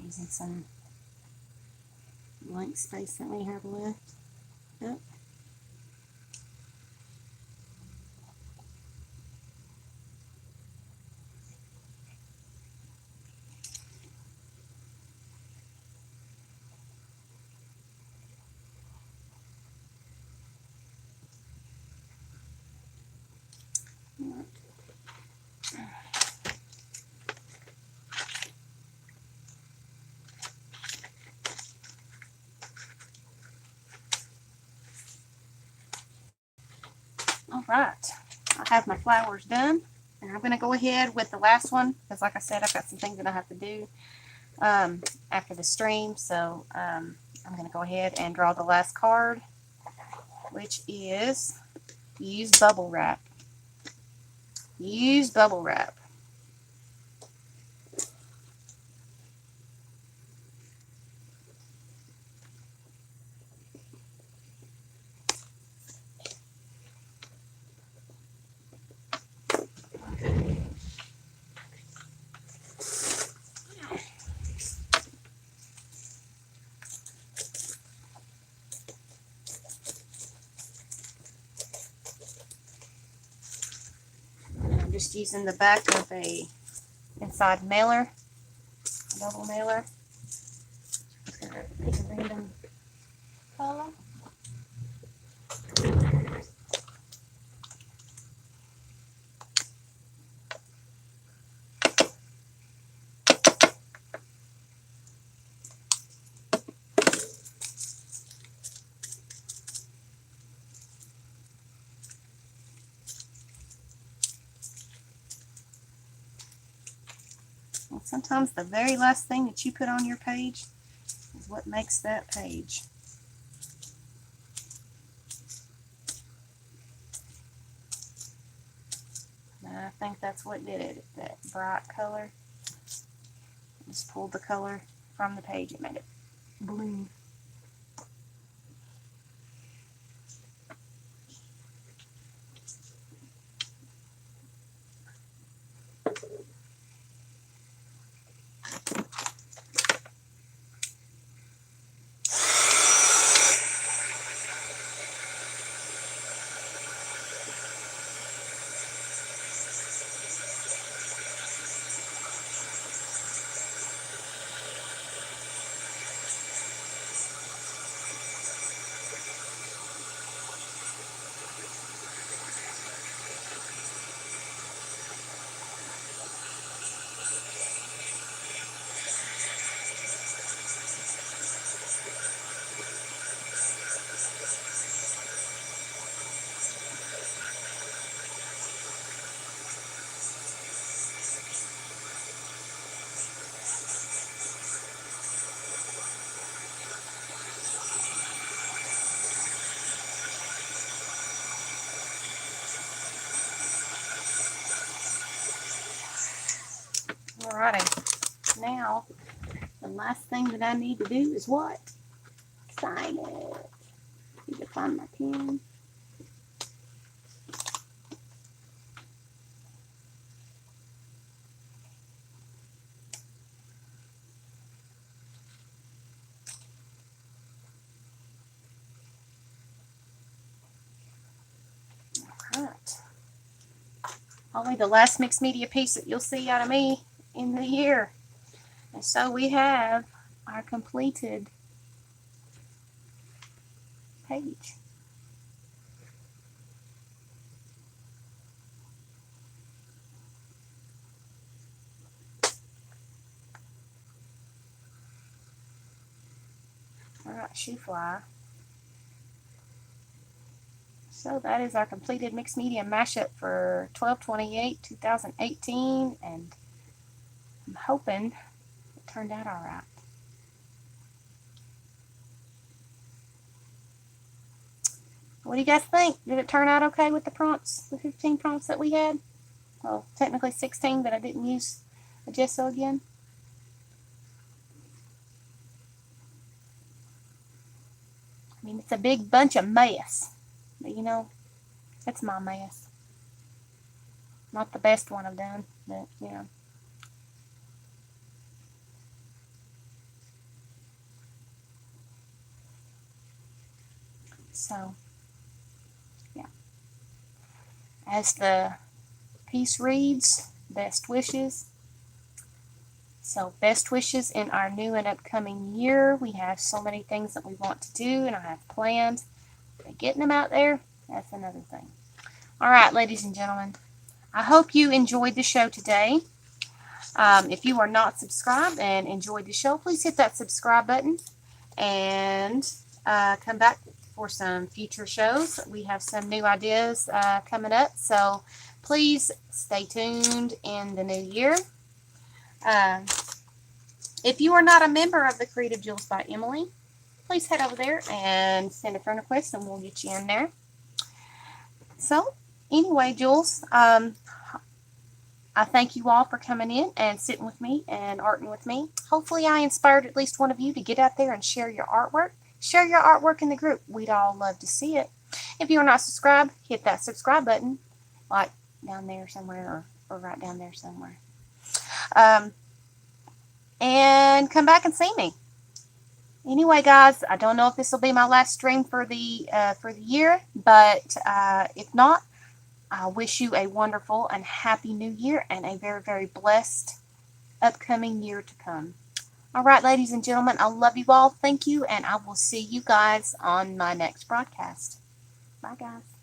Using some blank space that we have left. Yep. All right, I have my flowers done, and I'm going to go ahead with the last one because, like I said, I've got some things that I have to do after the stream. So I'm going to go ahead and draw the last card, which is use bubble wrap. Use bubble wrap. I'm just using the back of a inside mailer, a double mailer. Just gonna pick a random color. Well, sometimes the very last thing that you put on your page is what makes that page. I think that's what did it, that bright color. Just pulled the color from the page. It made it blue. Alrighty, now the last thing that I need to do is what? Sign it. Need to find my pen. Alright. Only the last mixed media piece that you'll see out of me in the year. And so we have our completed page. Alright, shoe fly. So that is our completed mixed media mashup for 12/28/2018, and I'm hoping it turned out alright. What do you guys think? Did it turn out okay with the prompts, the 15 prompts that we had? Well, technically 16, but I didn't use a gesso again. I mean, it's a big bunch of mess, but you know, it's my mess. Not the best one I've done, but you know. So, yeah. As the piece reads, best wishes. So, best wishes in our new and upcoming year. We have so many things that we want to do, and I have plans. But getting them out there, that's another thing. All right, ladies and gentlemen, I hope you enjoyed the show today. If you are not subscribed and enjoyed the show, please hit that subscribe button and come back for some future shows. We have some new ideas coming up, so please stay tuned in the new year. If you are not a member of the Creative Jewels by Emily, please head over there and send a friend request and we'll get you in there. So, anyway, Jules, I thank you all for coming in and sitting with me and arting with me. Hopefully I inspired at least one of you to get out there and share your artwork. Share your artwork in the group. We'd all love to see it. If you are not subscribed, hit that subscribe button, like down there somewhere or right down there somewhere. And come back and see me. Anyway, guys, I don't know if this will be my last stream for the year, but if not, I wish you a wonderful and happy new year and a very, very blessed upcoming year to come. All right, ladies and gentlemen, I love you all. Thank you, and I will see you guys on my next broadcast. Bye, guys.